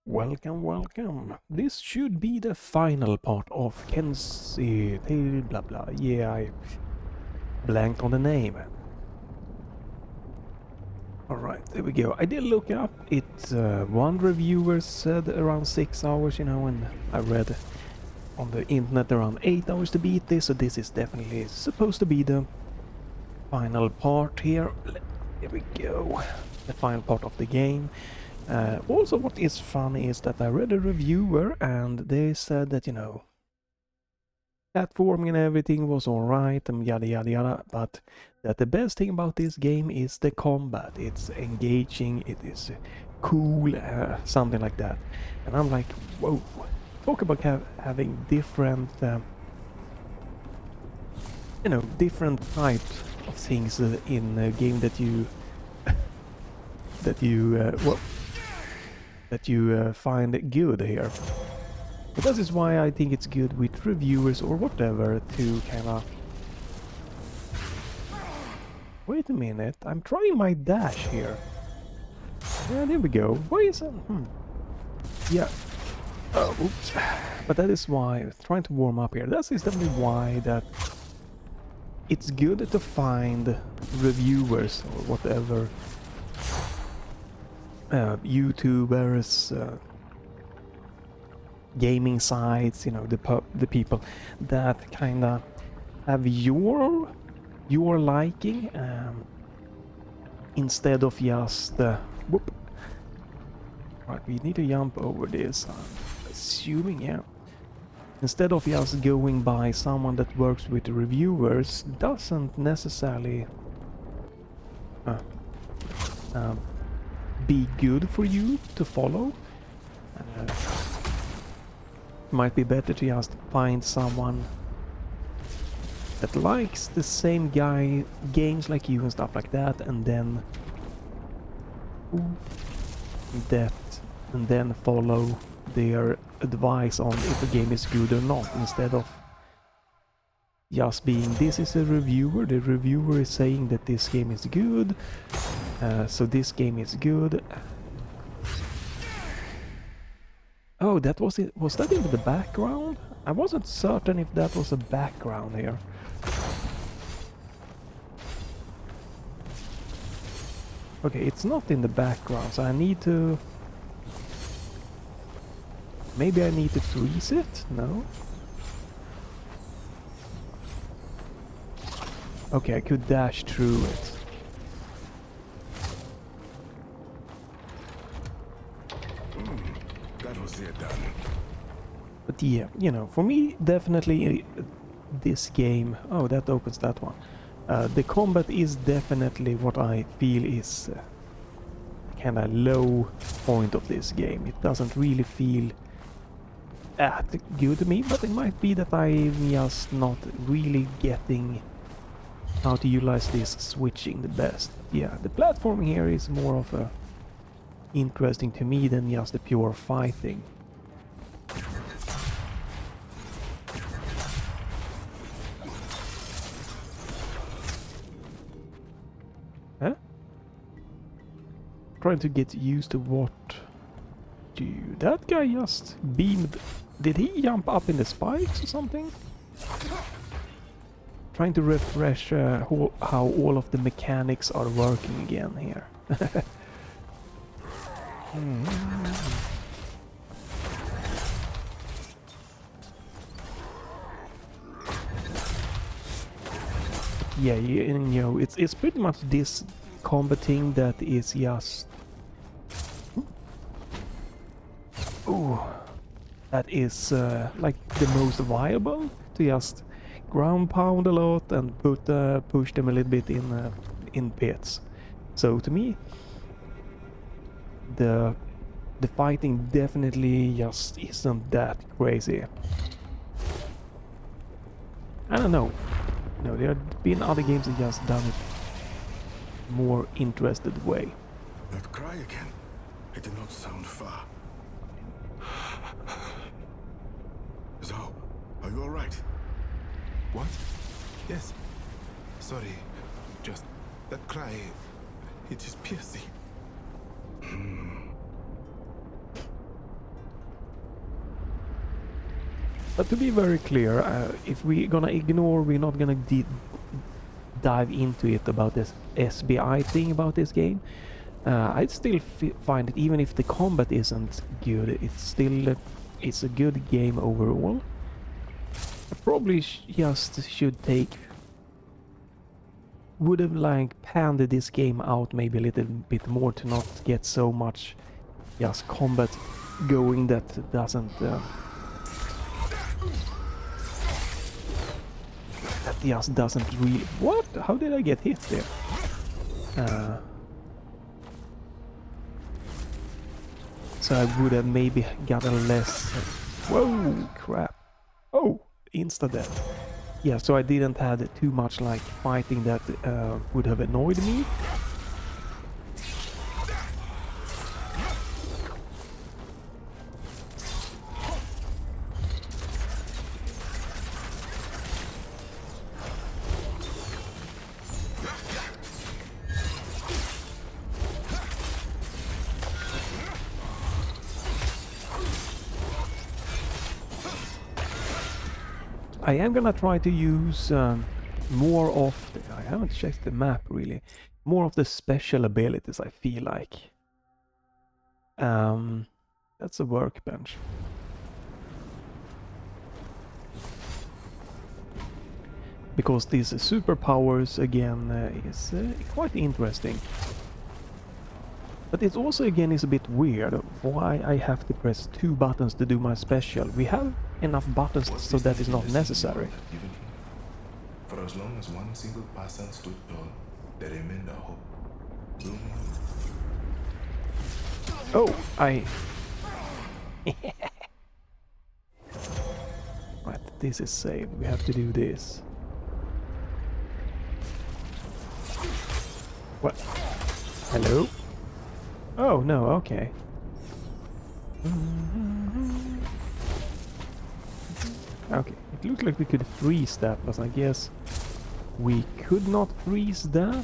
Welcome, welcome. This should be the final part of Kenzera blah blah. Yeah, I blanked on the name. Alright, there we go. I did look up. One reviewer said around 6 hours, and I read on the internet around 8 hours to beat this, so this is definitely supposed to be the final part here. Here we go. The final part of the game. Also, what is funny is that I read a reviewer and they said that, platforming and everything was alright and yada yada yada, but that the best thing about this game is the combat. It's engaging, it is cool, something like that. And I'm like, whoa, talk about having different, different types of things in a game that you, that you find good here. But that is why I think it's good with reviewers or whatever to kind of... Wait a minute, I'm trying my dash here. Yeah, there we go. Why is it? Yeah. Oh, oops. But that is why, trying to warm up here, that is definitely why that it's good to find reviewers or whatever. YouTubers, gaming sites, the people that kind of have your liking, instead of just whoop. Right, we need to jump over this. I'm assuming, yeah. Instead of just going by someone that works with reviewers, doesn't necessarily be good for you to follow. Might be better to just find someone that likes the same games like you and stuff like that, and then follow their advice on if a game is good or not, instead of just being, this is a reviewer, the reviewer is saying that this game is good, so this game is good. Oh, that was it. Was that in the background? I wasn't certain if that was a background here. Okay, it's not in the background, so I need to... Maybe I need to freeze it? No? Okay, I could dash through it. That was it done. But yeah, for me, definitely this game... Oh, that opens that one. The combat is definitely what I feel is kind of low point of this game. It doesn't really feel that good to me, but it might be that I'm just not really getting how to utilize this switching the best. Yeah, the platforming here is more of a interesting to me than just the pure fighting. Huh? Trying to get used to what... Dude, that guy just beamed... Did he jump up in the spikes or something? Trying to refresh how all of the mechanics are working again here. Yeah, it's pretty much this combating that is just... Ooh, that is like the most viable, to just ground pound a lot and push them a little bit in pits. So to me, the fighting definitely just isn't that crazy. I don't know. There have been other games that just done it more interested way. That cry again. It did not sound far. Zau, are you alright? What? Yes. Sorry. Just that cry. It is piercing. But to be very clear, if we're gonna ignore, we're not gonna dive into it about this SBI thing about this game. I'd still find it, even if the combat isn't good, it's still it's a good game overall. I probably just should would have like panned this game out maybe a little bit more to not get so much just combat going that doesn't that just doesn't really... What? How did I get hit there? So I would have maybe gotten less... Whoa, crap. Oh, insta-death. Yeah, so I didn't have too much like fighting that would have annoyed me. I am gonna try to use more of... I haven't checked the map really. More of the special abilities, I feel like. That's a workbench. Because these superpowers again is quite interesting. But it also again is a bit weird why I have to press 2 buttons to do my special. We have enough buttons so that is not necessary. For as long as one single person stood tall, there remained a hope. Oh, I... Right, this is saved. We have to do this. What? Hello? Oh, no, okay. Okay, it looked like we could freeze that, but I guess we could not freeze that.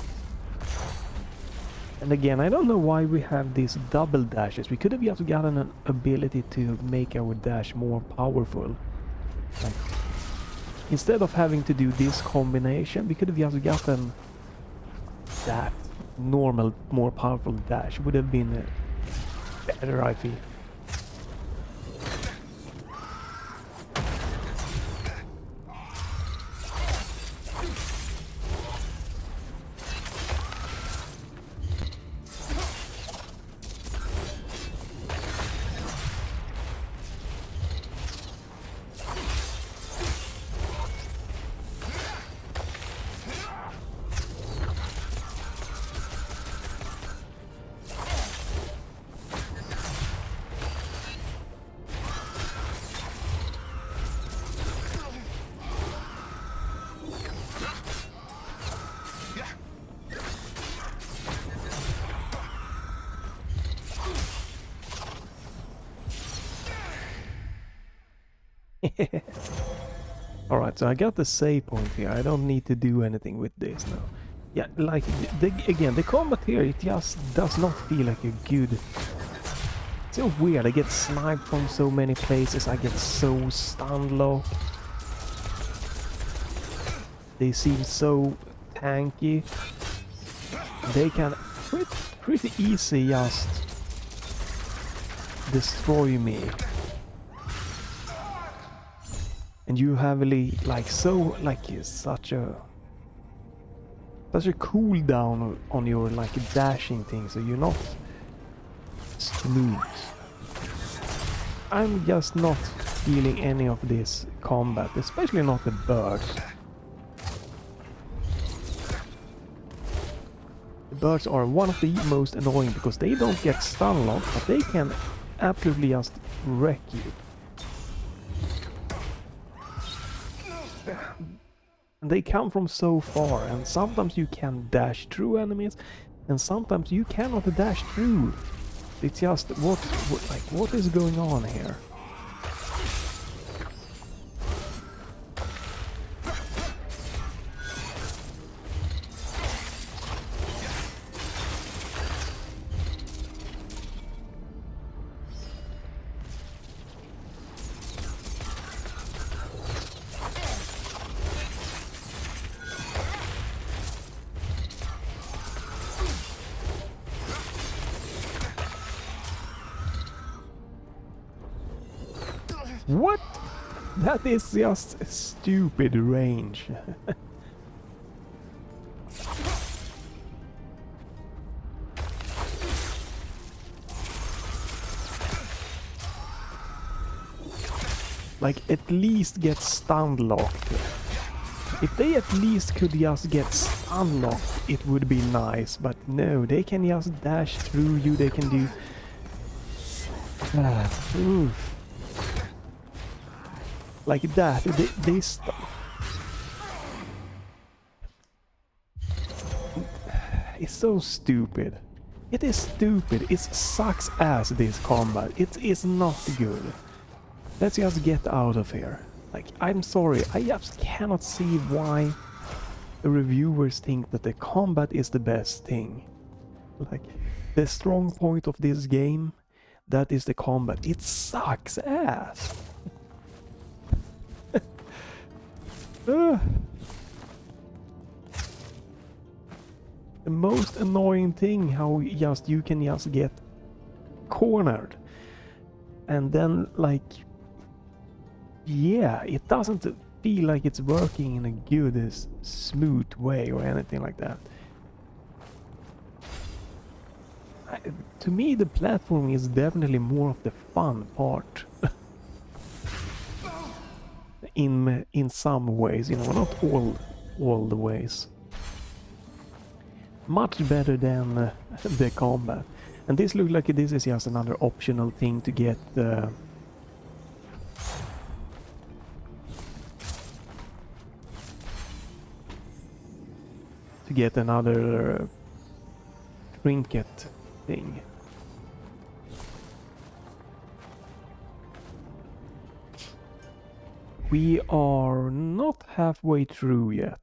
And again, I don't know why we have these double dashes. We could have just gotten an ability to make our dash more powerful. Like, instead of having to do this combination, we could have just gotten that normal, more powerful dash. Would have been better, I feel. Alright, so I got the save point here. I don't need to do anything with this now. Yeah, like, again, the combat here, it just does not feel like a good... It's so weird. I get sniped from so many places. I get so stun locked. They seem so tanky. They can pretty easy just destroy me. And you have like so like such a cooldown on your like dashing thing, so you're not smooth. I'm just not feeling any of this combat, especially not the birds. The birds are one of the most annoying because they don't get stun locked, but they can absolutely just wreck you. And they come from so far, and sometimes you can dash through enemies, and sometimes you cannot dash through. It's just what is going on here? What? That is just stupid range. Like, at least get stun locked. If they at least could just get stun locked, it would be nice. But no, they can just dash through you, they can do... oof. Like that, they it's so stupid. It is stupid. It sucks ass, this combat. It is not good. Let's just get out of here. Like, I'm sorry, I just cannot see why the reviewers think that the combat is the best thing. Like, the strong point of this game, that is the combat. It sucks ass. The most annoying thing, how just you can just get cornered. And then, like, yeah, it doesn't feel like it's working in a good, smooth way or anything like that. To me, the platforming is definitely more of the fun part. In some ways, you know, not all the ways. Much better than the combat. And this looks like this is just another optional thing to get another trinket thing. We are not halfway through yet.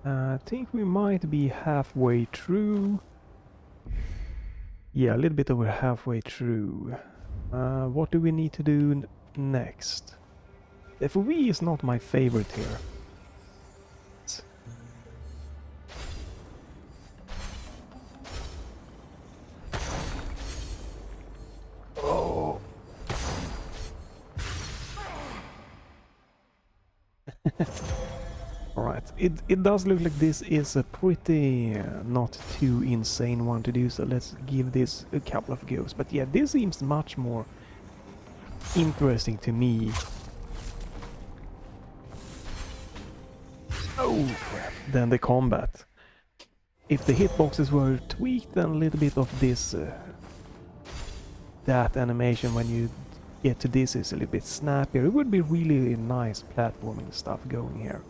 I think we might be halfway through. Yeah, a little bit over halfway through. What do we need to do next? The FOV is not my favorite here. Oh. Alright, it does look like this is a pretty not too insane one to do, so let's give this a couple of goes. But yeah, this seems much more interesting to me. Oh, than the combat. If the hitboxes were tweaked, then a little bit of this that animation when you get to this is a little bit snappier. It would be really nice platforming stuff going here.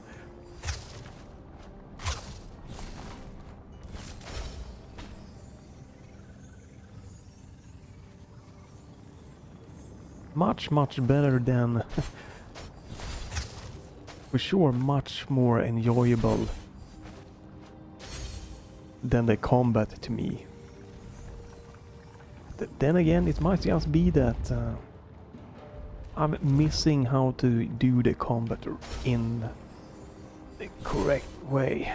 Much better than for sure, much more enjoyable than the combat to me. Then again, it might just be that I'm missing how to do the combat in the correct way.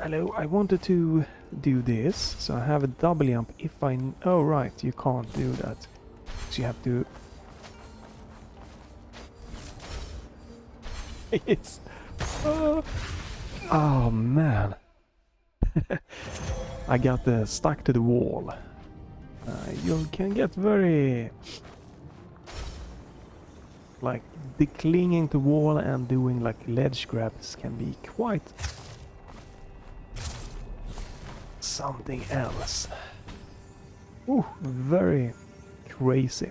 Hello, I wanted to do this, so I have a double jump if I... Oh right, you can't do that. So you have to... It's... Oh man. I got stuck to the wall. You can get very... Like, the clinging to wall and doing like ledge grabs can be quite... something else. Ooh, very crazy.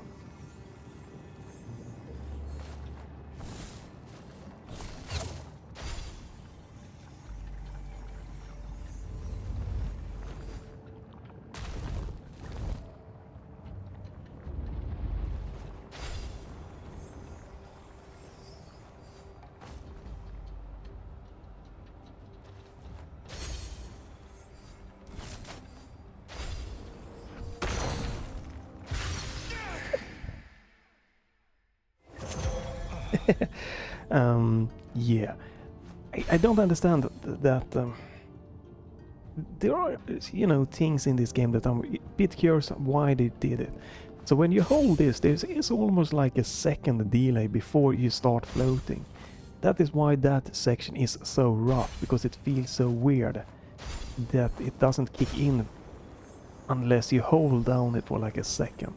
Yeah, I don't understand that. There are, you know, things in this game that I'm a bit curious why they did it. So when you hold this, there is almost like a second delay before you start floating. That is why that section is so rough, because it feels so weird that it doesn't kick in unless you hold down it for like a second.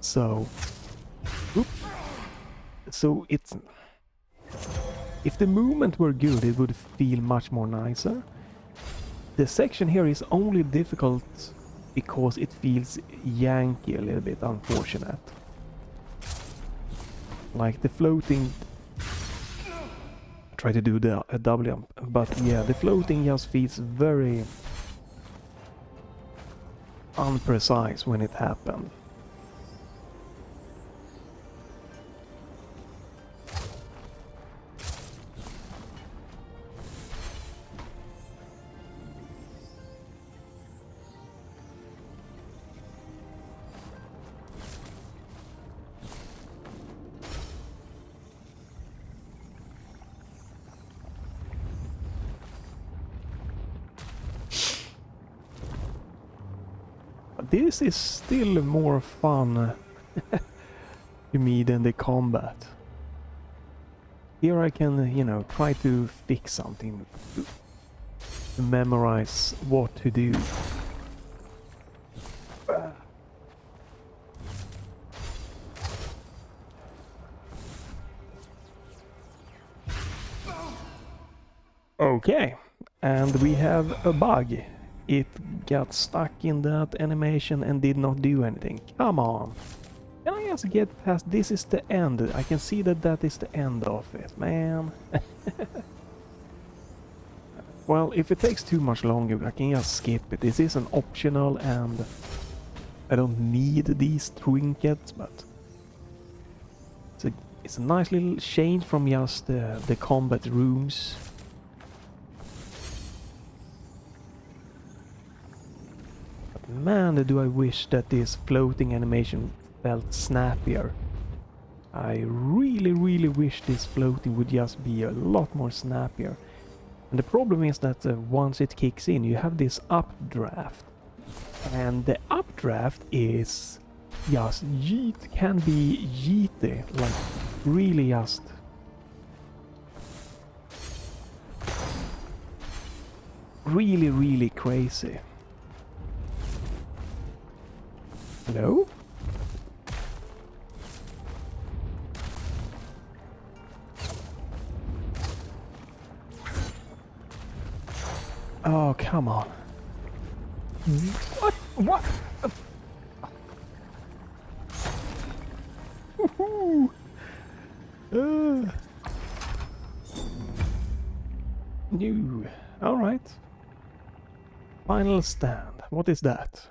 So, it's, if the movement were good, it would feel much more nicer. The section here is only difficult because it feels yanky a little bit, unfortunate. Like the floating, try to do a double jump, but yeah, the floating just feels very unprecise when it happened. This is still more fun to me than the combat. Here I can, you know, try to fix something, to memorize what to do. Okay, and we have a bug. It got stuck in that animation and did not do anything. Come on. Can I just get past? This is the end. I can see that that is the end of it, man. Well, if it takes too much longer, I can just skip it. This is an optional and I don't need these trinkets, but it's a nice little change from just the combat rooms. Man, do I wish that this floating animation felt snappier. I really wish this floating would just be a lot more snappier. And the problem is that once it kicks in, you have this updraft. And the updraft is just can be yeety, like really just... really crazy. Hello? Oh, come on. What? What? New. All right. Final stand. What is that?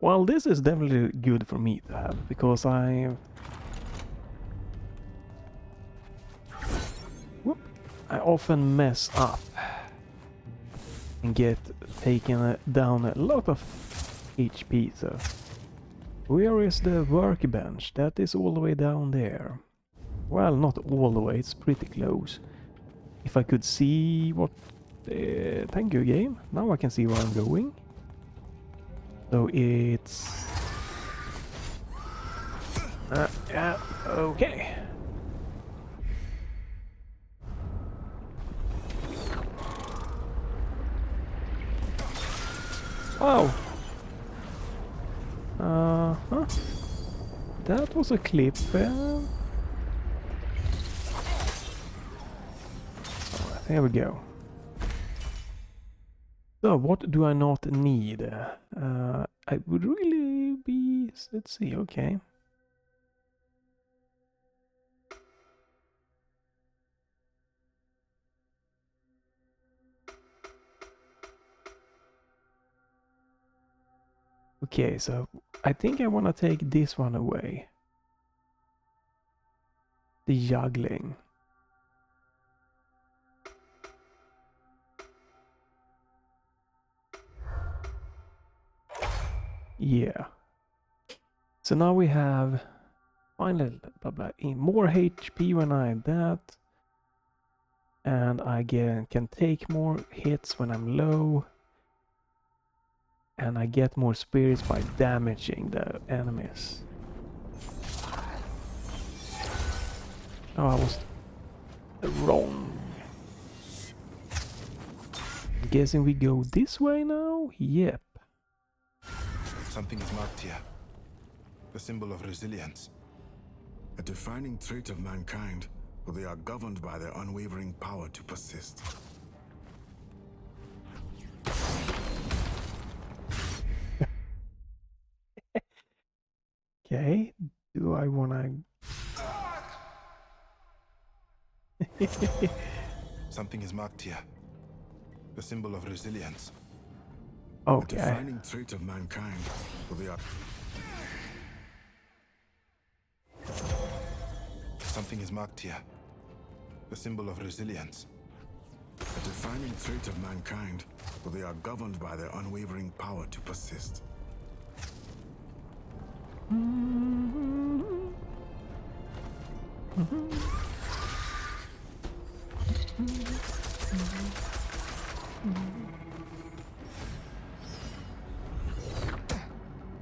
Well, this is definitely good for me to have, because I often mess up and get taken down a lot of HP, so... Where is the workbench? That is all the way down there. Well, not all the way, it's pretty close. If I could see what... thank you, game. Now I can see where I'm going. So it's... yeah, okay. Wow. Huh? That was a clip. Alright, there we go. So, what do I not need? I would really be... Let's see, okay. Okay, so I think I want to take this one away. The juggling. Yeah. So now we have finally blah blah more HP when I add that. And I can take more hits when I'm low. And I get more spirits by damaging the enemies. Oh, I was wrong. I'm guessing we go this way now? Yep. Something is marked here. The symbol of resilience. A defining trait of mankind, for they are governed by their unwavering power to persist. Okay. Do I wanna... Something is marked here. The symbol of resilience. A Okay. defining trait of mankind, for they are... Something is marked here. The symbol of resilience. A defining trait of mankind, for they are governed by their unwavering power to persist.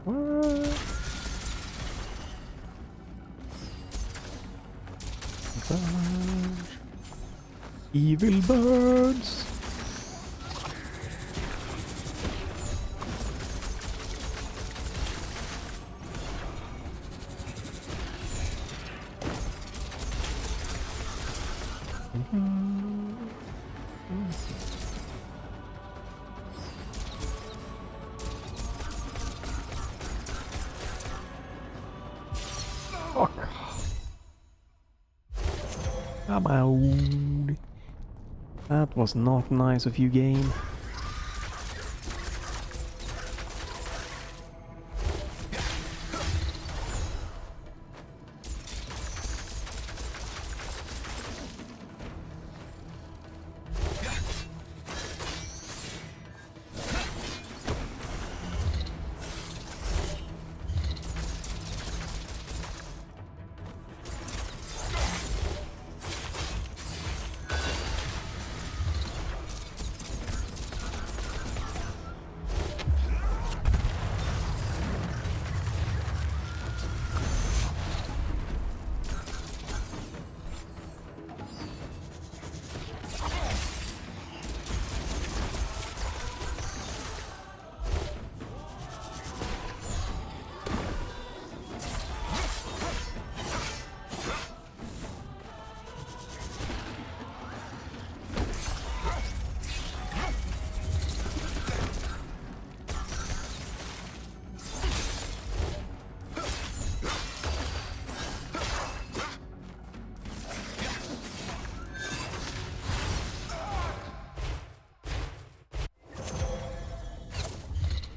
What? Evil birds. Fuck. Come on. That was not nice of you, game.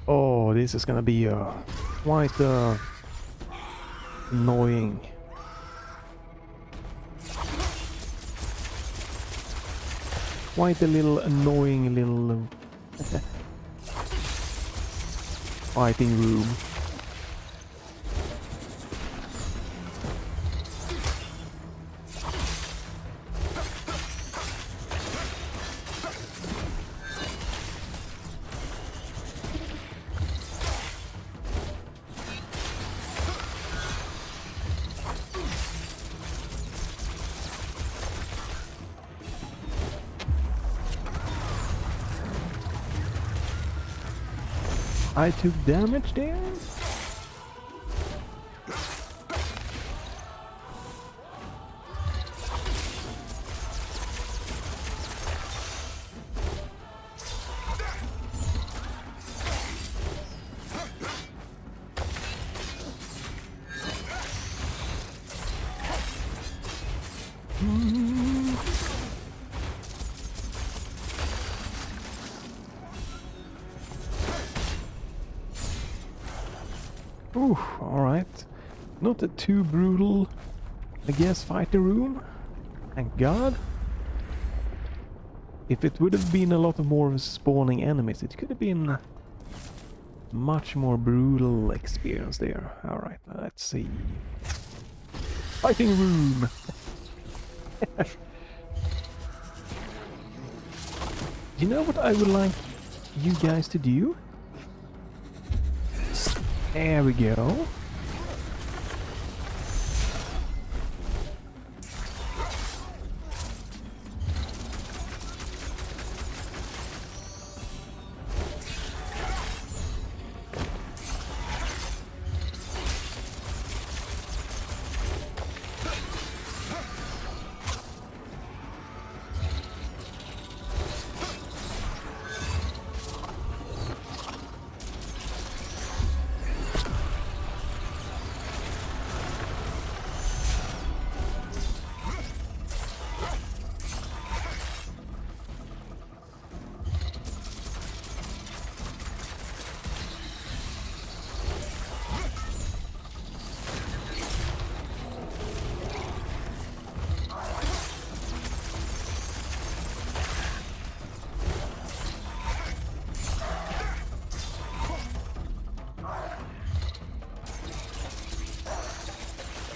Oh, this is gonna be quite annoying. Quite a little annoying little fighting room. I took damage there? Ooh, alright. Not a too brutal, I guess, fighter room. Thank God. If it would have been a lot more spawning enemies, it could have been Much more brutal experience there. Alright, let's see. Fighting room! You know what I would like you guys to do? There we go.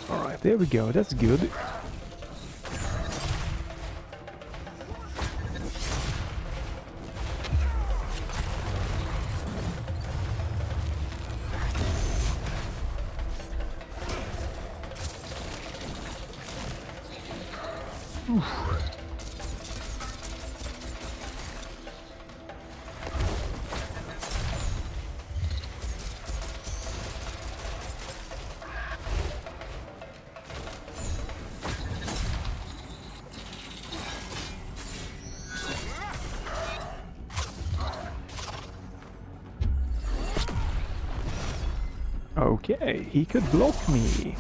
Alright, there we go, that's good. Okay, he could block me.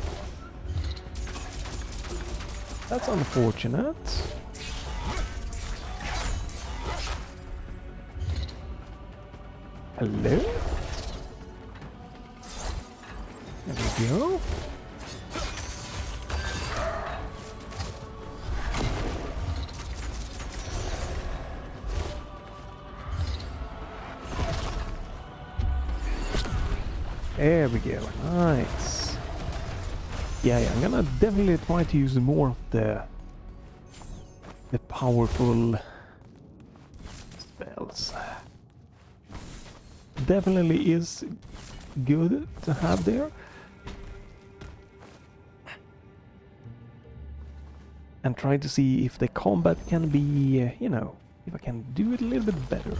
That's unfortunate. Hello? There we go. There we go, nice. Yeah, I'm gonna definitely try to use more of the powerful spells. Definitely is good to have there. And try to see if the combat can be, you know, if I can do it a little bit better.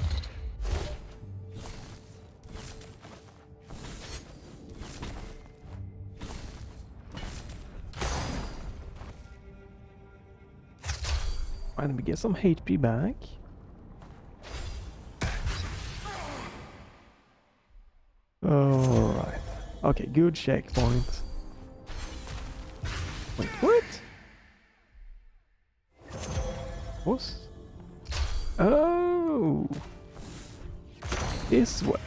Let me get some HP back. Alright. Okay, good checkpoint. Wait, what? What? Oh! This way.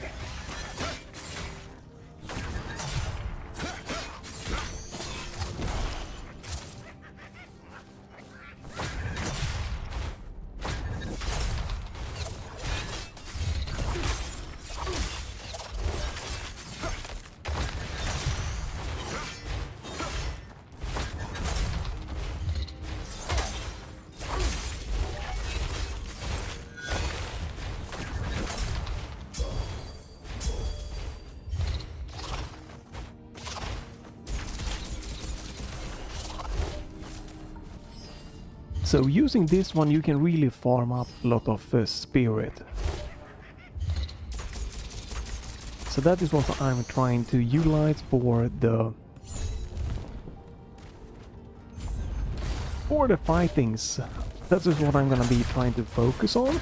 So using this one you can really farm up a lot of spirit. So that is what I'm trying to utilize for the fightings. That is what I'm gonna be trying to focus on.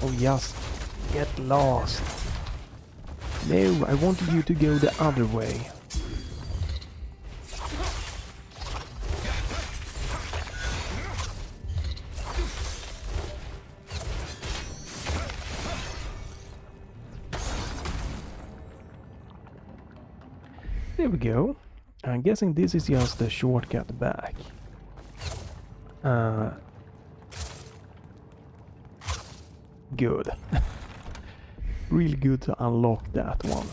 Oh yes, get lost. No, I wanted you to go the other way. There we go. I'm guessing this is just a shortcut back. Good. Really good to unlock that one.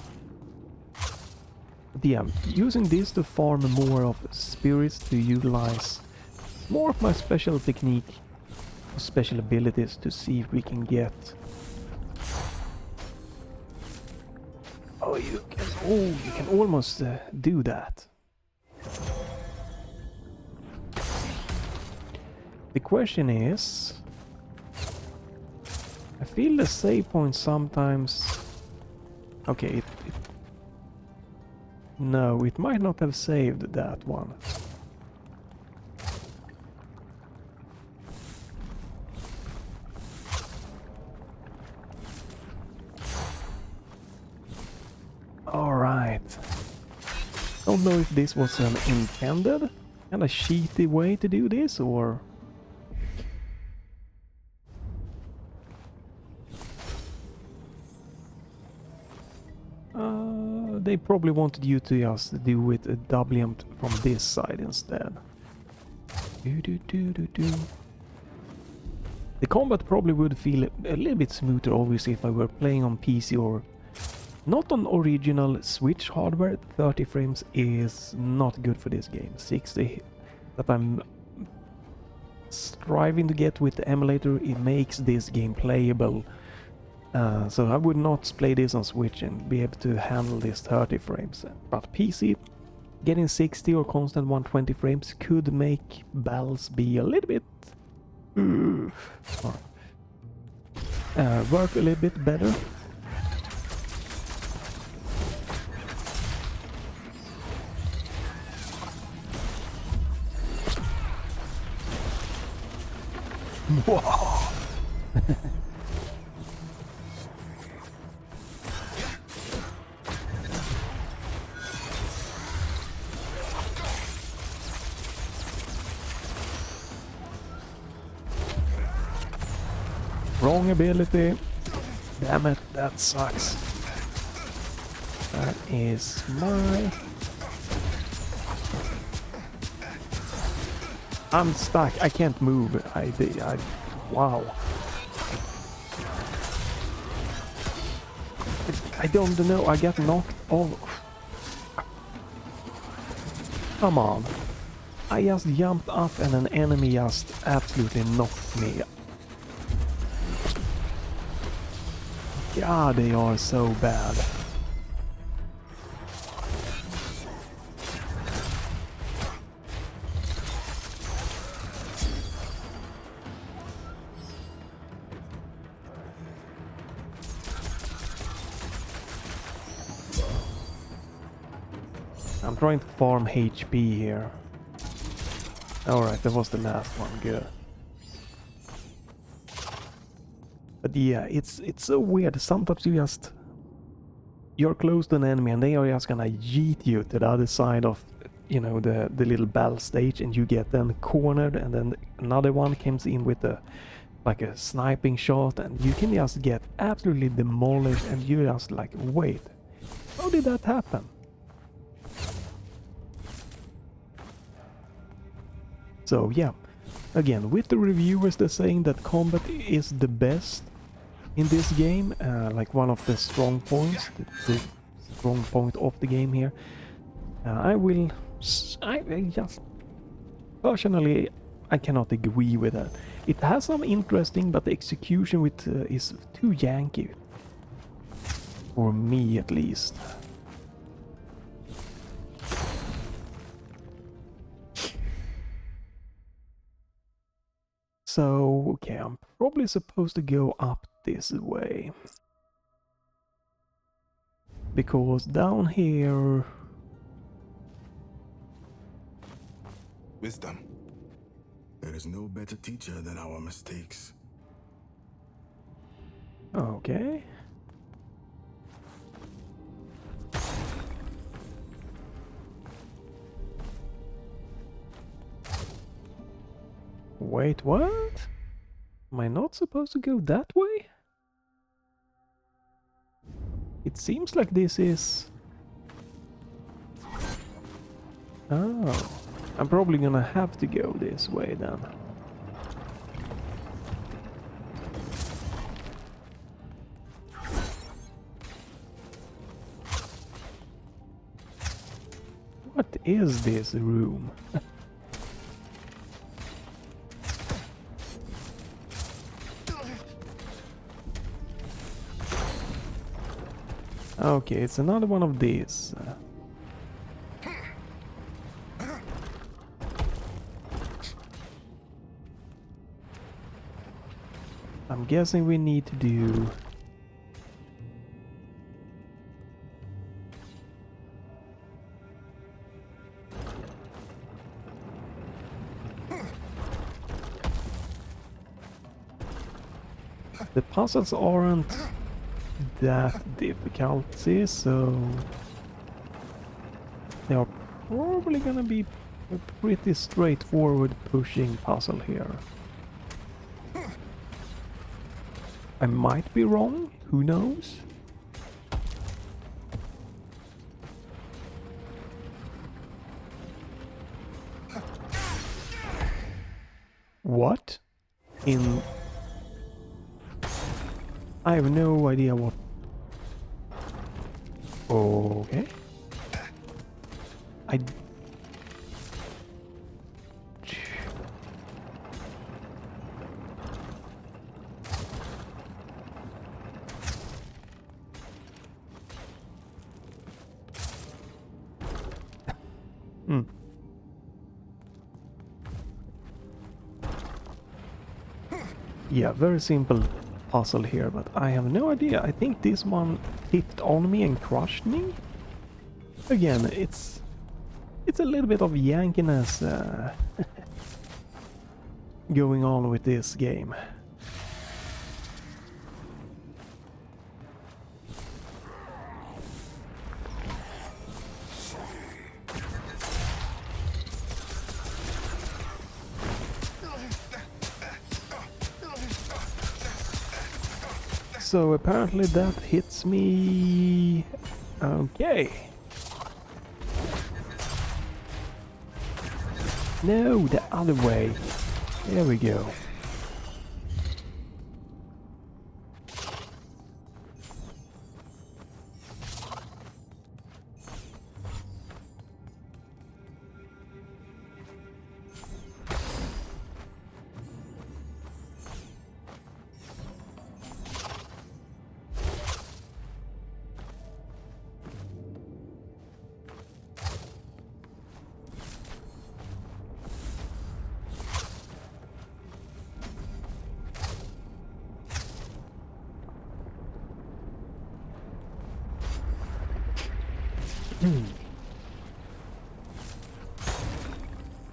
But yeah, using this to farm more of spirits to utilize more of my special technique, special abilities to see if we can get... Oh, you can almost do that. The question is... I feel the save point sometimes... Okay, no, it might not have saved that one. Alright. Don't know if this was an intended and a cheaty way to do this, or... they probably wanted you to just do it a doubling from this side instead. The combat probably would feel a little bit smoother, obviously, if I were playing on PC or not on original Switch hardware. 30 frames is not good for this game. 60 that I'm striving to get with the emulator, it makes this game playable. So I would not play this on Switch and be able to handle this 30 frames. But PC, getting 60 or constant 120 frames could make battles be a little bit... work a little bit better. Wow! Wrong ability. Damn it, that sucks. That is my... I'm stuck. I can't move. Wow. I don't know. I got knocked off. Come on. I just jumped up and an enemy just absolutely knocked me. God, they are so bad. I'm trying to farm HP here. Alright, that was the last one, good. But yeah, it's so weird. Sometimes you're close to an enemy and they are just gonna yeet you to the other side of, you know, the little battle stage, and you get then cornered, and then another one comes in with like a sniping shot, and you can just get absolutely demolished, and you're just like, wait, how did that happen? So yeah, again, with the reviewers, they're saying that combat is the best in this game, like one of the strong points, the strong point of the game here. I just personally, I cannot agree with that. It has some interesting, but the execution with is too janky, for me at least. So, okay, I'm probably supposed to go up this way. Because down here... Wisdom. There is no better teacher than our mistakes. Okay. Wait, what? Am I not supposed to go that way? It seems like this is... Oh, I'm probably gonna have to go this way then. What is this room? Okay, it's another one of these. I'm guessing we need to do... The puzzles aren't that difficult, so they are probably gonna be a pretty straightforward pushing puzzle here. I might be wrong, who knows? What? In... I have no idea what... Okay. I... Hmm. Yeah, very simple puzzle here, but I have no idea. I think this one hit on me and crushed me. Again, it's a little bit of yankiness going on with this game. So apparently that hits me... Okay. No, the other way. There we go.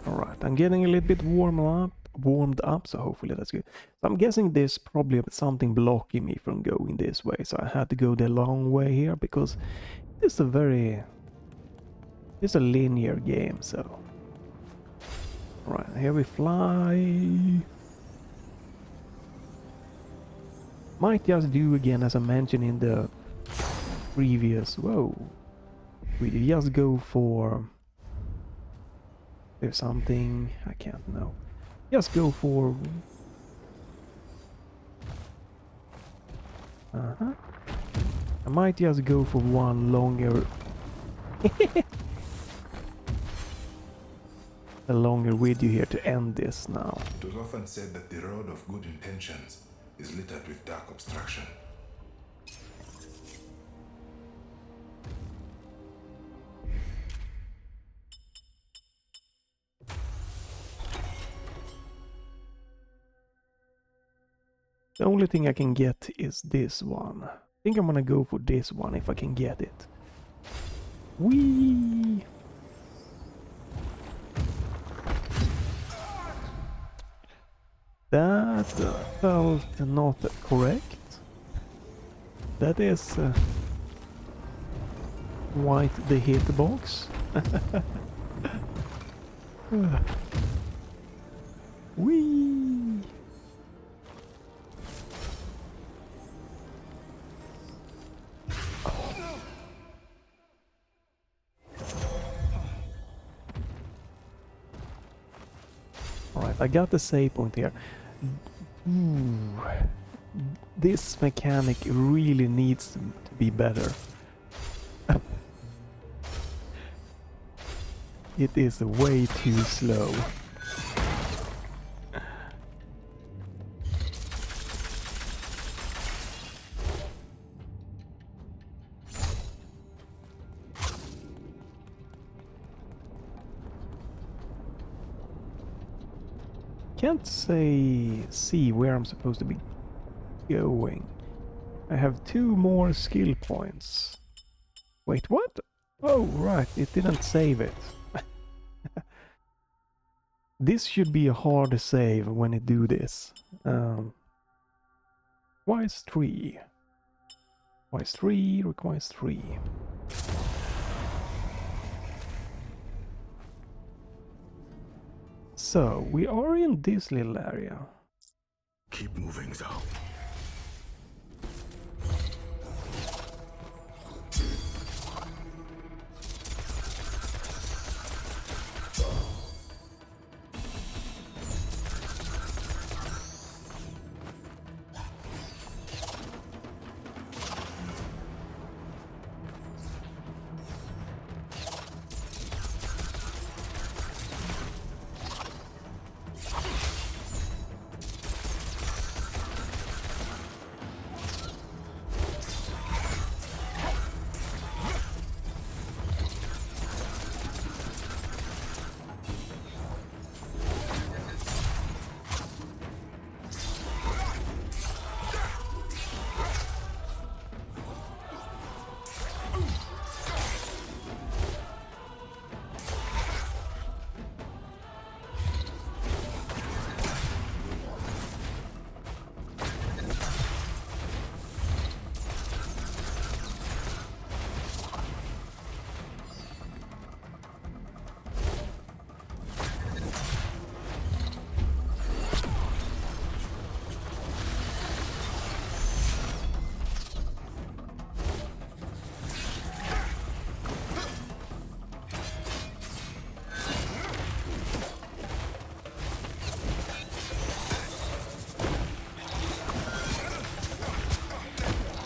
Alright, I'm getting a little bit warmed up, so hopefully that's good. So I'm guessing there's probably something blocking me from going this way, so I had to go the long way here, because it's a linear game, so... Alright, here we fly... Might just do again, as I mentioned in the previous... Whoa! We just go for... There's something... I can't know. Just go for... I might just go for one longer... a longer video here to end this now. It was often said that the road of good intentions is littered with dark obstruction. The only thing I can get is this one. I think I'm gonna go for this one if I can get it. Whee! That felt not correct. That is quite the hitbox. Whee! Alright, I got the save point here. Ooh, this mechanic really needs to be better. It is way too slow. Can't see where I'm supposed to be going. I have 2 more skill points. Wait, what? Oh, right, it didn't save it. This should be a hard save when it do this. Requires 3. Requires 3, requires 3. So, we are in this little area. Keep moving, Zau.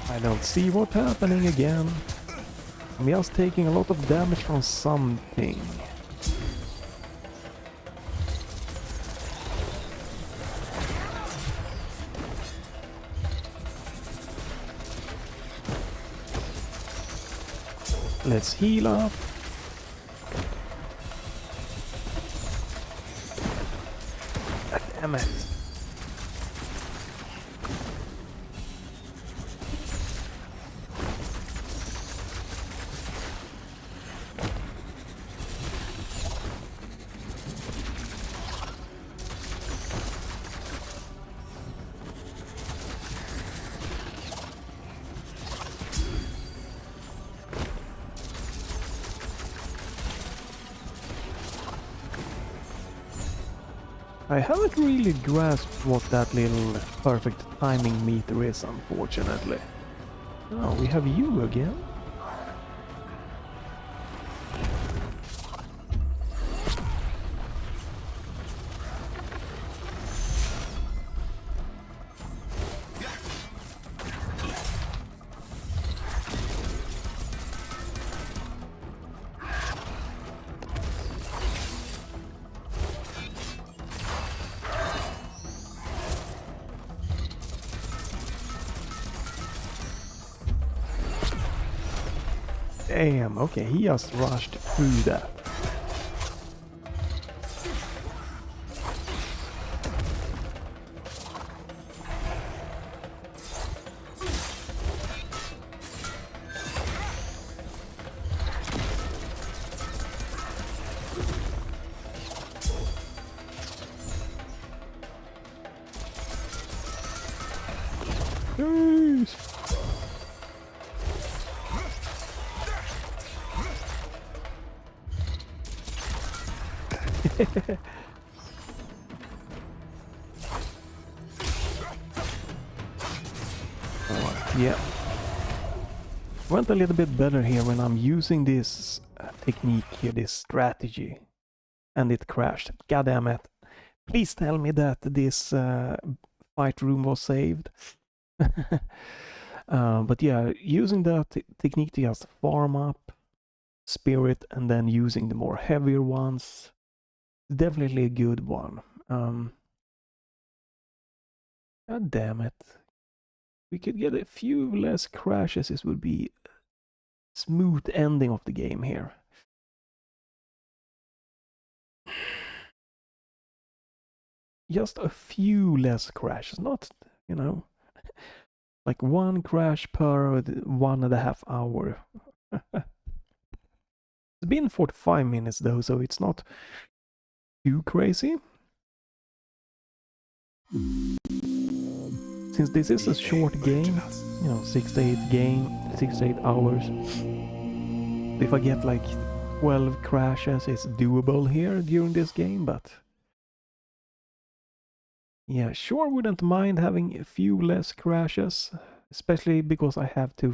I don't see what's happening again. I'm just taking a lot of damage from something. Let's heal up. Damn it. I haven't really grasped what that little perfect timing meter is, unfortunately. Oh, we have you again? Damn, okay, he just rushed through that. Jeez. Yeah. Went a little bit better here when I'm using this technique here, this strategy. And it crashed. God damn it. Please tell me that this fight room was saved. But yeah, using that technique to just farm up spirit and then using the more heavier ones. Definitely a good one. God damn it. We could get a few less crashes, this would be a smooth ending of the game here. Just a few less crashes, not, you know, like one crash per 1.5 hour. It's been 45 minutes though, so it's not too crazy. Since this is a short game, you know, 6 to 8 hours. If I get like 12 crashes, it's doable here during this game, but yeah, sure wouldn't mind having a few less crashes, especially because I have to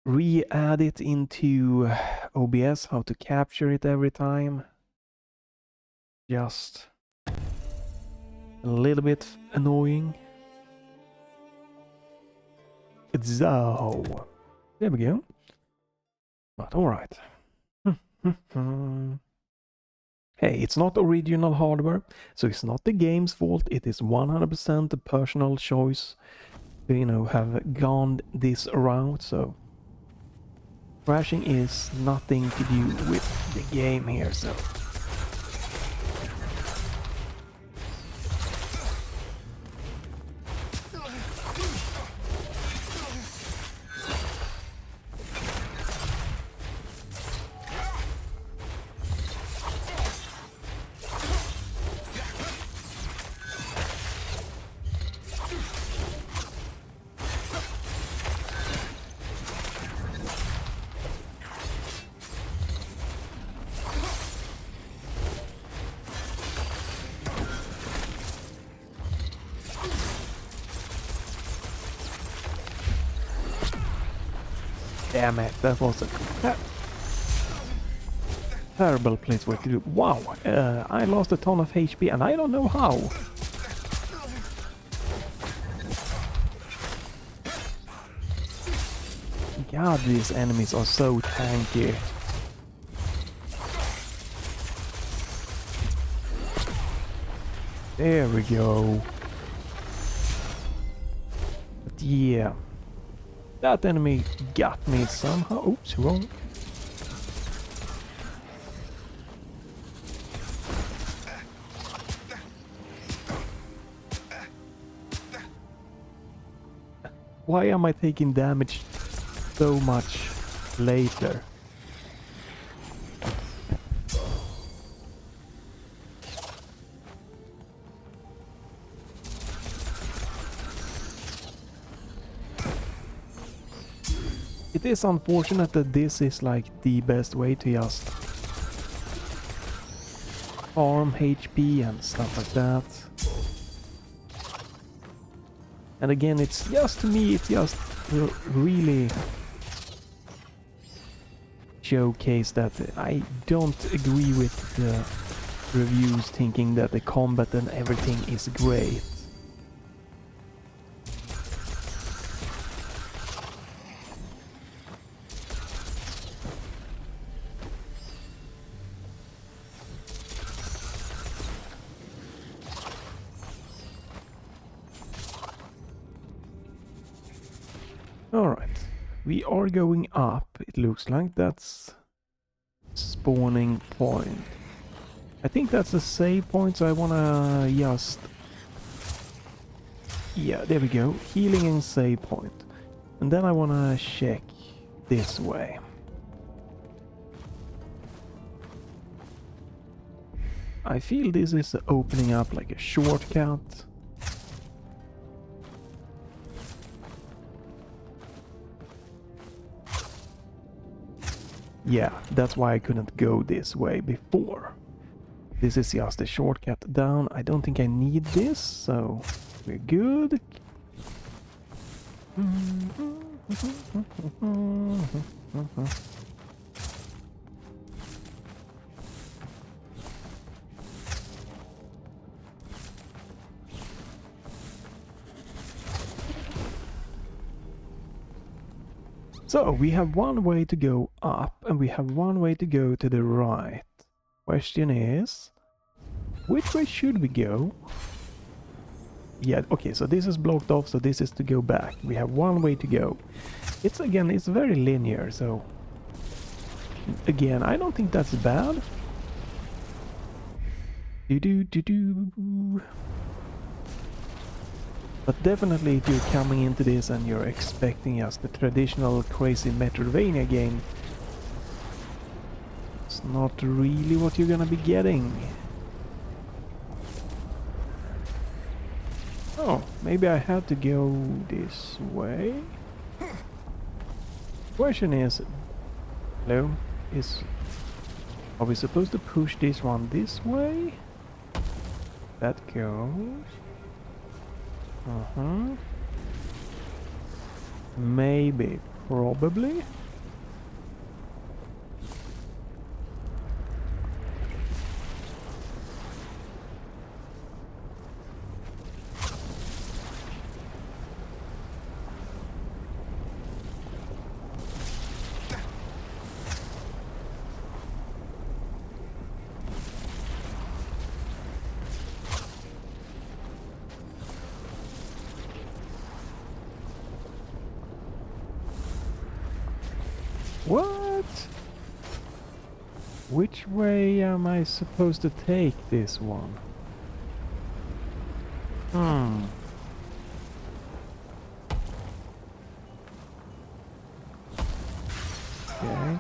re-add it into OBS, how to capture it every time. Just a little bit annoying. ZAU. There we go. But alright. Hey, it's not original hardware, so it's not the game's fault. It is 100% a personal choice to, you know, have gone this route, so crashing is nothing to do with the game here, so. Damn it, that was a terrible place where to do. Wow, I lost a ton of HP and I don't know how. God, these enemies are so tanky. There we go. But yeah. That enemy got me somehow. Oops, wrong. Why am I taking damage so much later? It is unfortunate that this is like the best way to just farm HP and stuff like that. And again, it's just, to me, it's just really showcase that I don't agree with the reviews thinking that the combat and everything is great. Alright, we are going up. It looks like that's spawning point. I think that's a save point, so I wanna just... Yeah, there we go. Healing and save point. And then I wanna check this way. I feel this is opening up like a shortcut. Yeah, that's why I couldn't go this way before. This is just a shortcut down. I don't think I need this, so we're good. So we have one way to go up and we have one way to go to the right. Question is, which way should we go? Yeah, okay, so this is blocked off, so this is to go back. We have one way to go. It's again, it's very linear, so again, I don't think that's bad. But definitely if you're coming into this and you're expecting us the traditional crazy Metroidvania game, it's not really what you're gonna be getting. Oh, maybe I have to go this way? Question is, hello, are we supposed to push this one this way? That goes. Maybe, probably. What? Which way am I supposed to take this one? Okay.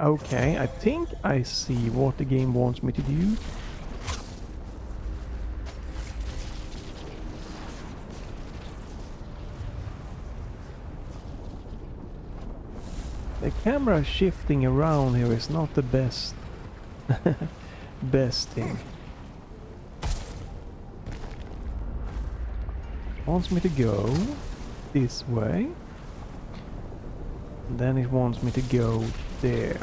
Okay, I think I see what the game wants me to do. The camera shifting around here is not the best best thing. Wants me to go this way. And then it wants me to go there.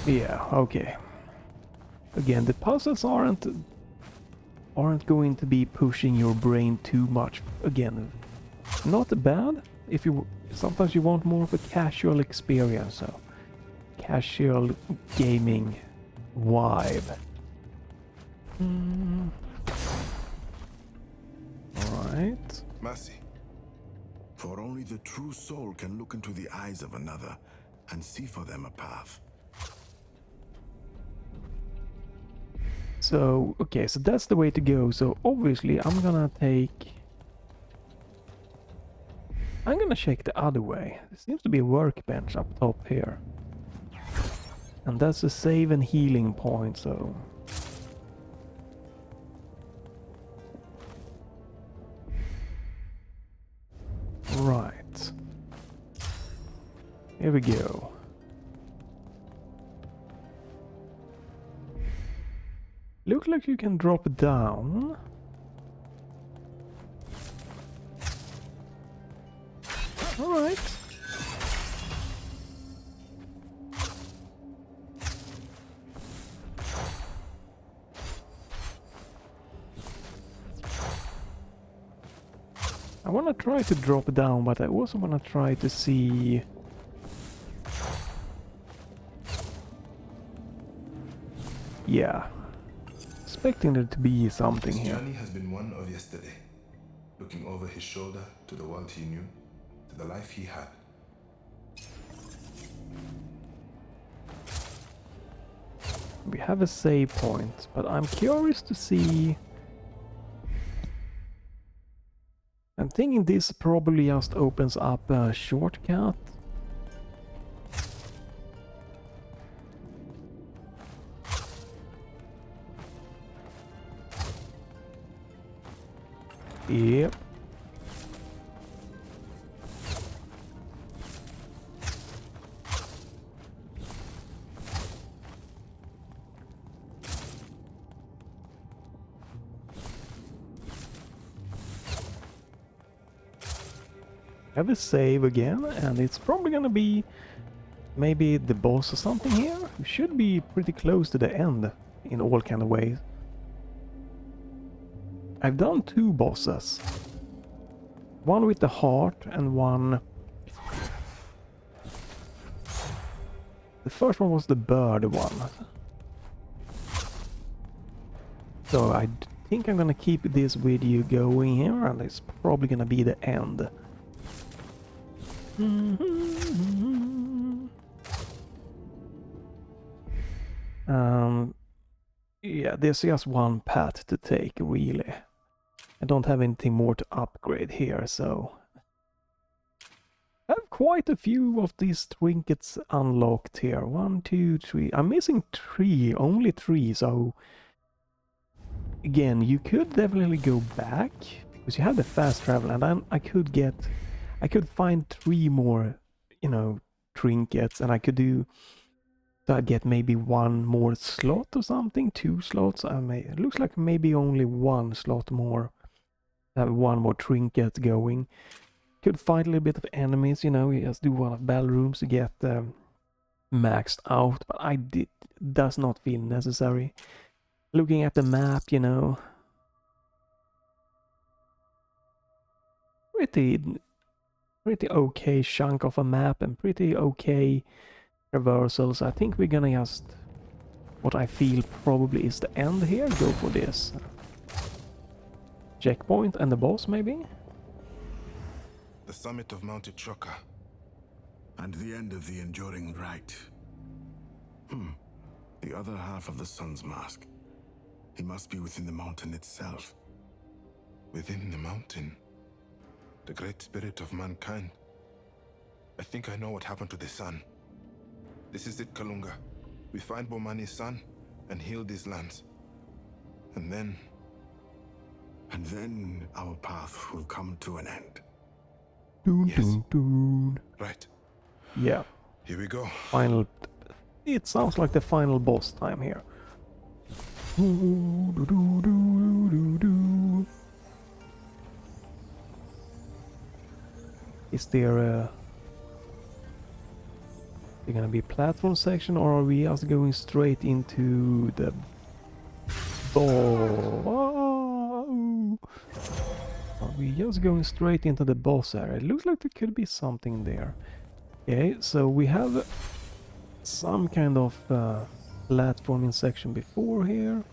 Yeah, okay. Again, the puzzles aren't going to be pushing your brain too much. Again, not bad. If you sometimes you want more of a casual experience, so casual gaming vibe. Alright. Mercy. For only the true soul can look into the eyes of another and see for them a path. So, okay, so that's the way to go. So obviously I'm gonna check the other way. There seems to be a workbench up top here. And that's a save and healing point, so... Right. Here we go. Looks like you can drop down. Alright. I wanna try to drop down, but I also wanna try to see... Yeah. Expecting there to be something His here. journey has been one of yesterday, looking over his shoulder to the world he knew, to the life he had. We have a save point, but I'm curious to see... I'm thinking this probably just opens up a shortcut. Yep. have a save again, and it's probably gonna be maybe the boss or something here. We should be pretty close to the end in all kind of ways. I've done 2 bosses. One with the heart and one... The first one was the bird one. So I think I'm gonna keep this video going here, and it's probably gonna be the end. Yeah, there's just one path to take, really. I don't have anything more to upgrade here, so... I have quite a few of these trinkets unlocked here. 1, 2, 3. I'm missing 3, only 3, so... Again, you could definitely go back, because you have the fast travel, and then I could find 3 more, you know, trinkets, and I could do... So I get maybe 1 more slot or something, 2 slots. It looks like maybe only 1 slot more. Have 1 more trinket going. Could fight a little bit of enemies, you know. You just do one of battle rooms to get maxed out, but does not feel necessary. Looking at the map, you know, pretty okay chunk of a map and pretty okay traversals. I think we're gonna just, what I feel probably is the end here, go for this. Checkpoint and the boss, maybe? The summit of Mount Ichoka. And the end of the enduring rite. The other half of the sun's mask. He must be within the mountain itself. Within the mountain? The great spirit of mankind. I think I know what happened to the sun. This is it, Kalunga. We find Bomani's son and heal these lands. And then... And then our path will come to an end. Doon, Yes. doon, doon. Right. Yeah, Here we go. final... It sounds like the final boss time here. Ooh, doo, doo, doo, doo, doo. Is there gonna be a platform section, or are we just going straight into the boss? Are we just going straight into the boss area? It looks like there could be something there. Okay, so we have some kind of platforming section before here.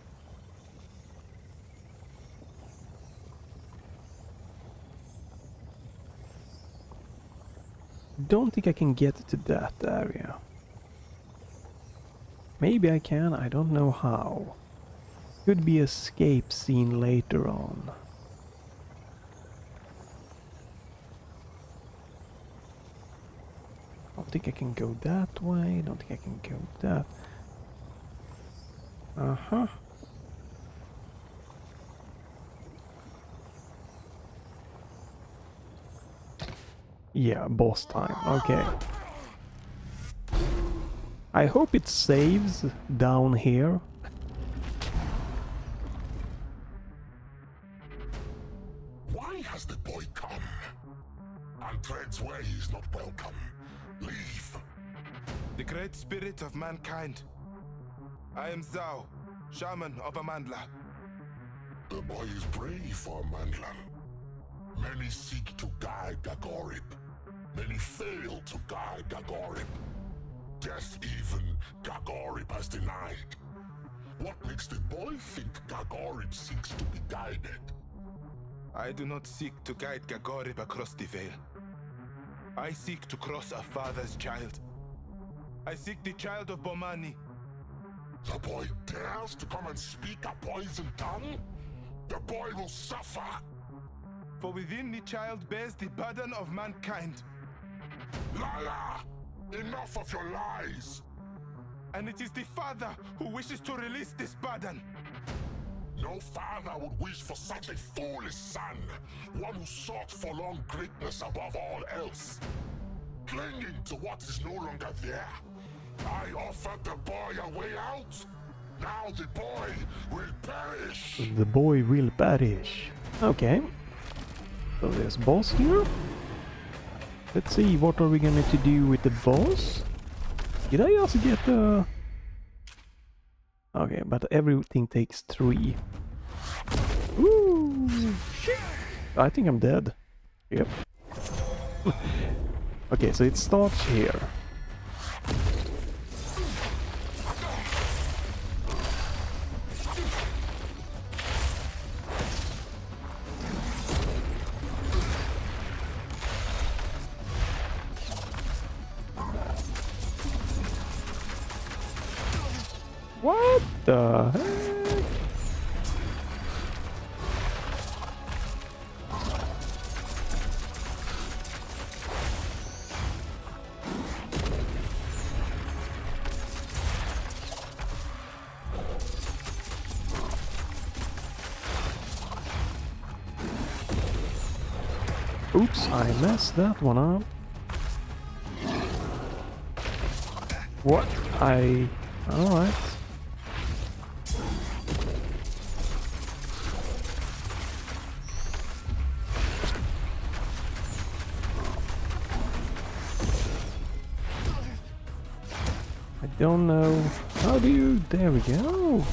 Don't think I can get to that area. Maybe I can, I don't know how. Could be escape scene later on. Don't think I can go that way, don't think I can go that. Uh-huh. Yeah, boss time, okay. I hope it saves down here. Why has the boy come? And treads where he is not welcome. Leave. The great spirit of mankind. I am ZAU, shaman of Amandla. The boy is brave for Mandlan. Many seek to guide Gagorib. Many fail to guide Gagorib. Death even Gagorib has denied. What makes the boy think Gagorib seeks to be guided? I do not seek to guide Gagorib across the veil. I seek to cross a father's child. I seek the child of Bomani. The boy dares to come and speak a poison tongue? The boy will suffer. For within the child bears the burden of mankind. Liar! Enough of your lies! And it is the father who wishes to release this burden. No father would wish for such a foolish son, one who sought for long greatness above all else. Clinging to what is no longer there, I offered the boy a way out. Now the boy will perish. The boy will perish. Okay. So there's boss here. Let's see, what are we going to do with the boss? Did I also get the... Okay, but everything takes 3. Ooh, shit. I think I'm dead. Yep. Okay, so it starts here. What the heck? Oops, I messed that one up. What? Alright. I don't know. How do you... There we go.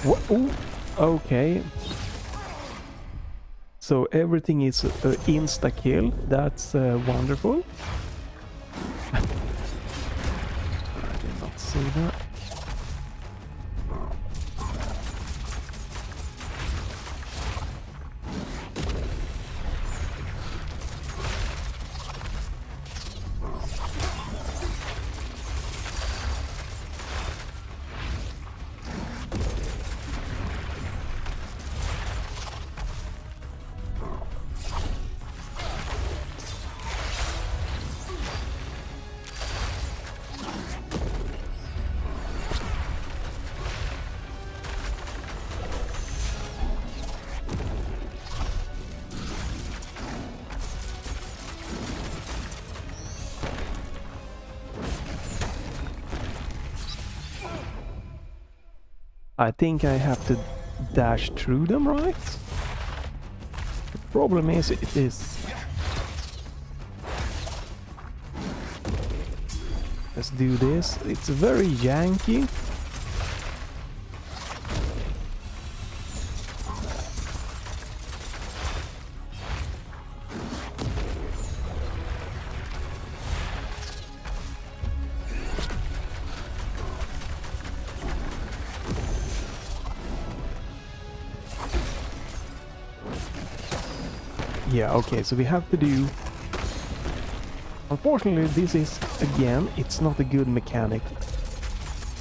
What? Ooh, okay. So everything is insta-kill. That's wonderful. I did not see that. I think I have to dash through them, right? The problem is it is... Let's do this. It's very janky. Yeah, okay, so we have to do... Unfortunately, this is, again, it's not a good mechanic.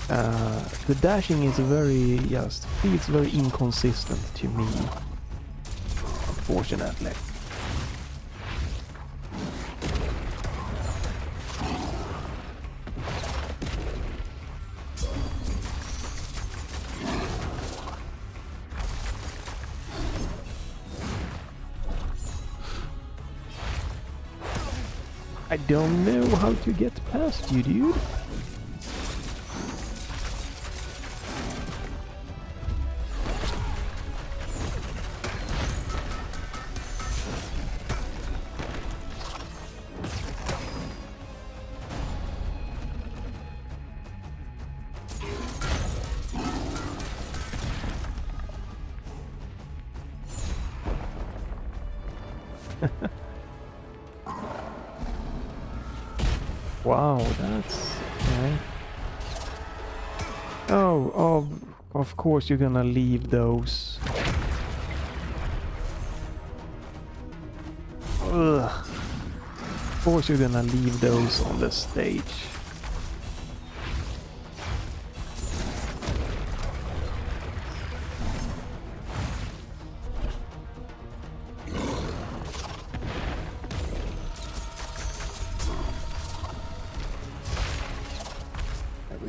The dashing is very, just feels very inconsistent to me. Unfortunately. I don't know how to get past you, dude. Wow, that's... okay. Oh, of course you're gonna leave those. Ugh. Of course you're gonna leave those on the stage.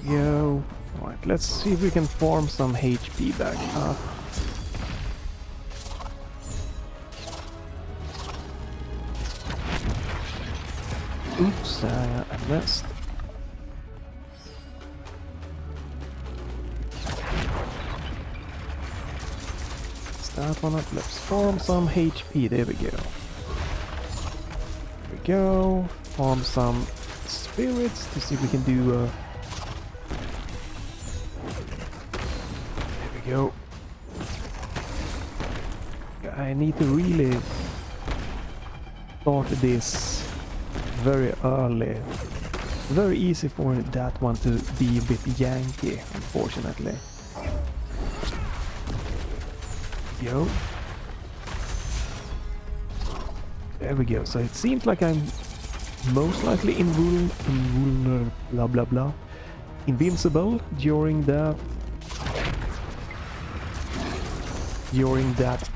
Go. Alright, let's see if we can farm some HP back up. Oops, I missed. that one up. Let's farm some HP. There we go. There we go. Farm some spirits to see if we can do there we go. I need to really start this very early. Very easy for that one to be a bit janky, unfortunately. Yo. There we go. So it seems like I'm most likely blah blah blah invincible during that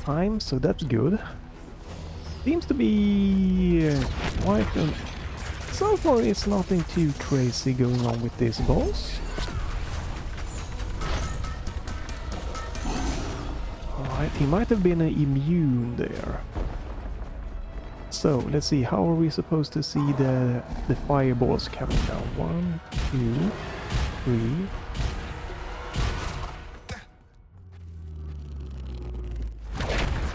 time, so that's good. Seems to be quite so far it's nothing too crazy going on with this boss. Alright, he might have been immune there. So, let's see, how are we supposed to see the fireballs coming down? 1, 2, 3.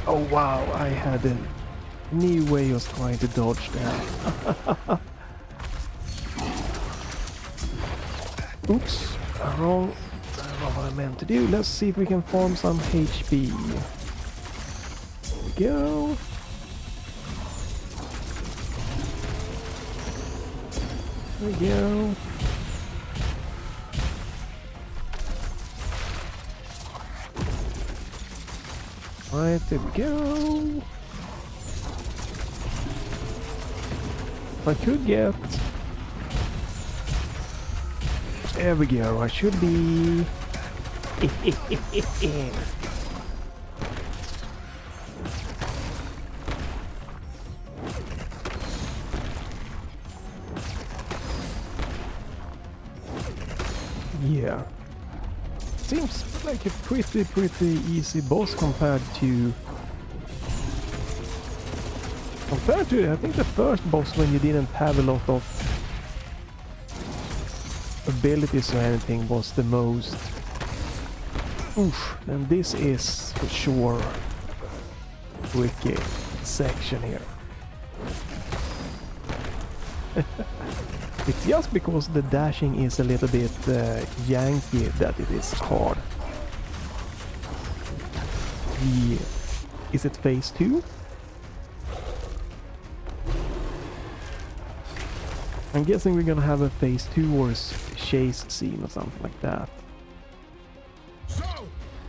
Oh wow, I had a new way of trying to dodge that. Oops, wrong what I meant to do. Let's see if we can farm some HP. There we go. There we go. Right, there we go. If I could get... There we go, I should be... Yeah. Seems like a pretty easy boss compared to I think the first boss when you didn't have a lot of abilities or anything was the most. Oof, and this is for sure a tricky section here. It's just because the dashing is a little bit janky that it is hard. Is it phase 2? I'm guessing we're gonna have a phase 2 or a chase scene or something like that. So,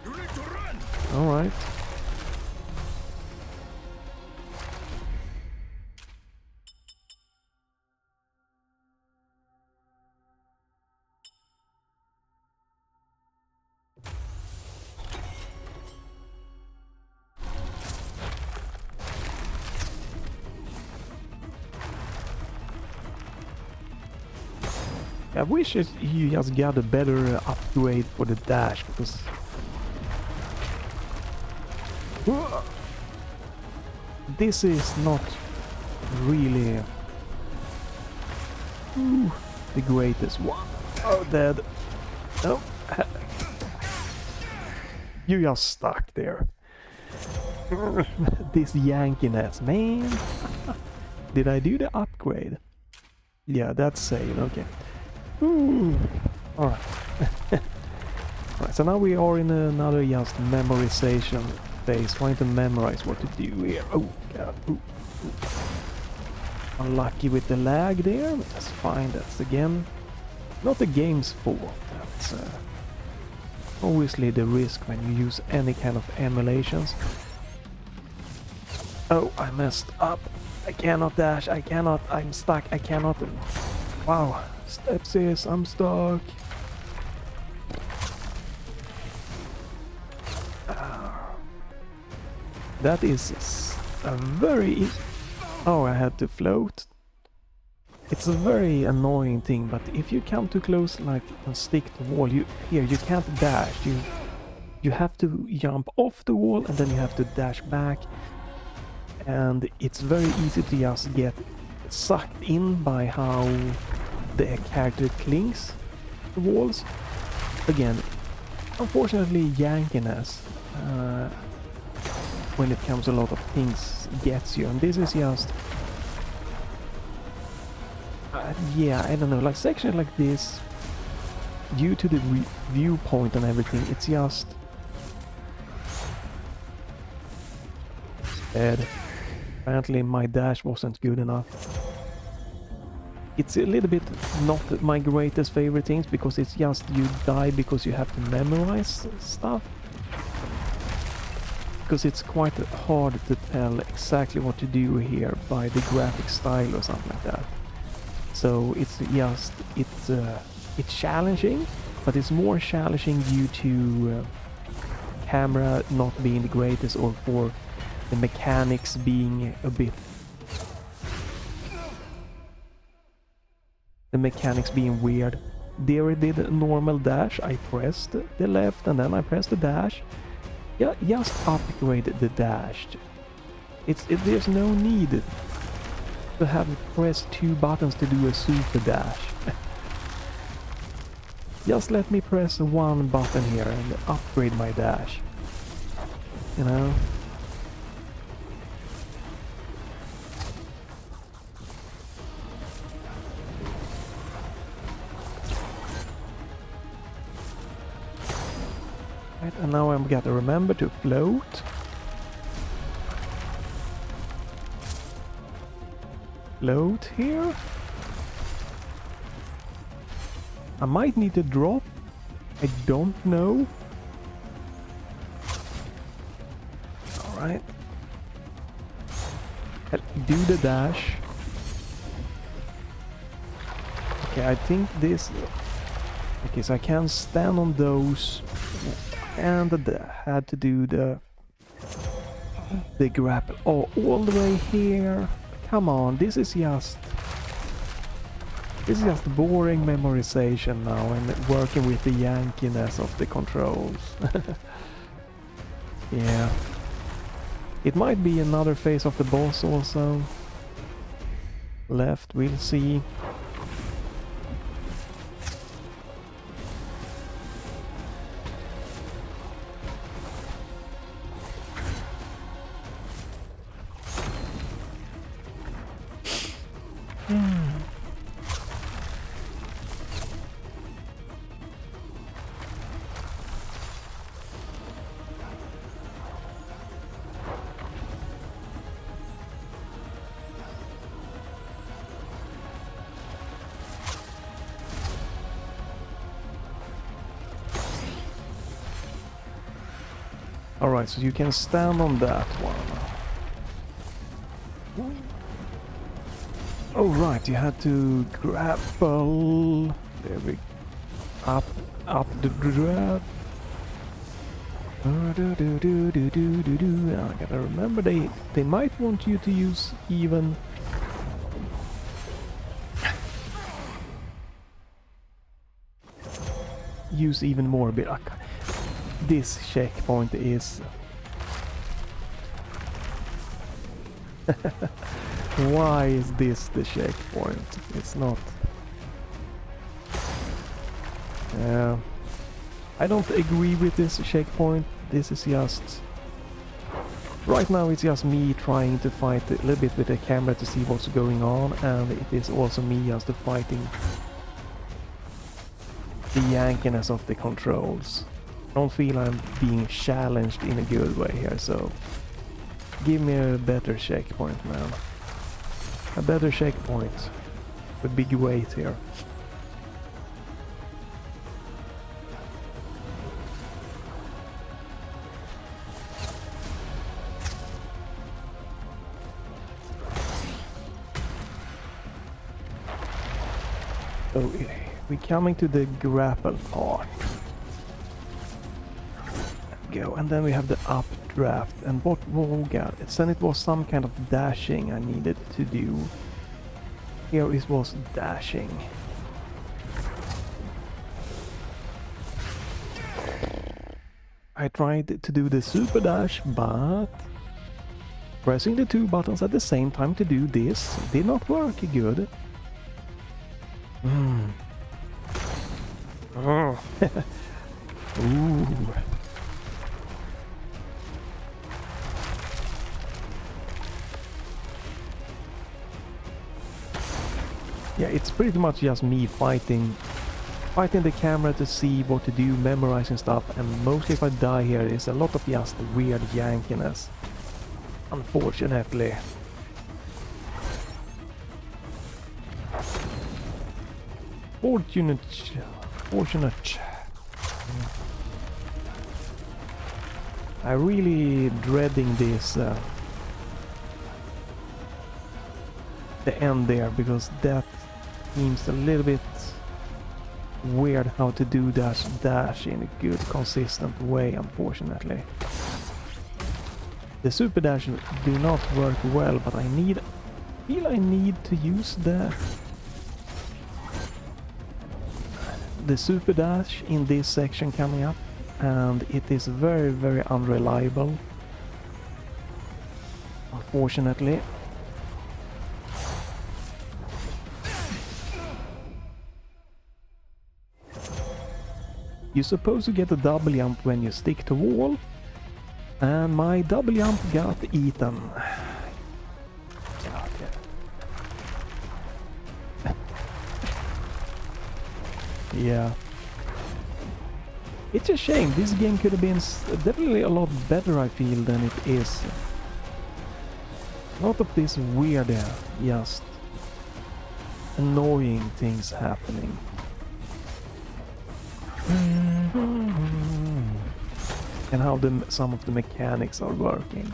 you need to run! Alright. I wish you just got a better upgrade for the dash, because this is not really the greatest one. Oh, dead. Oh, you just stuck there. This yankiness, man. Did I do the upgrade? Yeah, that's saved. Okay. Alright. Alright, so now we are in another just memorization phase, trying to memorize what to do here. Oh god. Unlucky with the lag there, but that's fine. That's again not the game's fault. That's obviously the risk when you use any kind of emulations. Oh, I messed up. I cannot dash. I cannot. I'm stuck. I cannot. Wow. Stepsis, I'm stuck. That is a very... Oh, I had to float. It's a very annoying thing, but if you come too close, like, and stick to the wall, you can't dash. You have to jump off the wall and then you have to dash back. And it's very easy to just get sucked in by how the character clings to walls. Again, unfortunately, yankiness. when it comes a lot of things gets you, and this is just yeah, I don't know, like sections like this, due to the viewpoint and everything, it's just bad. Apparently my dash wasn't good enough. It's a little bit not my greatest favorite things, because it's just you die because you have to memorize stuff. Because it's quite hard to tell exactly what to do here by the graphic style or something like that. So it's just, it's challenging, but it's more challenging due to camera not being the greatest, or for the mechanics being a bit... the mechanics being weird. There I did a normal dash, I pressed the left and then I pressed the dash. Yeah, just upgrade the dash. There's no need to have press 2 buttons to do a super dash. Just let me press 1 button here and upgrade my dash. You know? Right, and now I'm gotta remember to float. Float here. I might need to drop. I don't know. Alright. Do the dash. Okay, I think this... okay, so I can stand on those. And had to do the grapple. Oh, all the way here. Come on, this is just boring memorization now, and working with the yankiness of the controls. Yeah. It might be another phase of the boss also. Left, we'll see. Alright, so you can stand on that one. Oh right, you had to grapple. There we up the grab. I gotta remember they might want you to use even more, but this checkpoint is why is this the checkpoint? It's not. I don't agree with this checkpoint. This is just... right now it's just me trying to fight a little bit with the camera to see what's going on, and it is also me just fighting the yankiness of the controls. I don't feel I'm being challenged in a good way here, so give me a better checkpoint, man. A better checkpoint. A big weight here. So we're coming to the grapple part. Go, and then we have the updraft, and what, oh god, then it was some kind of dashing I needed to do. Here it was dashing. I tried to do the super dash, but pressing the 2 buttons at the same time to do this did not work good. Oh. Ooh. Yeah, it's pretty much just me fighting the camera to see what to do, memorizing stuff, and mostly if I die here, it's a lot of just weird yankiness. Unfortunately. Fortunate. I'm really dreading this the end there, because that seems a little bit weird how to do that dash in a good consistent way, unfortunately. The super dash do not work well, but I feel I need to use the super dash in this section coming up, and it is very, very unreliable, unfortunately. You're supposed to get a double jump when you stick to wall, and my double jump got eaten. Yeah. It's a shame. This game could have been definitely a lot better, I feel, than it is. A lot of this weird, just annoying things happening. And how some of the mechanics are working.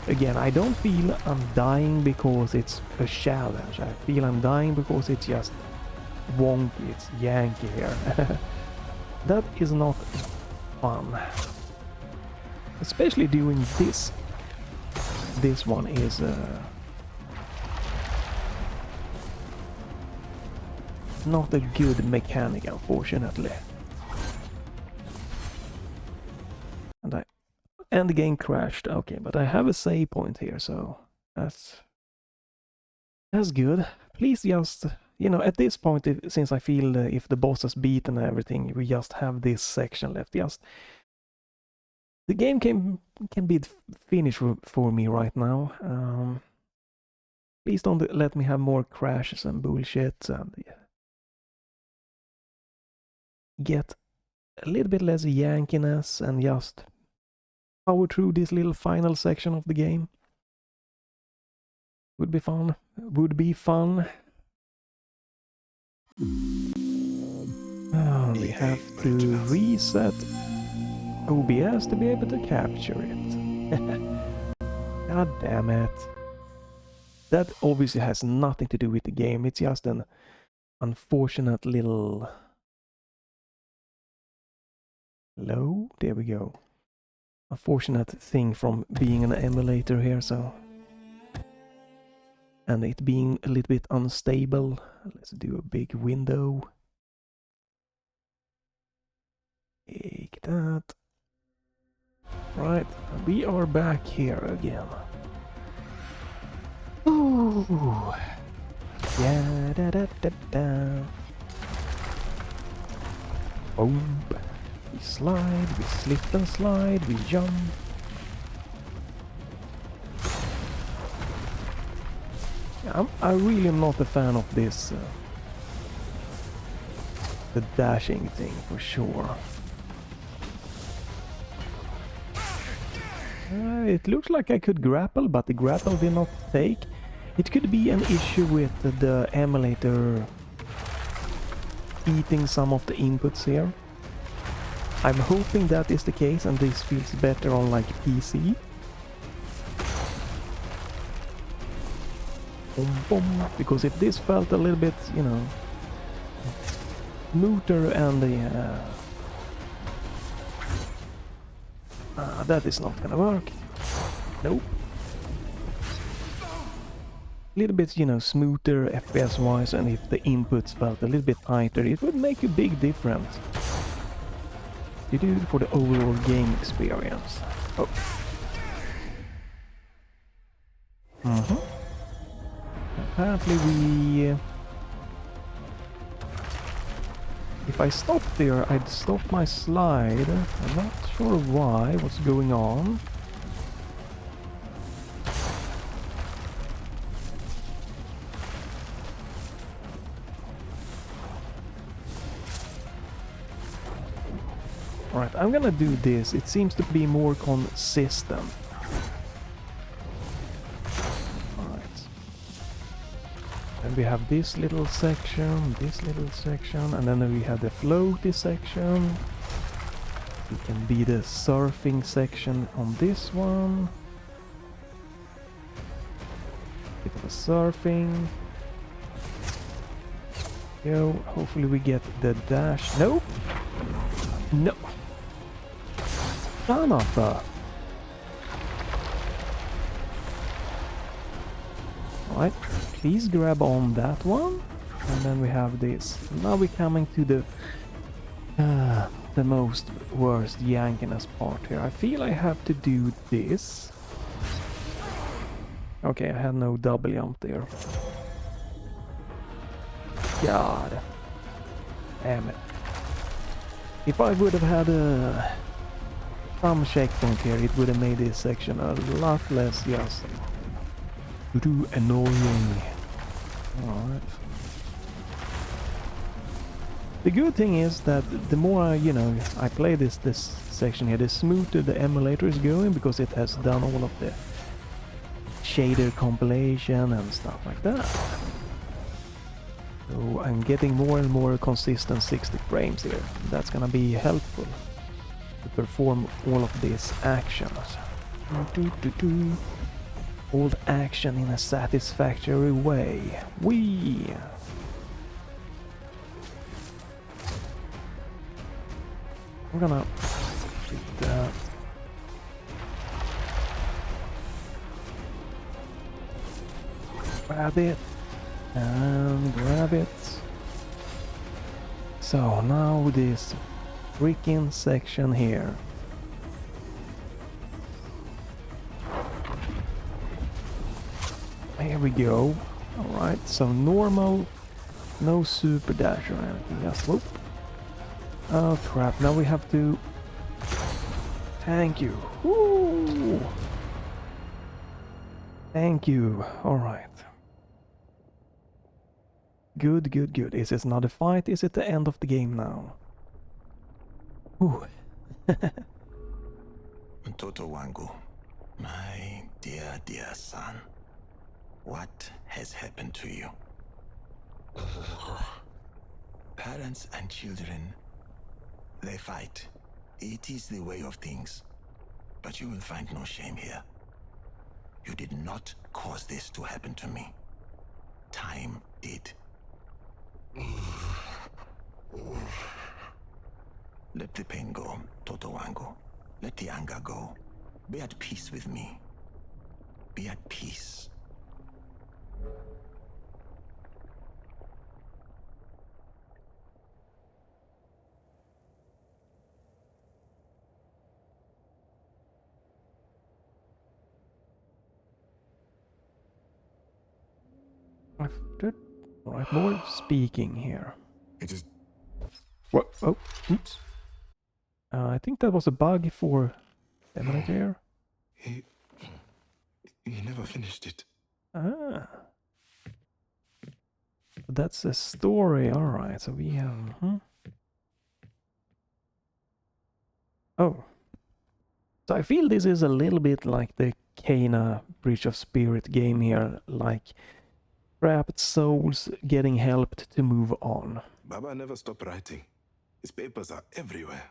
Again, I don't feel I'm dying because it's a challenge. I feel I'm dying because it's just wonky, it's Yankee here. That is not fun. Especially doing this. This one is not a good mechanic, unfortunately. And the game crashed. Okay, but I have a save point here, so that's good. Please just, at this point, since I feel if the boss has beaten everything, we just have this section left. Just the game can be finished for me right now. Please don't let me have more crashes and bullshit, and get a little bit less yankiness and just power through this little final section of the game. Would be fun. We have to reset OBS to be able to capture it. God damn it. That obviously has nothing to do with the game. It's just an unfortunate little... Hello? There we go. Unfortunate thing from being an emulator here, so... And it being a little bit unstable. Let's do a big window. Take that. Right, we are back here again. Ooh. Yeah, da da da da. Boom. We slide, we slip and slide, we jump. I really am not a fan of this, the dashing thing for sure. It looks like I could grapple, but the grapple did not take. It could be an issue with the emulator eating some of the inputs here. I'm hoping that is the case and this feels better on like PC. Because if this felt a little bit, smoother and that is not gonna work. Nope. A little bit, smoother FPS wise, and if the inputs felt a little bit tighter, it would make a big difference. You do it for the overall game experience. Oh. Apparently we... if I stop there, I'd stop my slide. I'm not sure why, what's going on. Alright, I'm gonna do this. It seems to be more consistent. Alright. And we have this little section, and then we have the floaty section. It can be the surfing section on this one. Bit of a surfing. Yo, hopefully we get the dash. Nope. No. Son of a... Alright, please grab on that one. And then we have this. Now we're coming to the most worst yankiness part here. I feel I have to do this. Okay, I had no double jump there. God. Damn it. If I would have had some checkpoint here, it would have made this section a lot less just too annoying. Alright. The good thing is that the more I play this section here, the smoother the emulator is going, because it has done all of the shader compilation and stuff like that. So I'm getting more and more consistent 60 frames here. That's gonna be helpful to perform all of these actions. All the action in a satisfactory way. Whee! I'm gonna do that. Grab it. And grab it. So now this freaking section here. Here we go. Alright, so normal, no super dash or anything. Just whoop. Oh crap, now we have to... Thank you. Woo! Thank you. Alright. Good, good, good. Is this not a fight? Is it the end of the game now? Ooh. Toto Wangu, my dear, dear son, what has happened to you? Parents and children, they fight. It is the way of things. But you will find no shame here. You did not cause this to happen to me. Time did. Let the pain go, Toto Wangu. Let the anger go. Be at peace with me. Be at peace. Alright, more speaking here. It is... What? Oh, oops. I think that was a bug for emulator here. He never finished it. Ah. That's a story, alright, so we have... Oh. So I feel this is a little bit like the Kana Breach of Spirit game here, like trapped souls getting helped to move on. Baba never stopped writing. His papers are everywhere.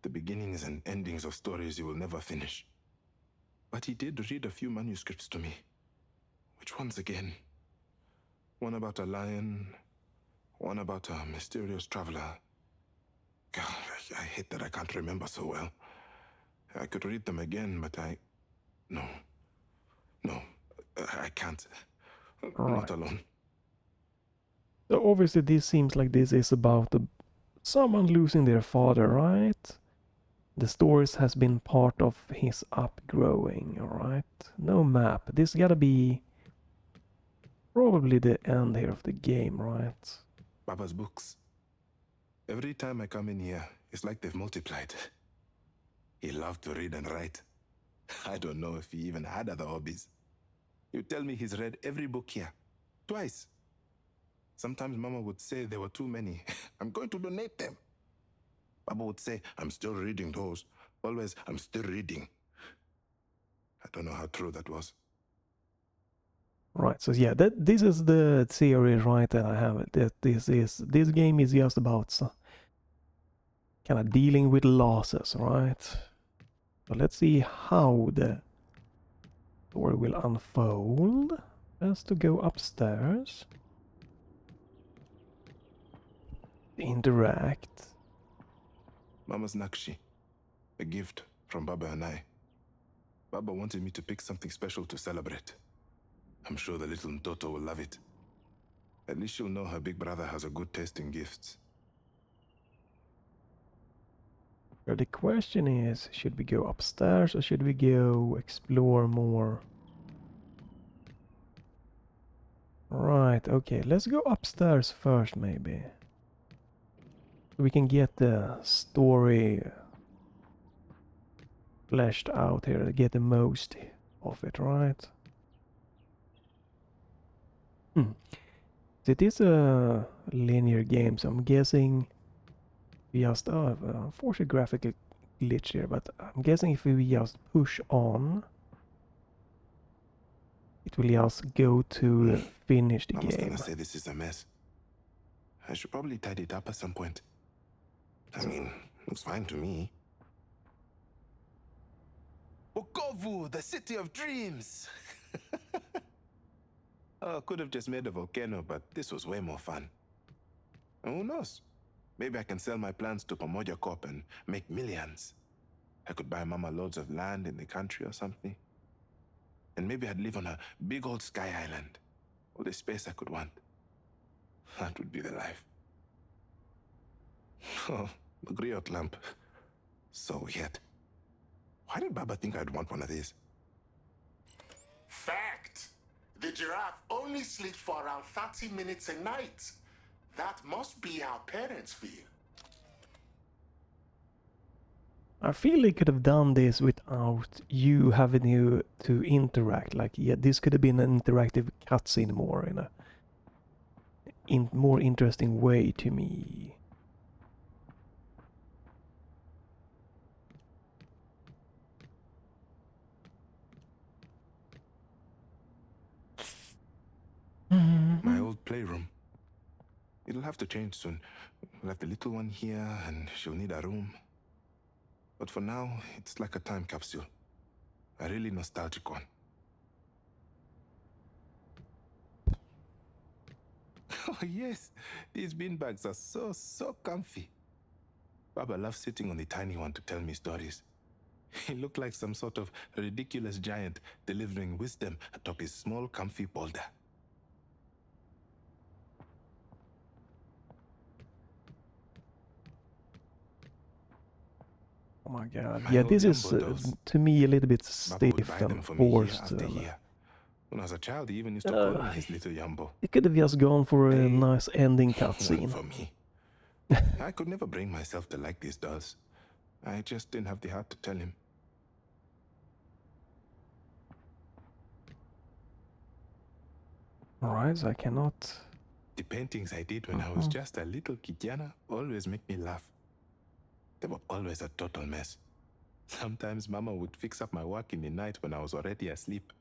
The beginnings and endings of stories you will never finish. But he did read a few manuscripts to me. Which ones again? One about a lion, one about a mysterious traveler. God, I hate that I can't remember so well. I could read them again, but No, I can't. Not alone. So obviously this seems like this is about someone losing their father, right? The stories has been part of his upgrowing, alright? No map. This gotta be probably the end here of the game, right? Baba's books. Every time I come in here, it's like they've multiplied. He loved to read and write. I don't know if he even had other hobbies. You tell me he's read every book here. Twice. Sometimes Mama would say there were too many. I'm going to donate them. Baba would say, I'm still reading those. Always, I'm still reading. I don't know how true that was. Right, so yeah, this is the theory, right, that I have. That this game is just about kind of dealing with losses, right? So let's see how the story will unfold. Just to go upstairs. Interact. Mama's Nakshi. A gift from Baba and I. Baba wanted me to pick something special to celebrate. I'm sure the little Mtoto will love it. At least she'll know her big brother has a good taste in gifts. So the question is, should we go upstairs or should we go explore more? Right, okay, let's go upstairs first maybe. So we can get the story fleshed out here, get the most of it, right? It is a linear game, so I'm guessing we just unfortunate graphical glitch here, but I'm guessing if we just push on, it will just go to finish the Mama's game. gonna say this is a mess. I should probably tidy it up at some point. I mean, looks fine to me. Bukovu, the city of dreams! Oh, could have just made a volcano, but this was way more fun. And who knows? Maybe I can sell my plans to Pamoja Corp and make millions. I could buy Mama loads of land in the country or something. And maybe I'd live on a big old sky island. All the space I could want. That would be the life. Oh, the griot lamp. So weird. Why did Baba think I'd want one of these? Fact! The giraffe only sleeps for around 30 minutes a night. That must be how parents feel. I feel they could have done this without you having to interact. Like, yeah, this could have been an interactive cutscene more in a more interesting way to me. My old playroom. It'll have to change soon. We'll have the little one here, and she'll need a room. But for now, it's like a time capsule. A really nostalgic one. Oh yes, these beanbags are so comfy. Baba loves sitting on the tiny one to tell me stories. He looked like some sort of ridiculous giant delivering wisdom atop his small, comfy boulder. Oh my god. My Yeah, old this is Jumbo dolls. to me a little bit Baba would stiff buy and them for me year forced. after year. When I was a child, he even used to call me his little Jumbo. It could have just gone for a Hey, nice ending One cutscene. for me. I could never bring myself to like these dolls. I just didn't have the heart to tell him. Alright, so I cannot... The paintings I did when I was just a little Kijana always make me laugh. They were always a total mess. Sometimes Mama would fix up my work in the night when I was already asleep.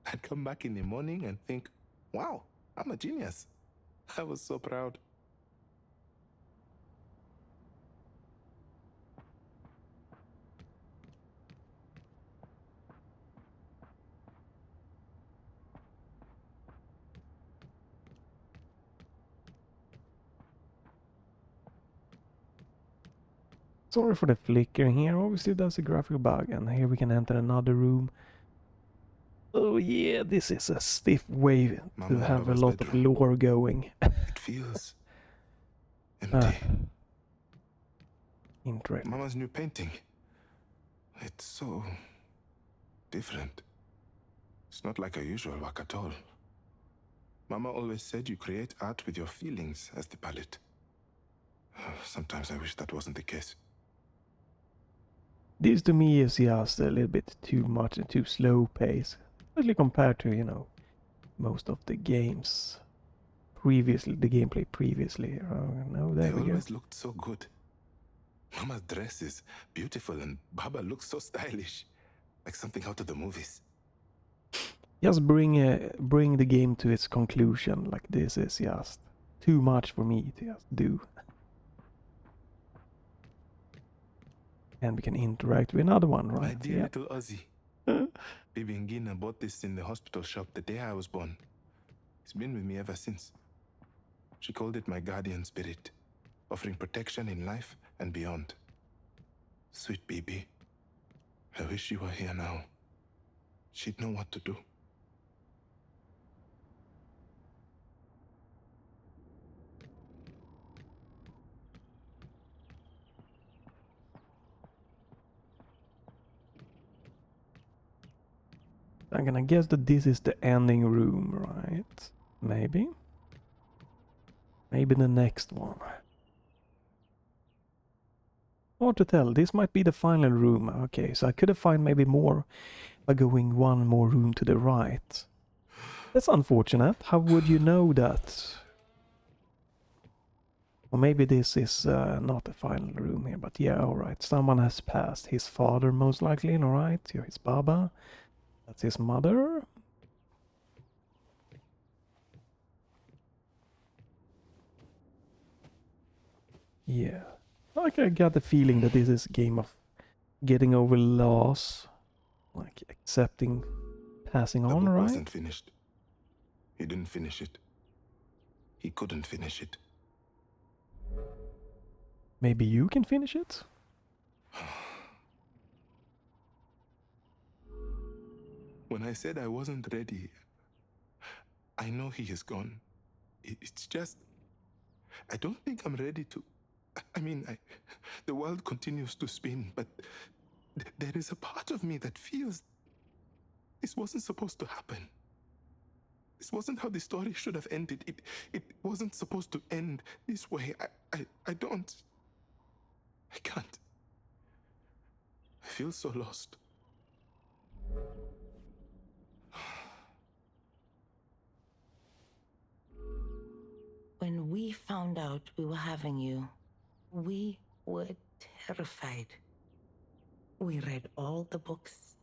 I'd come back in the morning and think, wow, I'm a genius. I was so proud. Sorry for the flickering here, obviously that's a graphical bug, and here we can enter another room. Oh yeah, this is a stiff way to Mama have a Baba's lot of bedroom. lore going. It feels empty. Interesting. Mama's new painting. It's so different. It's not like her usual work at all. Mama always said you create art with your feelings as the palette. Sometimes I wish that wasn't the case. This to me is just a little bit too much and too slow pace. Especially compared to, you know, most of the games previously, the gameplay previously. Oh no, there They we go. always looked so good. Mama's dress is beautiful and Baba looks so stylish. Like something out of the movies. Just bring the game to its conclusion. Like, this is just too much for me to just do. And we can interact with another one, right? My dear little Ozzy. Baby Ngina bought this in the hospital shop the day I was born. It's been with me ever since. She called it my guardian spirit, offering protection in life and beyond. Sweet baby. I wish she were here now. She'd know what to do. I'm gonna guess that this is the ending room, right? Maybe? Maybe the next one. Hard to tell. This might be the final room. Okay, so I could have found maybe more by going one more room to the right. That's unfortunate. How would you know that? Or maybe this is not the final room here, but yeah, alright. Someone has passed. His father, most likely, alright? His Baba. That's his mother. Yeah. Like, I got the feeling that this is a game of getting over loss. Like, accepting, passing The on, book right? wasn't finished. He didn't finish it. He couldn't finish it. Maybe you can finish it? When I said I wasn't ready, I know he is gone. It's just, I don't think I'm ready to. I mean, the world continues to spin, but there is a part of me that feels this wasn't supposed to happen. This wasn't how the story should have ended. It wasn't supposed to end this way. I don't. I can't. I feel so lost. When we found out we were having you, we were terrified. We read all the books,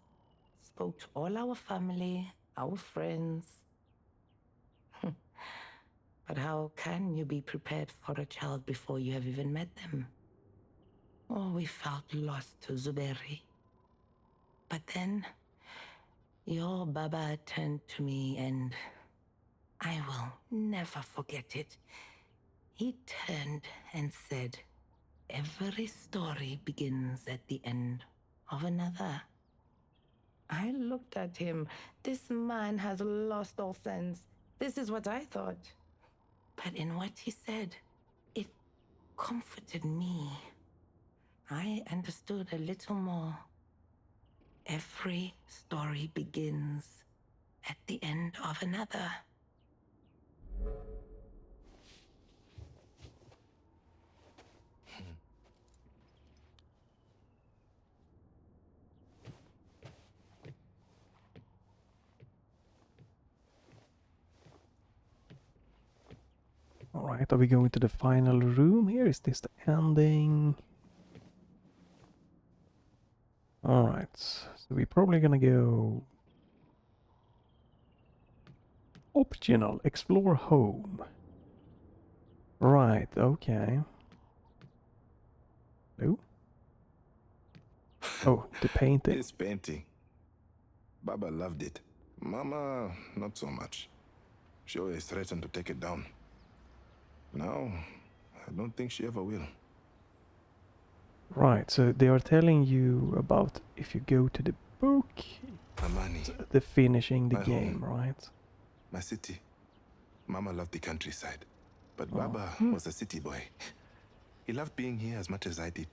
spoke to all our family, our friends. But how can you be prepared for a child before you have even met them? Oh, we felt lost to Zuberi. But then, your Baba turned to me and I will never forget it. He turned and said, every story begins at the end of another. I looked at him. This man has lost all sense. This is what I thought. But in what he said, it comforted me. I understood a little more. Every story begins at the end of another. Alright, are we going to the final room here? Is this the ending? Alright, so we're probably gonna go... Optional, explore home. Right, okay. Hello? Oh, the painting. This painting. Baba loved it. Mama, not so much. She always threatened to take it down. Now, I don't think she ever will. Right, so they are telling you about if you go to the book, Amani, the finishing the My game, home. right? my city. Mama loved the countryside. But Oh. Baba was a city boy. He loved being here as much as I did.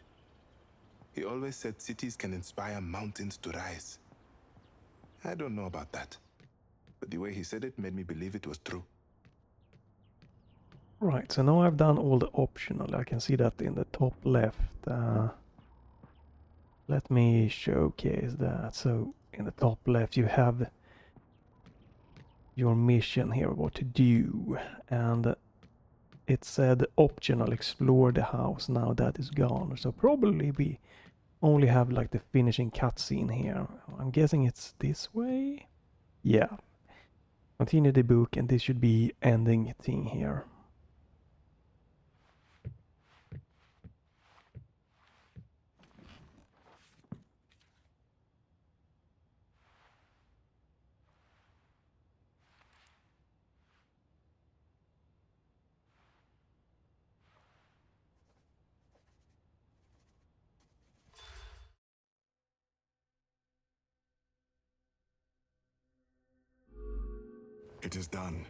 He always said cities can inspire mountains to rise. I don't know about that. But the way he said it made me believe it was true. Right, so now I've done all the optional. I can see that in the top left. Let me showcase that. So in the top left you have your mission here, what to do. And it said optional explore the house. Now that is gone. So probably we only have like the finishing cutscene here. I'm guessing it's this way. Yeah. Continue the book, and this should be ending thing here. It is done.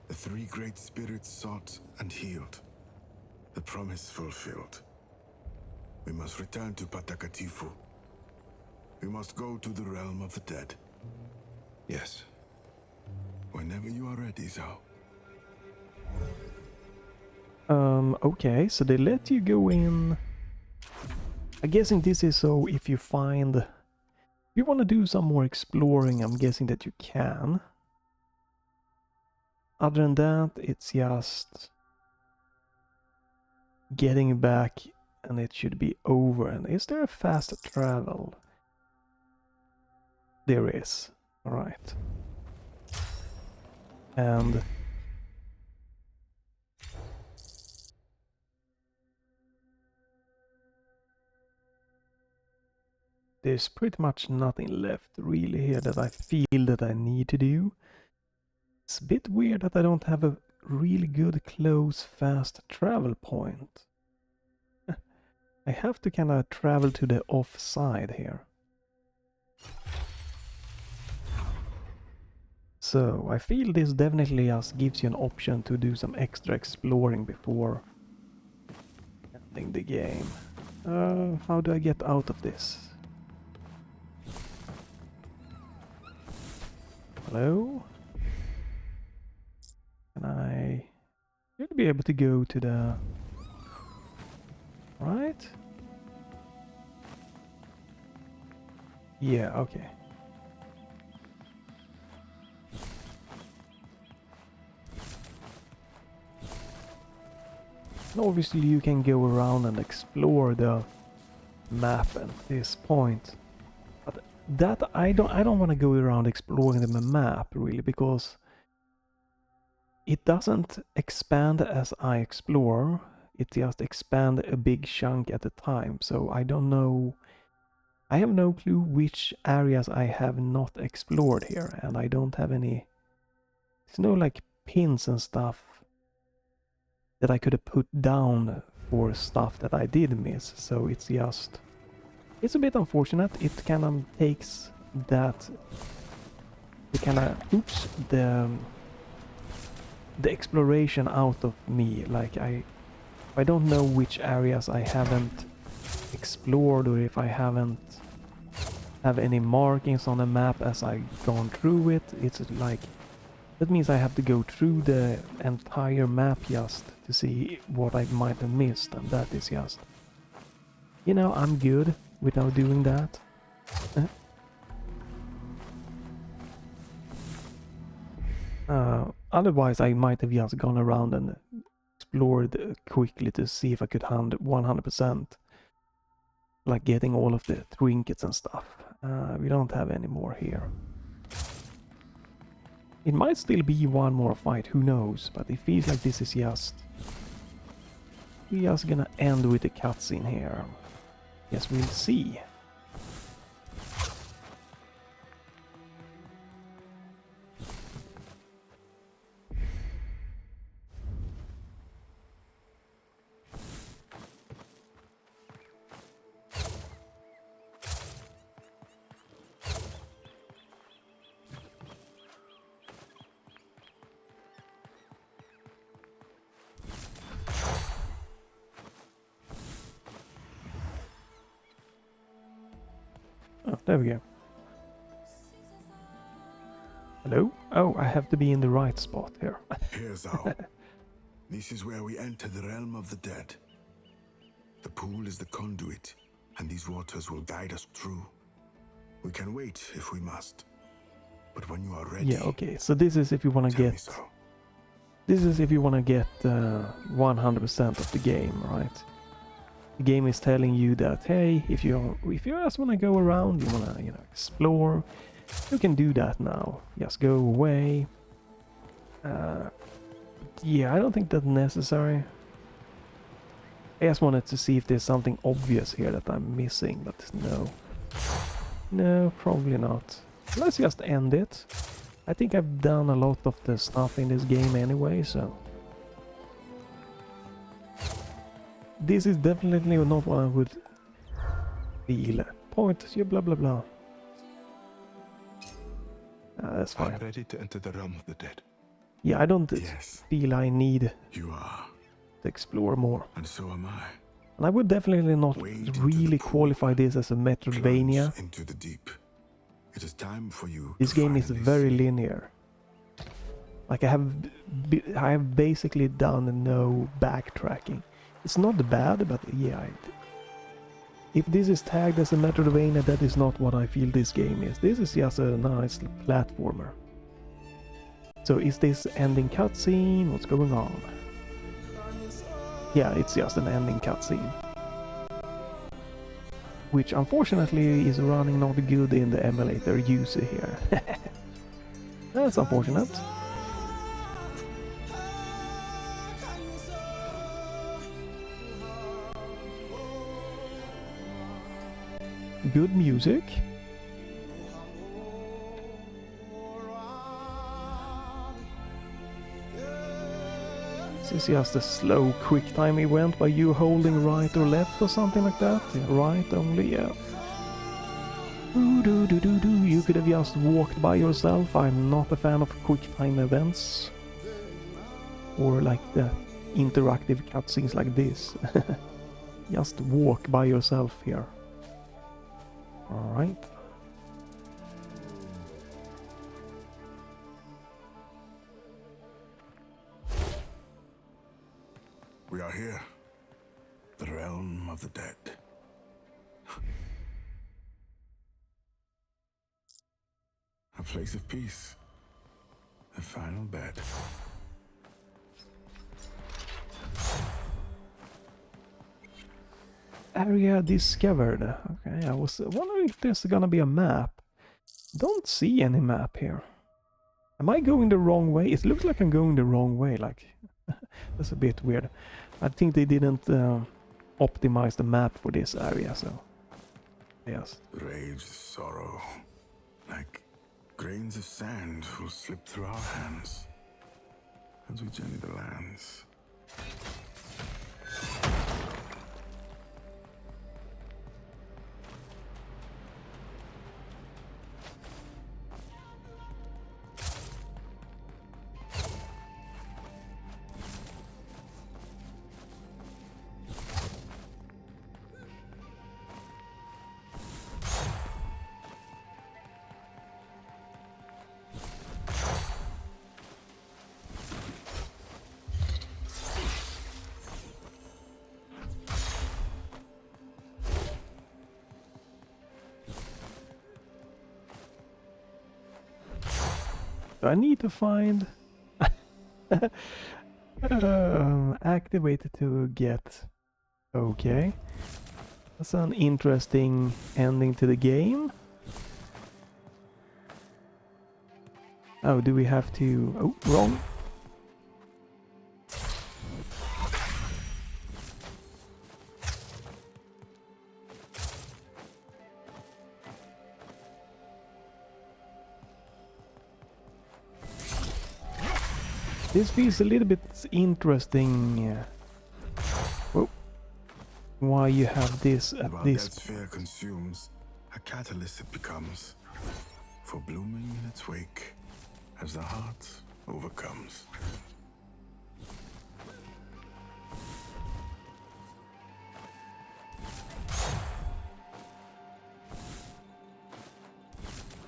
The three great spirits sought and healed. The promise fulfilled. We must return to Patakatifu. We must go to the realm of the dead. Yes. Whenever you are ready, Zau. Okay, so they let you go in. I'm guessing this is so if you find... If you want to do some more exploring, I'm guessing that you can. Other than that, it's just getting back and it should be over. And is there a fast travel? There is. Alright. And there's pretty much nothing left really here that I feel that I need to do. It's a bit weird that I don't have a really good close fast travel point. I have to kind of travel to the off side here. So I feel this definitely just gives you an option to do some extra exploring before ending the game. How do I get out of this? Hello? Can I... Should be able to go to the... Right? Yeah, okay. And obviously you can go around and explore the map at this point. But that I don't want to go around exploring the map really, because it doesn't expand as I explore. It just expands a big chunk at a time. So I don't know. I have no clue which areas I have not explored here, and I don't have any. There's no like pins and stuff that I could have put down for stuff that I did miss. So it's just, it's a bit unfortunate. It kind of takes that, it kind of, oops, the exploration out of me. Like I don't know which areas I haven't explored, or if I haven't have any markings on the map as I've gone through it. It's like, that means I have to go through the entire map just to see what I might have missed, and that is just... You know, I'm good without doing that. Otherwise, I might have just gone around and explored quickly to see if I could hand 100%. Like getting all of the trinkets and stuff. We don't have any more here. It might still be one more fight, who knows, but it feels like this is just... We're just gonna end with the cutscene here. Yes, we'll see. Oh, there we go. Hello? Oh, I have to be in the right spot here. Here, Zau. This is where we enter the realm of the dead. The pool is the conduit, and these waters will guide us through. We can wait if we must. But when you are ready... Yeah, okay. So this is if you want to tell me get so. This is if you want to get 100% of the game, right? The game is telling you that, hey, if you just want to go around, you want to, explore, you can do that now. Just go away. Yeah, I don't think that's necessary. I just wanted to see if there's something obvious here that I'm missing, but no. No, probably not. Let's just end it. I think I've done a lot of the stuff in this game anyway, so... This is definitely not what I would feel. Point, yeah, blah blah blah. That's fine. I'm ready to enter the realm of the dead. Yeah, I don't Yes. feel I need You are, to explore more. and so am I. And I would definitely not Wade into really the pool. qualify this as a Metroidvania. Plunge into the deep. It is time for you. This to game is finally very see. linear. Like I have basically done no backtracking. It's not bad, but yeah. If this is tagged as a Metroidvania, that is not what I feel this game is. This is just a nice platformer. So is this ending cutscene? What's going on? Yeah, it's just an ending cutscene. Which unfortunately is running not good in the emulator user here. That's unfortunate. Good music. This is just a slow quick time event by you holding right or left or something like that. Yeah, right only, yeah. You could have just walked by yourself. I'm not a fan of quick time events. Or like the interactive cutscenes like this. Just walk by yourself here. Alright. We are here. The realm of the dead. A place of peace. A final bed. Area discovered. Okay, I was wondering if there's gonna be a map. Don't see any map here. Am I going the wrong way? It looks like I'm going the wrong way, like... That's a bit weird. I think they didn't optimize the map for this area, so... Yes. Rage, sorrow. Like grains of sand will slip through our hands as we journey the lands. Do I need to find... activated to get... Okay. That's an interesting ending to the game. Oh, do we have to... Oh, wrong. This feels a little bit interesting. Oh. Why you have this at While this... that sphere consumes, a catalyst it becomes, for blooming in its wake, as the heart overcomes.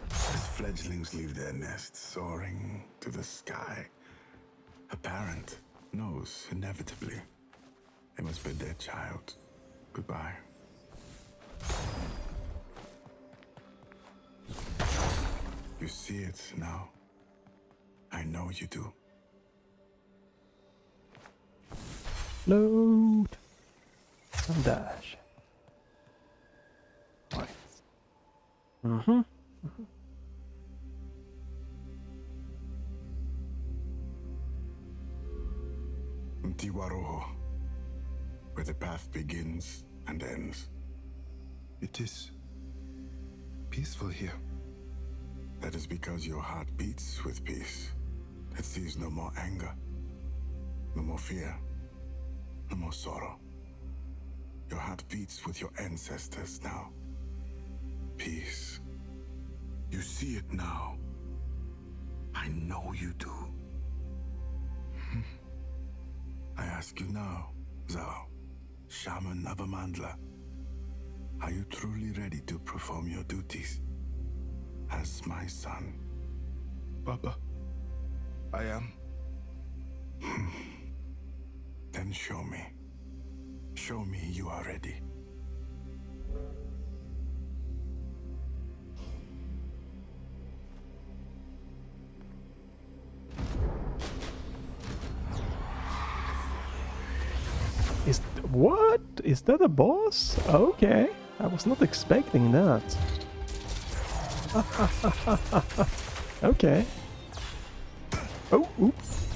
As fledglings leave their nests soaring to the sky, a parent knows inevitably they must bid their child goodbye. You see it now. I know you do. Load. And dash. Right. Mm-hmm. Mtiwaroho, where the path begins and ends. It is peaceful here. That is because your heart beats with peace. It sees no more anger, no more fear, no more sorrow. Your heart beats with your ancestors now. Peace. You see it now. I know you do. I ask you now, Zau, Shaman of Amandla, are you truly ready to perform your duties as my son? Baba, I am. Then show me. Show me you are ready. What? Is that a boss? Okay. I was not expecting that. Okay. Oh, oops.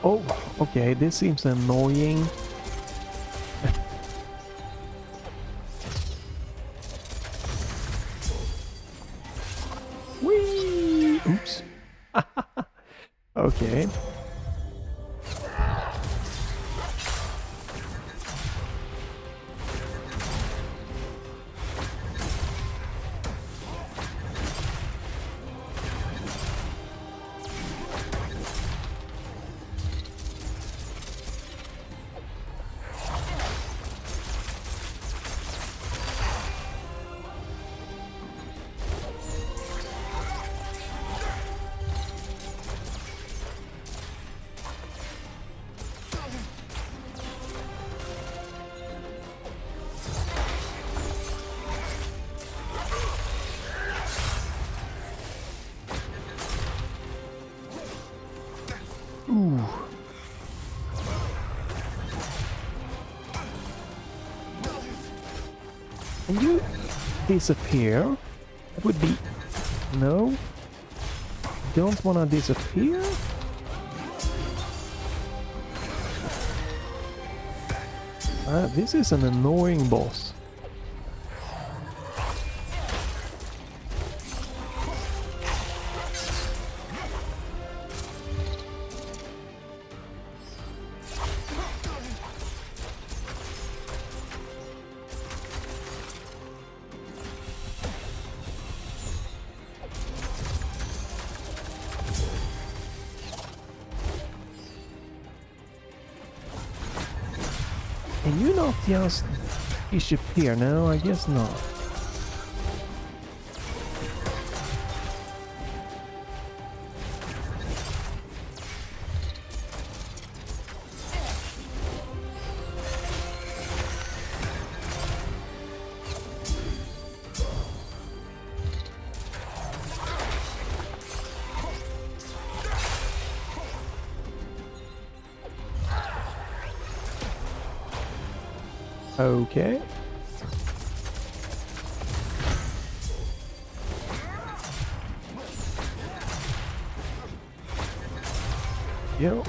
Oh, okay, this seems annoying. Whee! Oops. Okay. Ooh. Can you disappear? That would be... No? Don't wanna disappear? This is an annoying boss. Can you not just disappear? No, I guess not. Okay. Yo.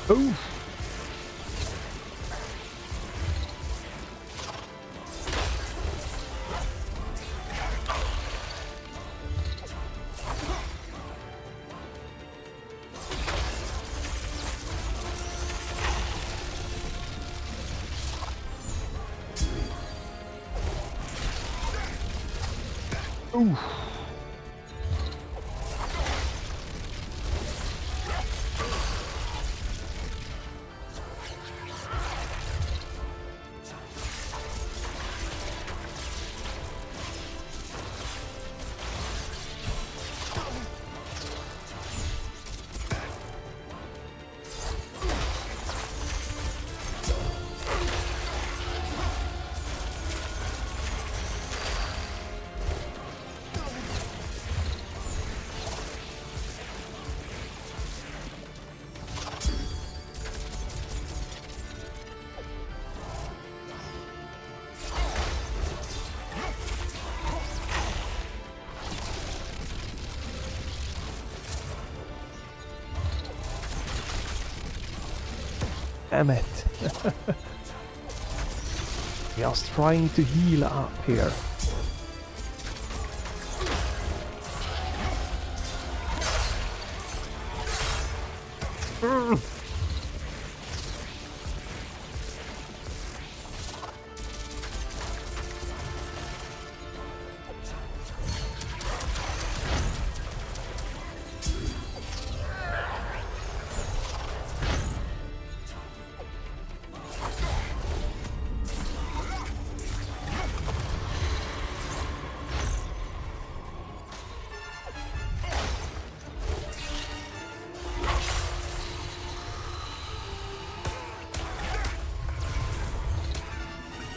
Oh. Ooh. Damn it. Just trying to heal up here.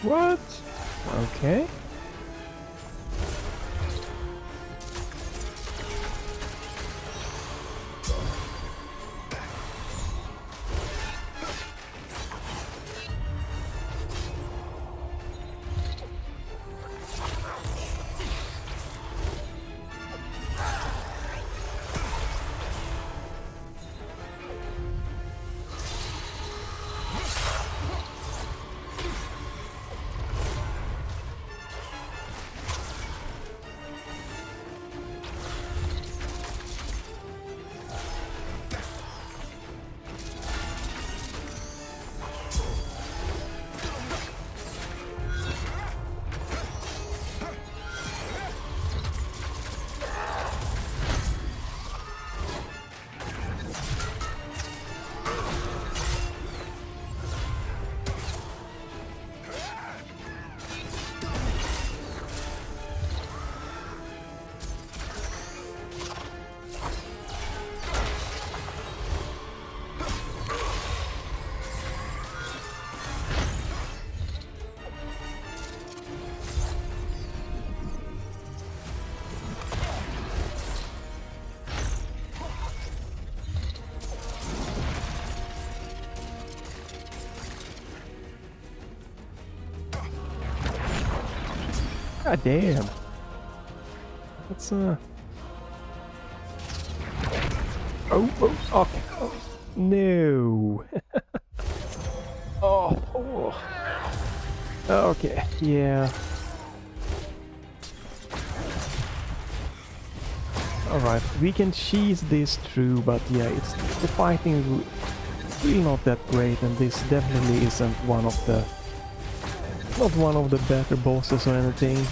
What? Okay. God damn. That's Oh, okay. Oh, no. Oh. Okay, yeah. Alright, we can cheese this through, but yeah, the fighting is really not that great, and this definitely isn't one of the better bosses or anything.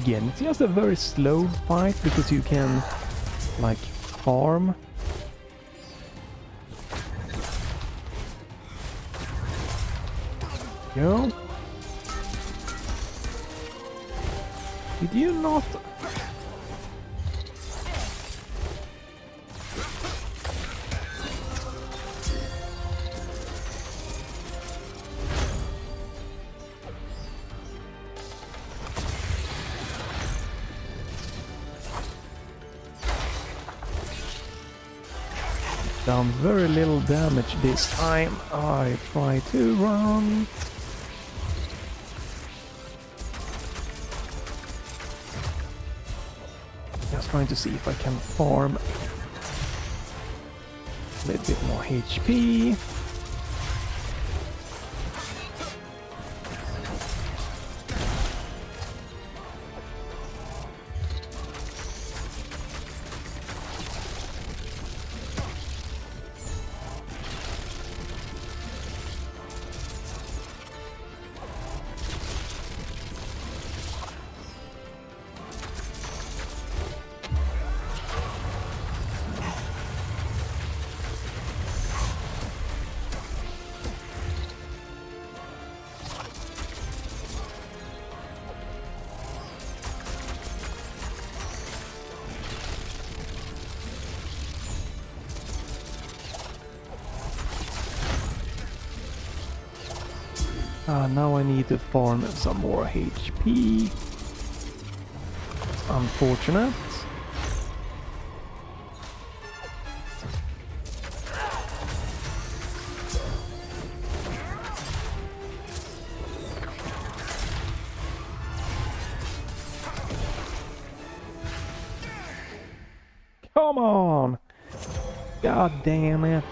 again, it's just a very slow fight because you can like farm. Yo. Did you not? Done very little damage this time. I try to run. Just trying to see if I can farm a little bit more HP. Now I need to farm some more HP. Unfortunate. Come on! God damn it.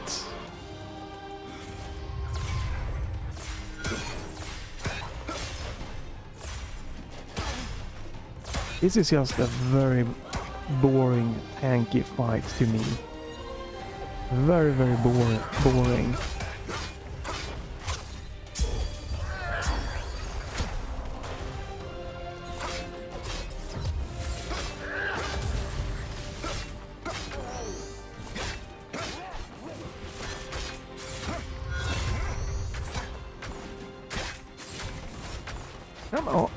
This is just a very boring tanky fight to me. Very, very boring. Come on.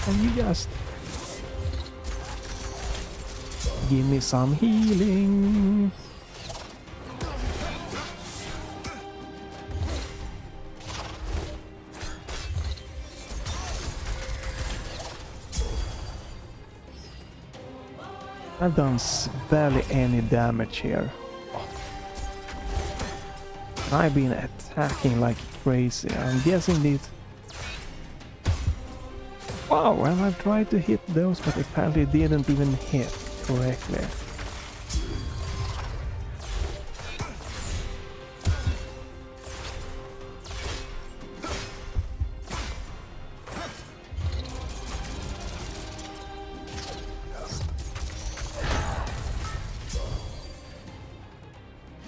Can you just give me some healing? I've done barely any damage here. I've been attacking like crazy. I'm guessing this. Wow, well, I've tried to hit those, but apparently didn't even hit correctly.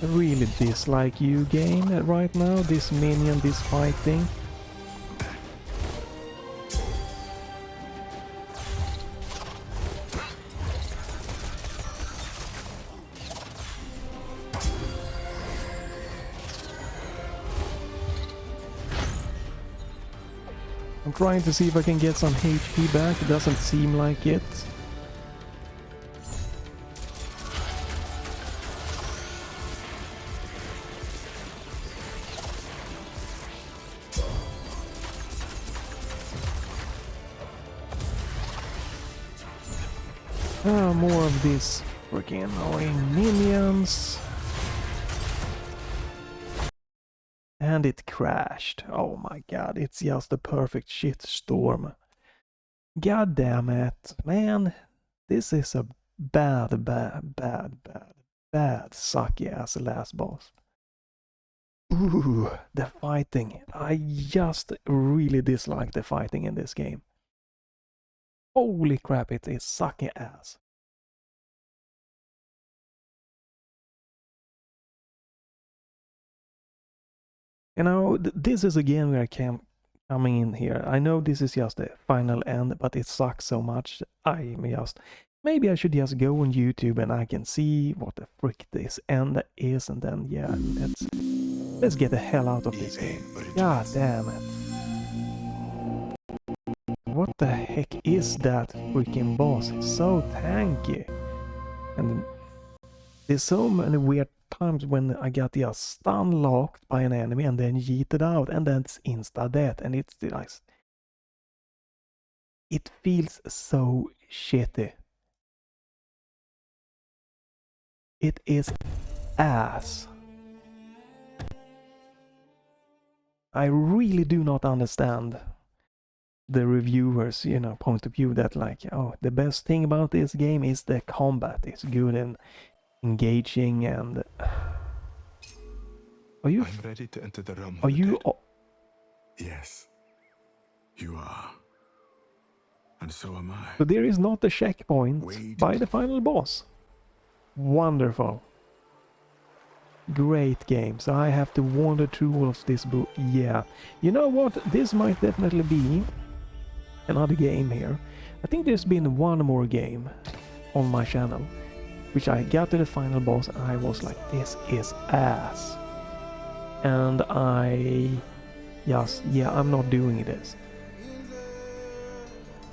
I really dislike you, game, right now, this minion, this fighting. I'm trying to see if I can get some HP back, it doesn't seem like it. More of these freaking annoying minions. And it crashed. Oh my god, it's just a perfect shitstorm. God damn it, man. This is a bad, sucky ass last boss. Ooh, the fighting. I just really dislike the fighting in this game. Holy crap, it is sucky ass. You know, this is again where I came coming in here. I know this is just the final end, but it sucks so much. Maybe I should just go on YouTube and I can see what the frick this end is, and then yeah, let's get the hell out of this game. God damn it. What the heck is that freaking boss? It's so tanky. And there's so many weird times when I got just stun locked by an enemy and then yeeted out, and then it's insta death, and it's like, it feels so shitty. It is ass. I really do not understand the reviewers, you know, point of view that like, oh, the best thing about this game is the combat. It's good and engaging, and are you? I'm ready to enter the realm of Are the you? dead. Yes, you are. And so am I. So there is not a checkpoint Wait. by the final boss. Wonderful. Great game. So I have to wander through all of this book. Yeah. You know what? This might definitely be another game here. I think there's been one more game on my channel, which I got to the final boss and I was like, this is ass. And I just, yeah, I'm not doing this.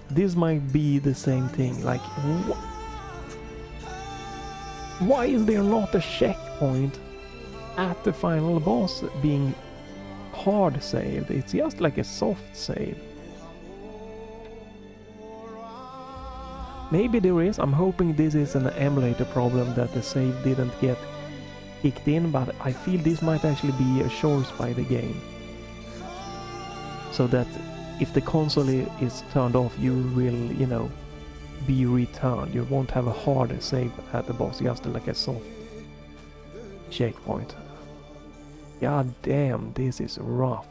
This might be the same thing. Like, why is there not a checkpoint at the final boss being hard saved? It's just like a soft save. Maybe there is. I'm hoping this is an emulator problem that the save didn't get kicked in, but I feel this might actually be a choice by the game. So that if the console is turned off, you will, you know, be returned. You won't have a hard save at the boss, just like a soft checkpoint. God damn, this is rough.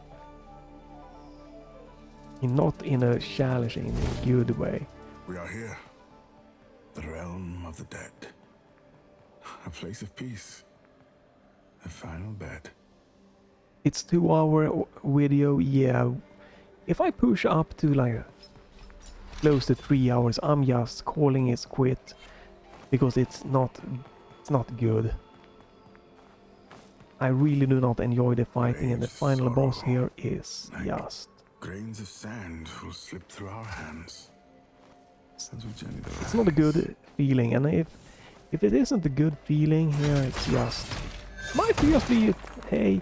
Not in a challenging, good way. We are here. The realm of the dead. A place of peace. A final bed. It's 2-hour video, yeah. If I push up to like close to 3 hours, I'm just calling it quit because it's not good. I really do not enjoy the fighting, and the final boss here is just... Grains of sand will slip through our hands. It's not a good feeling, and if it isn't a good feeling here, it's just... Might just be, hey,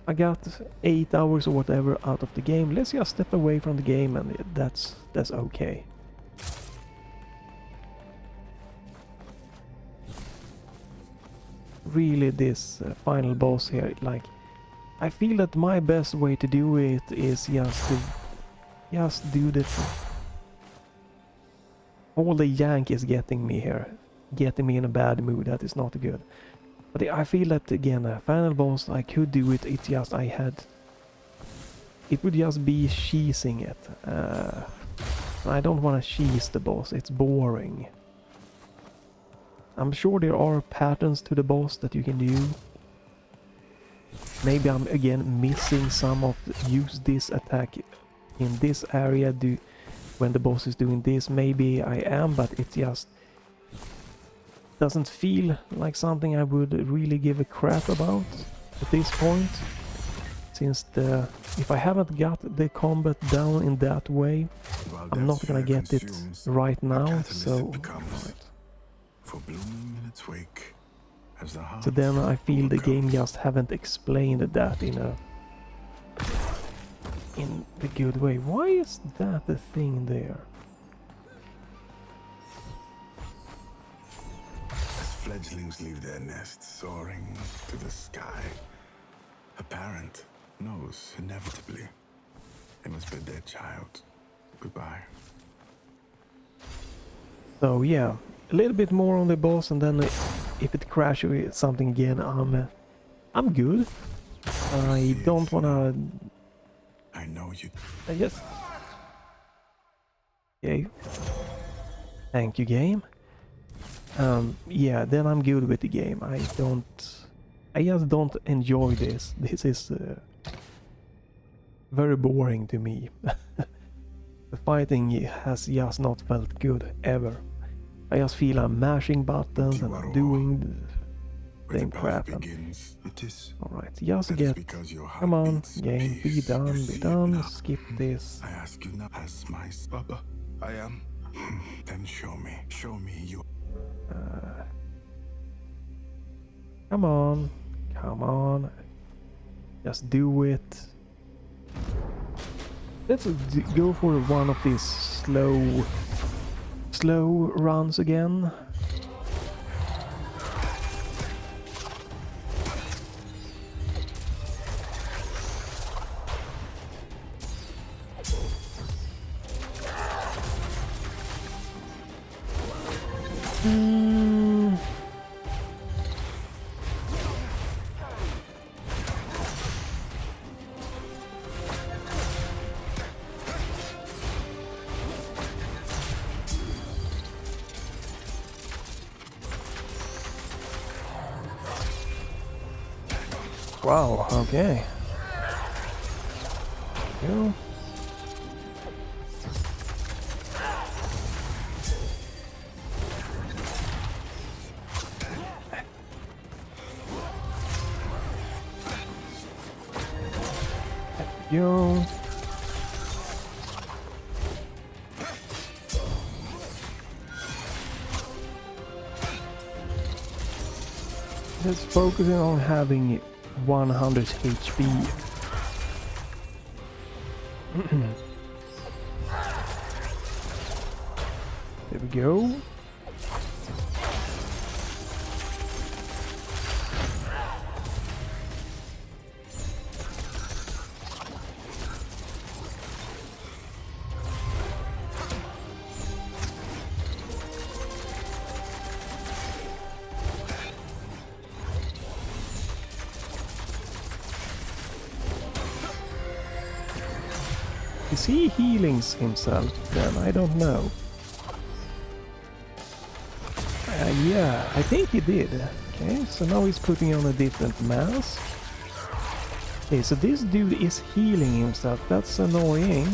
I got 8 hours or whatever out of the game, let's just step away from the game, and that's okay. Really, this final boss here, like, I feel that my best way to do it is just do the... All the yank is getting me here, getting me in a bad mood. That is not good. But I feel that again, a final boss, I could do it. It's just it would just be cheesing it. I don't want to cheese the boss. It's boring. I'm sure there are patterns to the boss that you can do. Maybe I'm again missing some of use this attack in this area. When the boss is doing this, maybe I am, but it just doesn't feel like something I would really give a crap about at this point. Since if I haven't got the combat down in that way, I'm not gonna get it right now, so... For blooming in its wake, as the So then I feel the game just haven't explained that in the good way. Why is that a thing there? As fledglings leave their nests soaring to the sky, a parent knows inevitably they must bid their child goodbye. So yeah, a little bit more on the boss, and then if it crashes with something again, I'm good. I don't wanna. I know you. I just. Okay. Thank you, game. Yeah, then I'm good with the game. I just don't enjoy this. This is very boring to me. The fighting has just not felt good ever. I just feel I'm mashing buttons and I'm doing the same crap. Begins, It is. Alright, just that is get. because your heart Come on, beats game, be peace. You done, see be it done. now. Skip this. I ask you now, as my Papa, I am. then show me you. Come on, come on. Just do it. Let's go for one of these slow runs again. Wow, okay. Go. Yo. Just focusing on having 100 HP. There we go. Is he healing himself then? I don't know. Yeah, I think he did. Okay, so now he's putting on a different mask. Okay, so this dude is healing himself. That's annoying.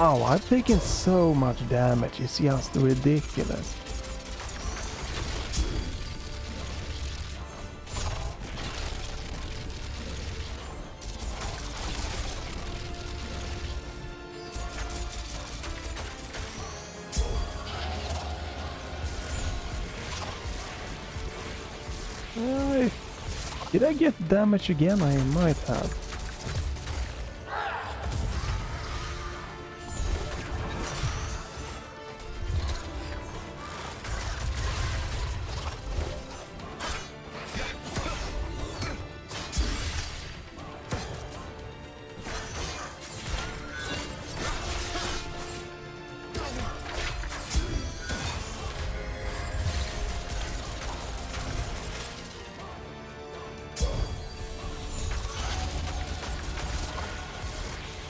Oh, I've taken so much damage, it's just ridiculous. Did I get damage again? I might have.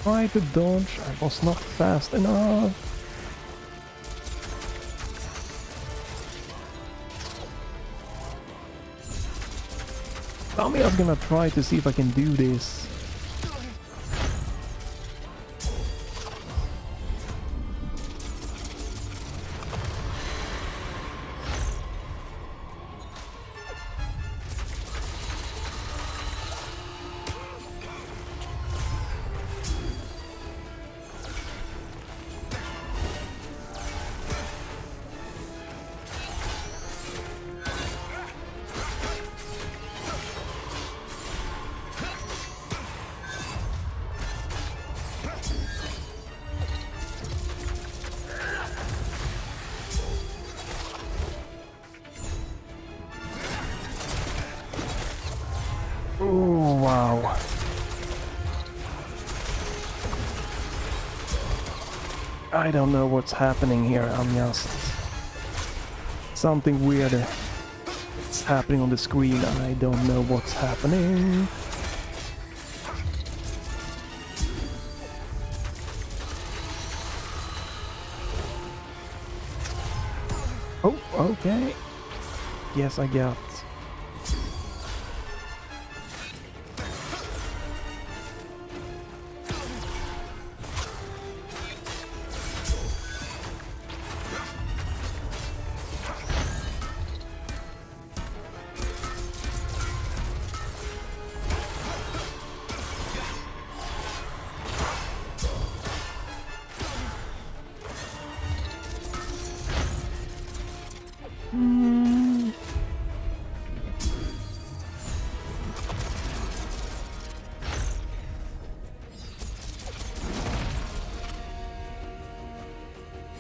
Try to dodge, I was not fast enough. I'm just gonna try to see if I can do this. Oh, wow. I don't know what's happening here. I'm just... Something weird is happening on the screen. I don't know what's happening. Oh, okay. Yes, I got...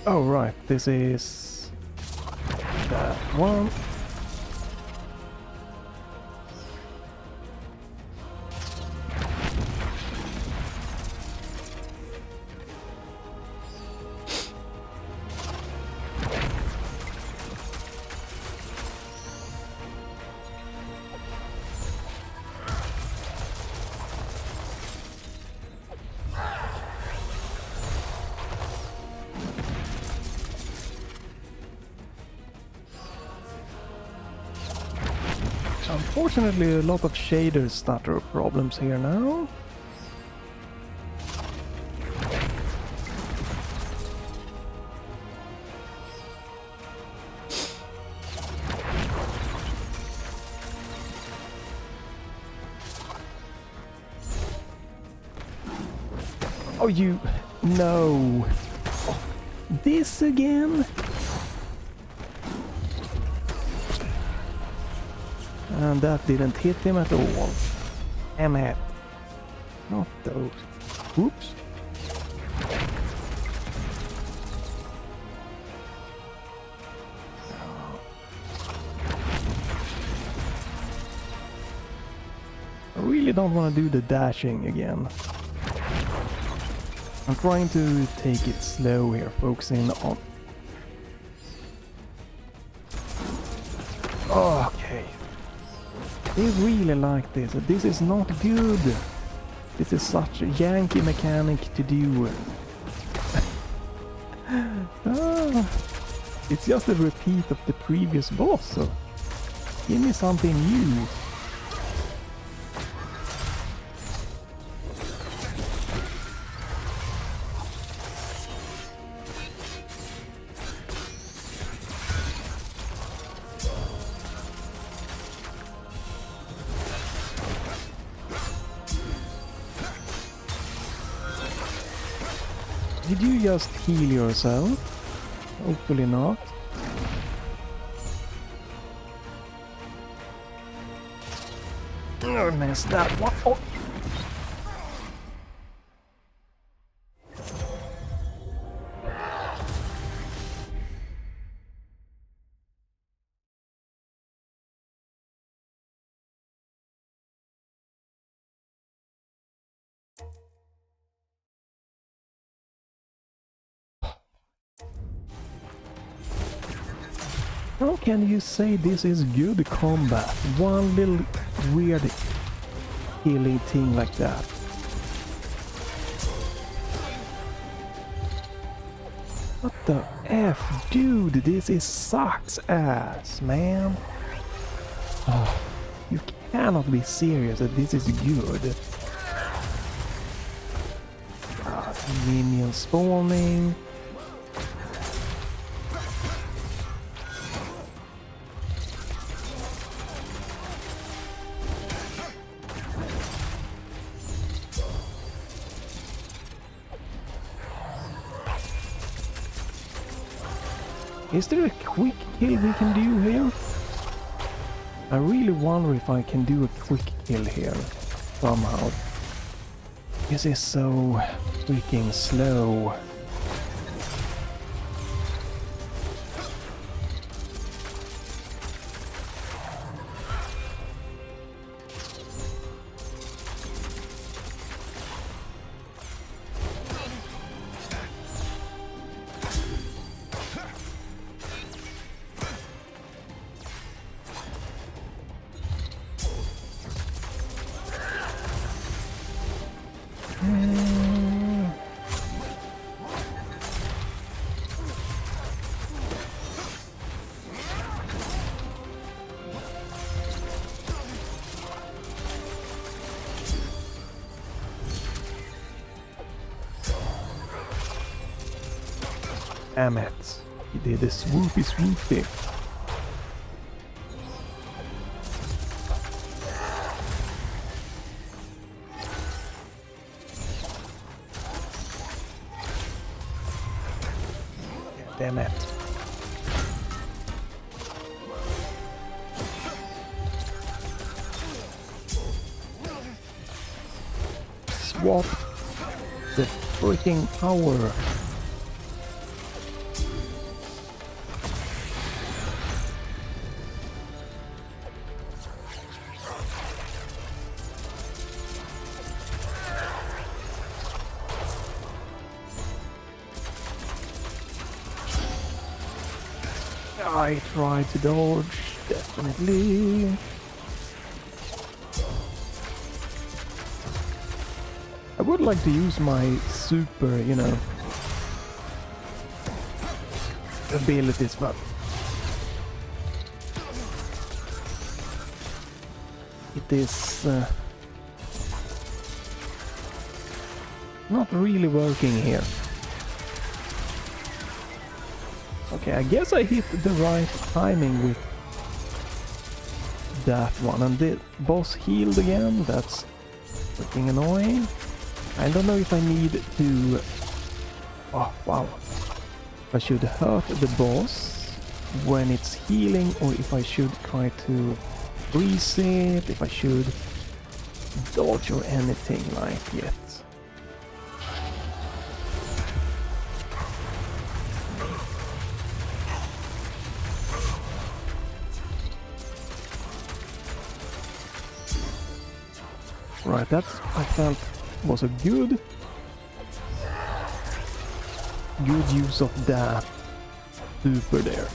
Oh right, this is that one. Unfortunately, a lot of shader stutter problems here now. Oh, you... No. Oh, this again? And that didn't hit him at all. Damn it. Not those. Oops. I really don't want to do the dashing again. I'm trying to take it slow here, focusing on... Okay. They really like this. This is not good. This is such a Yankee mechanic to do. It's just a repeat of the previous boss, so give me something new. Did you just heal yourself? Hopefully not. Oh, missed that one. Oh. How can you say this is good combat? One little weird healing thing like that. What the F? Dude, this is sucks ass, man. Oh, you cannot be serious that this is good. Minion spawning. Is there a quick kill we can do here? I really wonder if I can do a quick kill here somehow. This is so freaking slow. Damn it. He did a swoopy swoopy. Damn it. Swap the freaking power. I tried to dodge, definitely. I would like to use my super, you know, abilities, but it is not really working here. Okay, I guess I hit the right timing with that one. And the boss healed again. That's freaking annoying. I don't know if I need to... Oh, wow. If I should hurt the boss when it's healing, or if I should try to freeze it, if I should dodge or anything like it. Right, that I felt was a good use of that super there.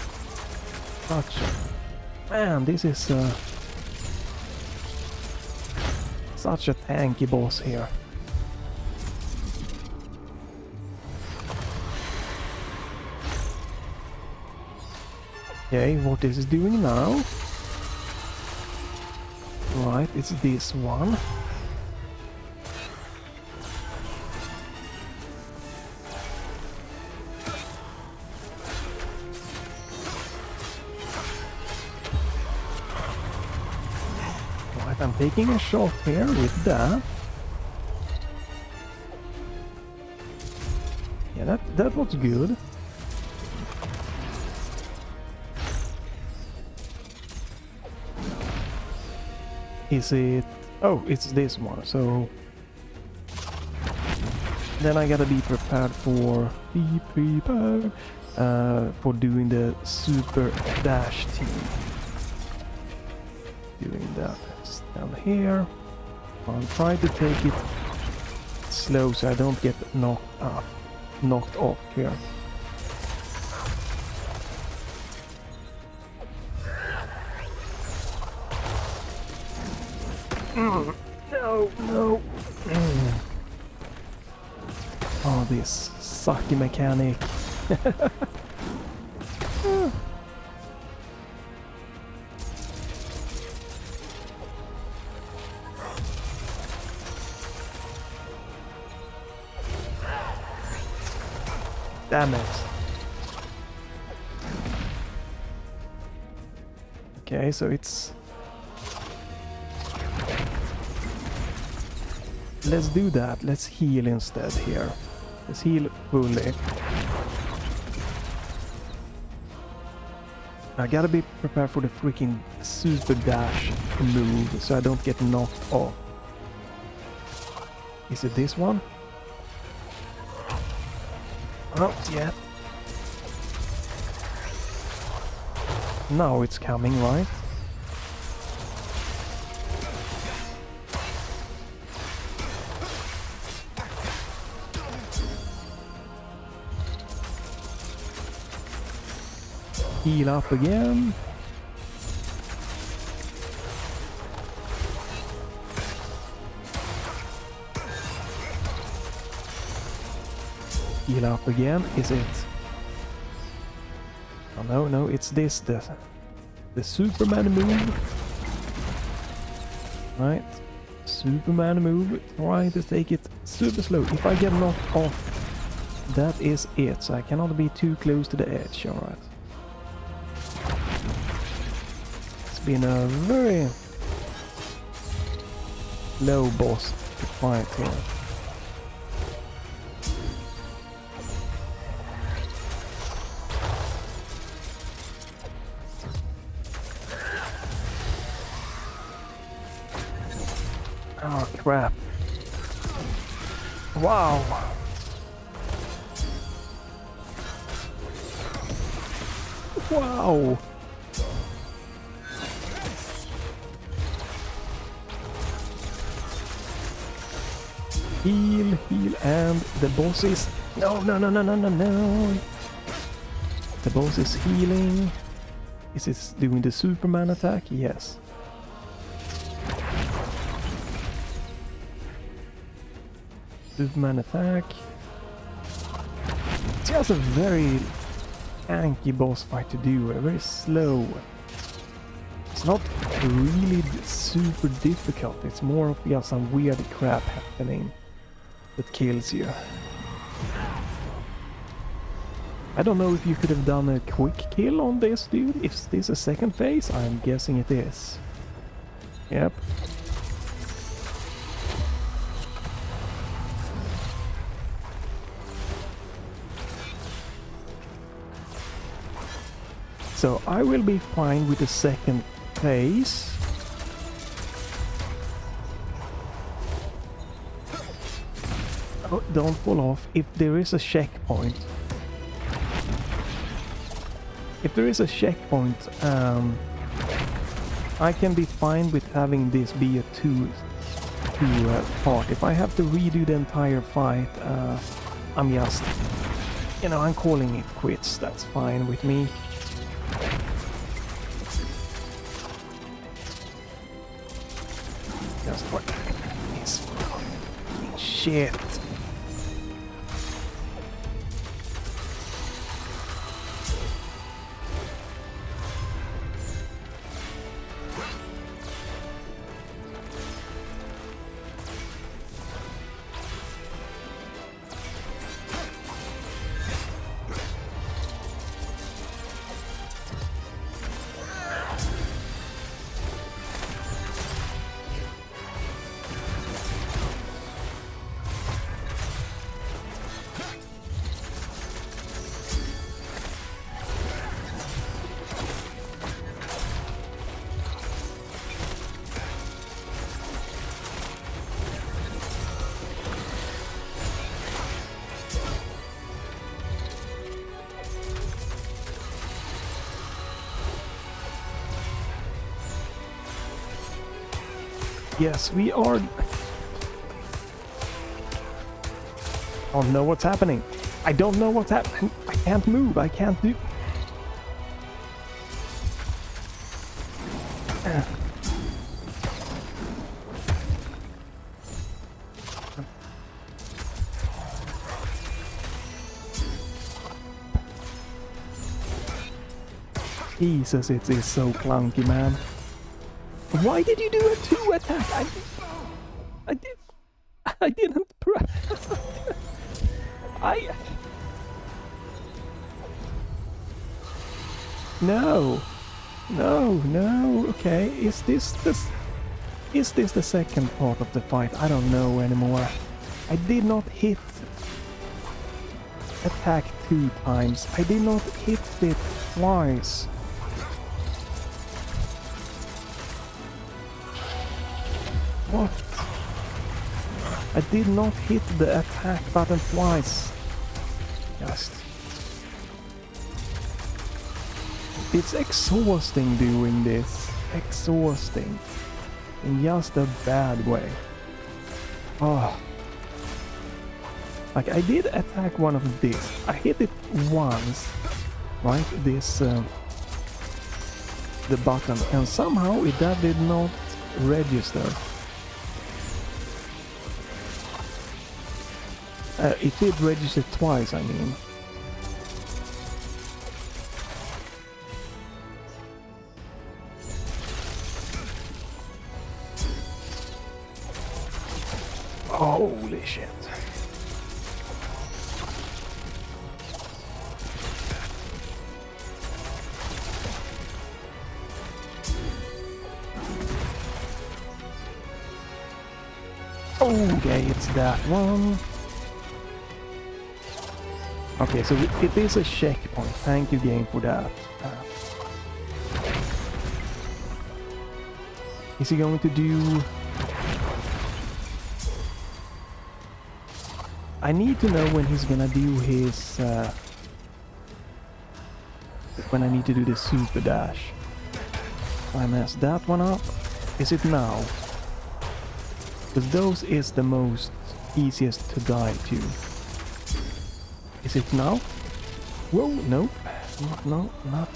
Man, this is such a tanky boss here. Okay, what is it doing now? Right, it's this one. I'm taking a shot here with that. Yeah, that was good. Is it... Oh, it's this one, so... Then I gotta be prepared for... for doing the super dash team. Doing that. Down here. I'll try to take it slow so I don't get knocked off here. No. Oh, this sucky mechanic. Damn it. Okay, so it's... Let's do that. Let's heal instead here. Let's heal fully. I gotta be prepared for the freaking super dash move so I don't get knocked off. Is it this one? Not yet. Now it's coming, right? Heal up again. Heal up again. Is it? Oh no, it's this, the Superman move. Right. Superman move. Trying to take it super slow. If I get knocked off, that is it. So I cannot be too close to the edge, alright. It's been a very low boss to fight here. Oh crap. Wow. Wow. Heal, and the boss is... No. The boss is healing. Is it doing the Superman attack? Yes. Superman attack. It's just a very tanky boss fight to do, very slow. It's not really super difficult, it's more of just some weird crap happening that kills you. I don't know if you could have done a quick kill on this dude. Is this a second phase? I'm guessing it is. Yep. So I will be fine with the second phase. Oh, don't fall off. If there is a checkpoint. If there is a checkpoint, I can be fine with having this be a two part. If I have to redo the entire fight, I'm just, you know, I'm calling it quits. That's fine with me. Just what is shit. Yes, we are... I don't know what's happening. I don't know what's happening. I can't move. I can't do... Jesus, it is so clunky, man. Why did you do a 2 attack? I didn't press. No. Okay, is this the second part of the fight? I don't know anymore. I did not hit attack 2 times. I did not hit it twice. What? I did not hit the attack button twice. Just... It's exhausting doing this. Exhausting. In just a bad way. Oh. Like, I did attack one of this. I hit it once. Right? This... the button. And somehow that did not register. It did register twice, I mean. Holy shit. Okay, it's that one. Okay, so it is a checkpoint. Thank you, game, for that. Is he going to do... I need to know when he's gonna do his... when I need to do the super dash. I messed that one up. Is it now? Because those is the most easiest to die to. Is it now? Whoa, no. No, not.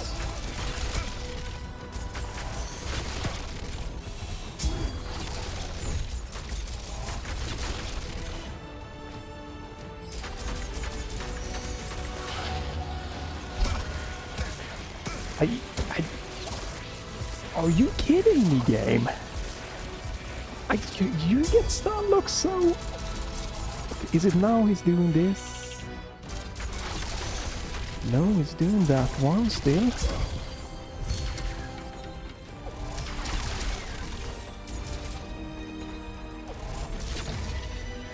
Are you kidding me, game? You get stun lock so... Is it now he's doing this? No, he's doing that one still.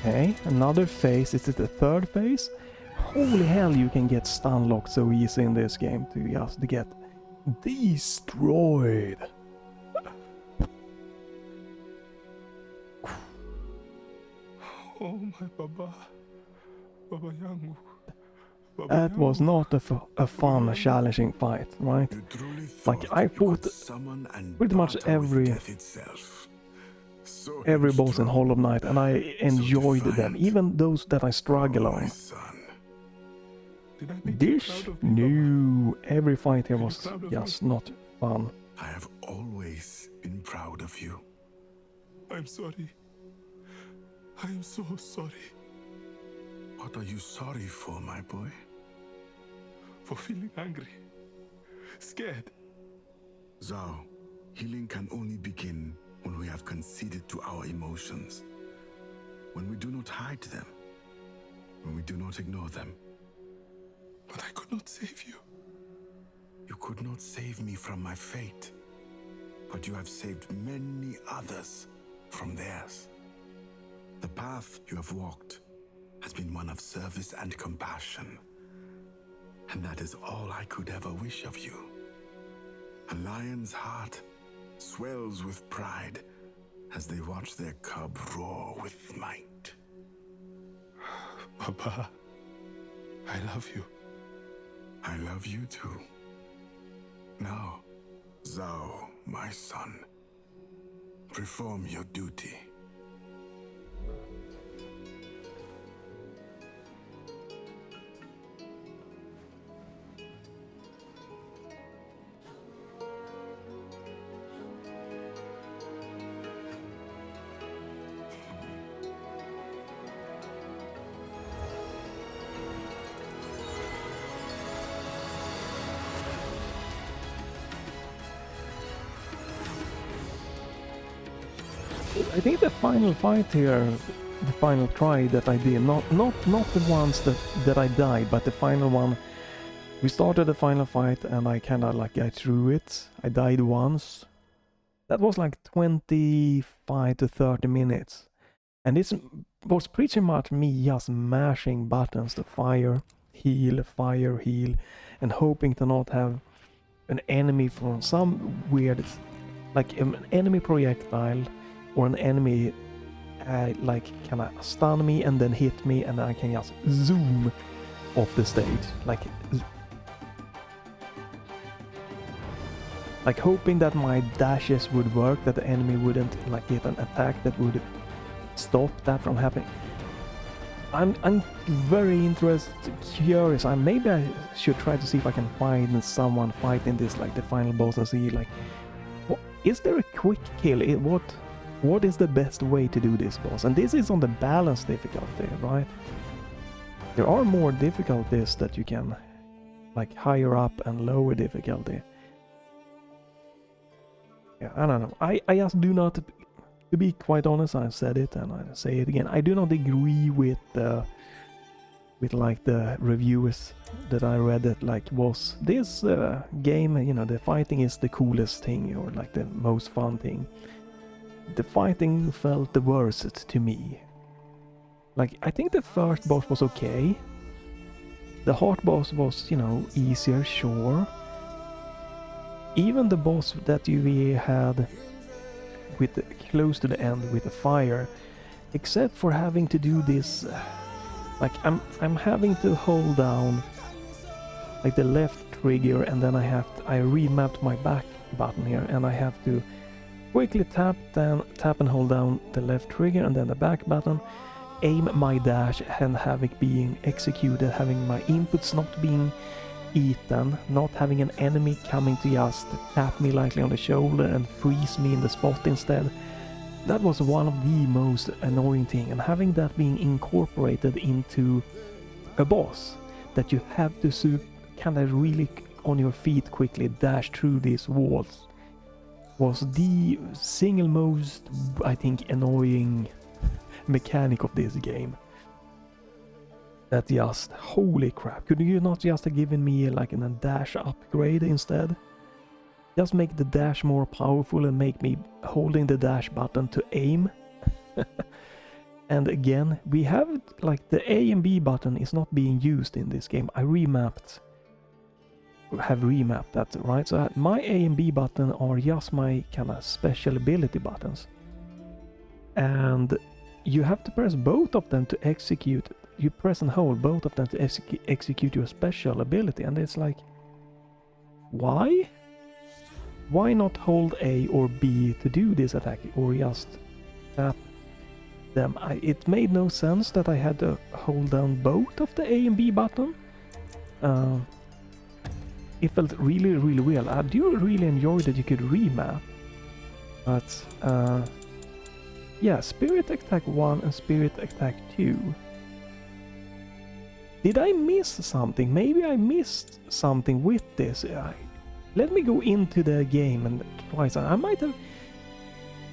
Okay, another phase. Is it the third phase? Holy hell, you can get stun locked so easy in this game to just get destroyed. Oh my Baba. Baba Yangu. That was not a fun, challenging fight, right? Like, I fought pretty much every boss in Hollow Knight, and I enjoyed them, even those that I struggle on. This? No, every fight here was just not fun. I have always been proud of you. I'm sorry. I am so sorry. What are you sorry for, my boy? For feeling angry. Scared. Zau, healing can only begin when we have conceded to our emotions. When we do not hide them. When we do not ignore them. But I could not save you. You could not save me from my fate. But you have saved many others from theirs. The path you have walked has been one of service and compassion. And that is all I could ever wish of you. A lion's heart swells with pride as they watch their cub roar with might. Papa, I love you. I love you too. Now, Zau, my son, perform your duty. I think the final fight here, the final try that I did, not the ones that I died, but the final one. We started the final fight and I kinda like got through it. I died once. That was like 25 to 30 minutes. And this was pretty much me just mashing buttons to fire, heal, and hoping to not have an enemy from some weird, like an enemy projectile or an enemy like kinda stun me and then hit me and I can just zoom off the stage. Like hoping that my dashes would work, that the enemy wouldn't like get an attack that would stop that from happening. I'm very interested, curious. Maybe I should try to see if I can find someone fighting this like the final boss and see like, is there a quick kill? What is the best way to do this boss? And this is on the balance difficulty, right? There are more difficulties that you can like higher up and lower difficulty. Yeah, I don't know. I just do not, to be quite honest, I've said it and I say it again. I do not agree with like the reviews that I read that like was this game, you know, the fighting is the coolest thing or like the most fun thing. The fighting felt the worst to me. Like I think the first boss was okay. The hard boss was, you know, easier, sure. Even the boss that we had with close to the end with the fire, except for having to do this, like I'm having to hold down like the left trigger and then I remapped my back button here and I have to quickly tap and hold down the left trigger and then the back button, aim my dash and have it being executed, having my inputs not being eaten, not having an enemy coming to just tap me lightly on the shoulder and freeze me in the spot instead. That was one of the most annoying thing, and having that being incorporated into a boss that you have to kind of really on your feet quickly dash through these walls was the single most, I think, annoying mechanic of this game. That just, holy crap, could you not just have given me like a dash upgrade instead? Just make the dash more powerful and make me holding the dash button to aim. And again, we have like the A and B button is not being used in this game. I have remapped that, right? So my A and B button are just my kind of special ability buttons. And you have to press both of them to execute. You press and hold both of them to execute your special ability, and it's like, why? Why not hold A or B to do this attack, or just tap them? It made no sense that I had to hold down both of the A and B button. It felt really, really weird. I do really enjoy that you could remap, but yeah, Spirit Attack 1 and Spirit Attack 2. Did I miss something? Maybe I missed something with this. Let me go into the game and try something. I might have...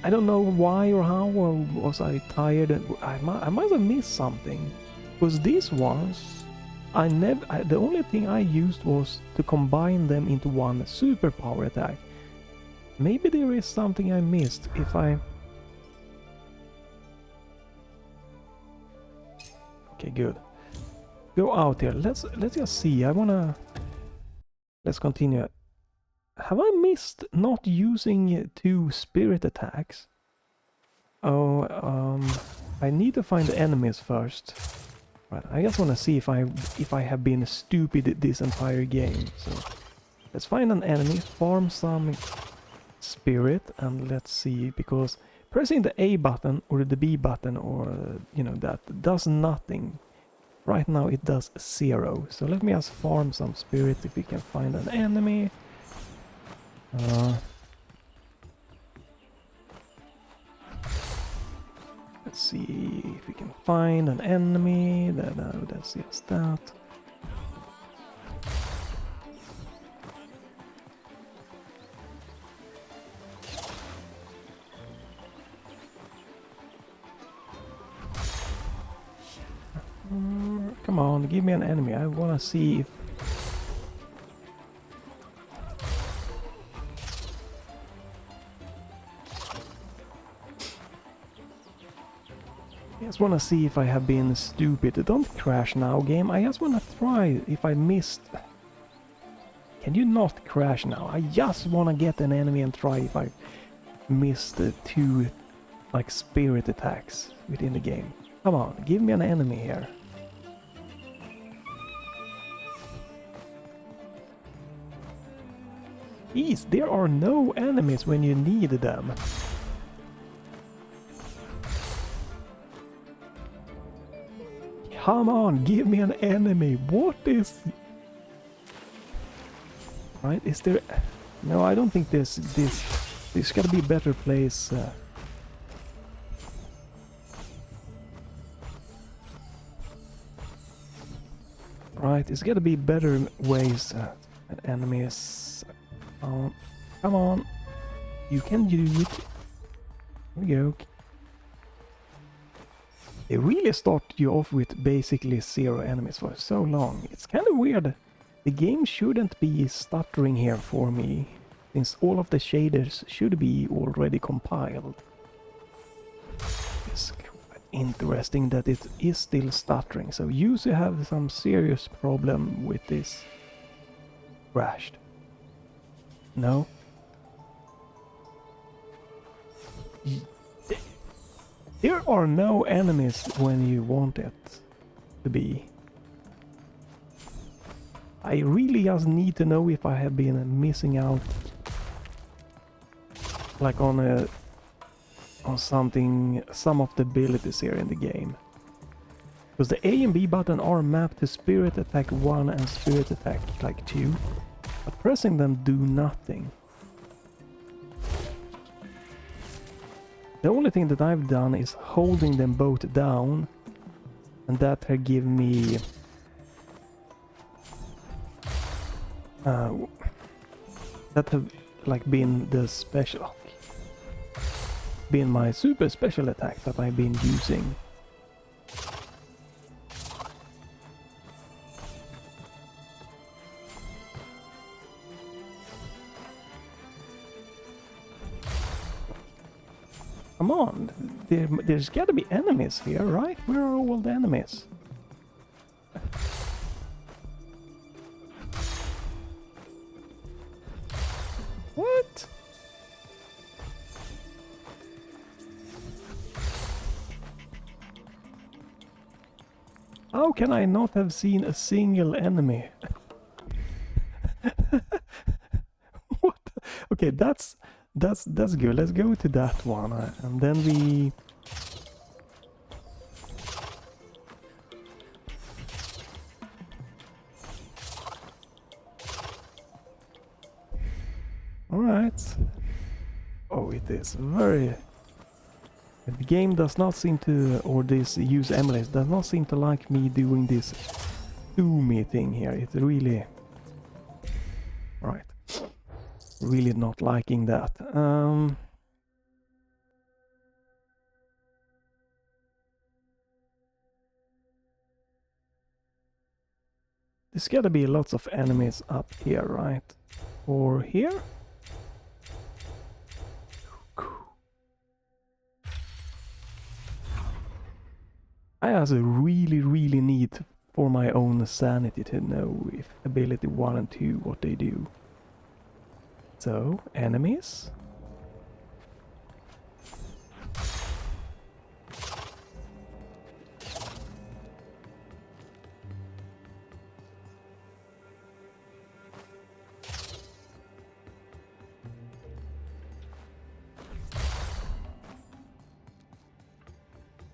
I don't know why or how, or was I tired? I might have missed something. Because these ones, the only thing I used was to combine them into one superpower attack. Maybe there is something I missed if I... Okay, good. Go out here. Let's just see. Let's continue. Have I missed not using 2 spirit attacks? Oh, I need to find the enemies first. Right, I just want to see if I have been stupid this entire game. So let's find an enemy, farm some spirit, and let's see, because pressing the A button or the B button or you know that does nothing. Right now it does 0. So let me just farm some spirit if we can find an enemy. Let's see if we can find an enemy. No, that's just that. Come on, give me an enemy. I wanna see if... I just wanna see if I have been stupid. Don't crash now, game. I just wanna try if I missed... Can you not crash now? I just wanna get an enemy and try if I missed the 2 like spirit attacks within the game. Come on, give me an enemy here. Jeez, there are no enemies when you need them. Come on, give me an enemy. What is... Right, is there... No, I don't think there's gotta be a better place. Right, there's gotta be better ways and enemies. Come on, you can do it. Here we go. They really start you off with basically 0 enemies for so long. It's kind of weird. The game shouldn't be stuttering here for me, since all of the shaders should be already compiled. It's quite interesting that it is still stuttering, so you have some serious problem with this. Crashed. No? There are no enemies when you want it to be. I really just need to know if I have been missing out, like on something, some of the abilities here in the game. Because the A and B button are mapped to Spirit Attack 1 and Spirit Attack like 2, but pressing them do nothing. The only thing that I've done is holding them both down, and that have given me that have like been the special, been my super special attack that I've been using. Come on, there's gotta be enemies here, right? Where are all the enemies? What? How can I not have seen a single enemy? What? Okay, that's good. Let's go to that one, and then we... Alright. Oh, it is very... The game does not seem to, or this use emulators does not seem to like me doing this zoomy thing here. It's really... Right. Really not liking that. There's gotta be lots of enemies up here, right? Or here? I also really need for my own sanity to know if ability 1 and 2 what they do. So, enemies.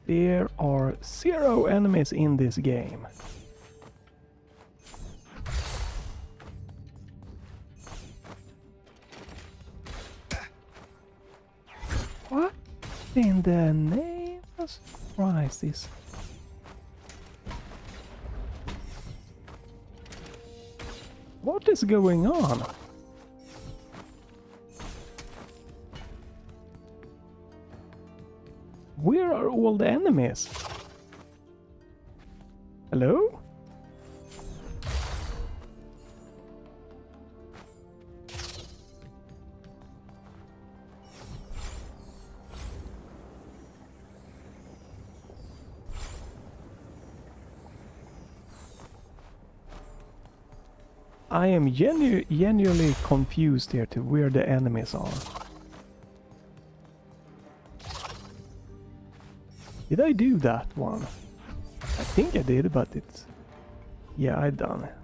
There are 0 enemies in this game. What in the name of Christ is... What is going on? Where are all the enemies? Hello? I am genuinely confused here to where the enemies are. Did I do that one? I think I did, but it's... Yeah, I done it.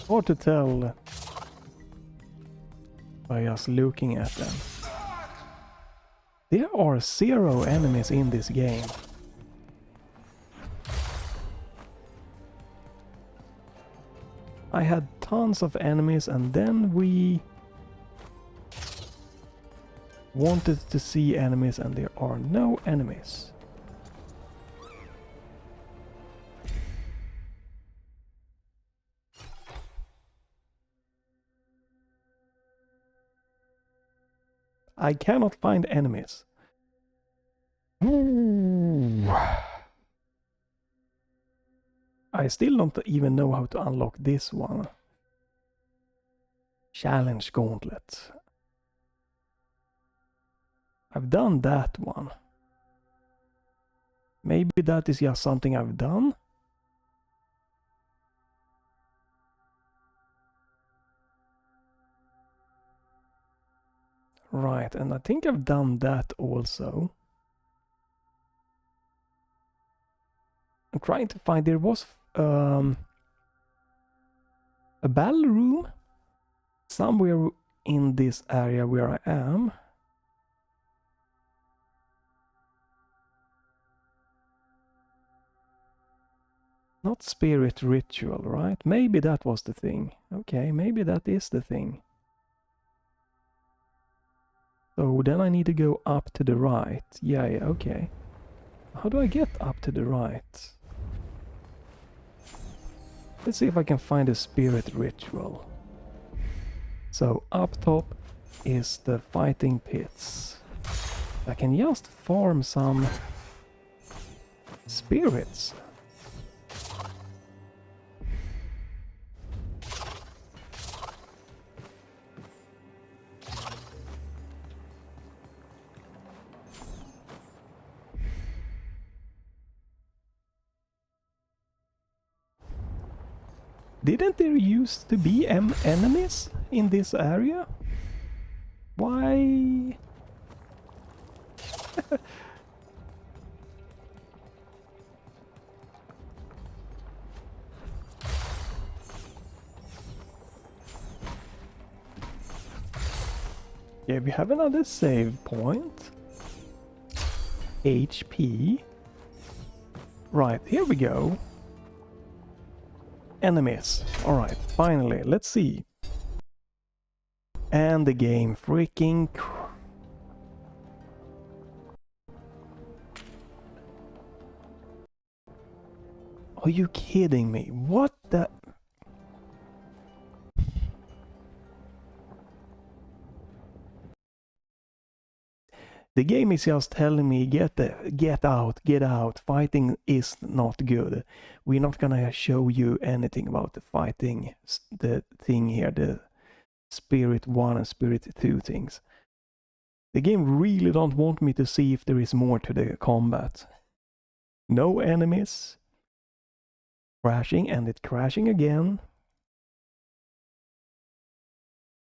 Hard to tell by just looking at them. There are 0 enemies in this game. I had tons of enemies and then we wanted to see enemies and there are no enemies. I cannot find enemies. Ooh. I still don't even know how to unlock this one. Challenge Gauntlet. I've done that one. Maybe that is just something I've done. Right, and I think I've done that also. I'm trying to find, there was a battle room somewhere in this area where I am. Not spirit ritual, right? Maybe that was the thing. Okay, maybe that is the thing. So then I need to go up to the right. Yeah, okay. How do I get up to the right? Let's see if I can find a spirit ritual. So up top is the fighting pits. I can just farm some spirits. Didn't there used to be enemies in this area? Why? Yeah, we have another save point. HP. Right, here we go. Enemies. Alright, finally, let's see. And the game freaking... Are you kidding me? What the... The game is just telling me, get out, fighting is not good. We're not gonna show you anything about the fighting, the thing here, the Spirit 1 and Spirit 2 things. The game really don't want me to see if there is more to the combat. No enemies. Crashing, and it's crashing again.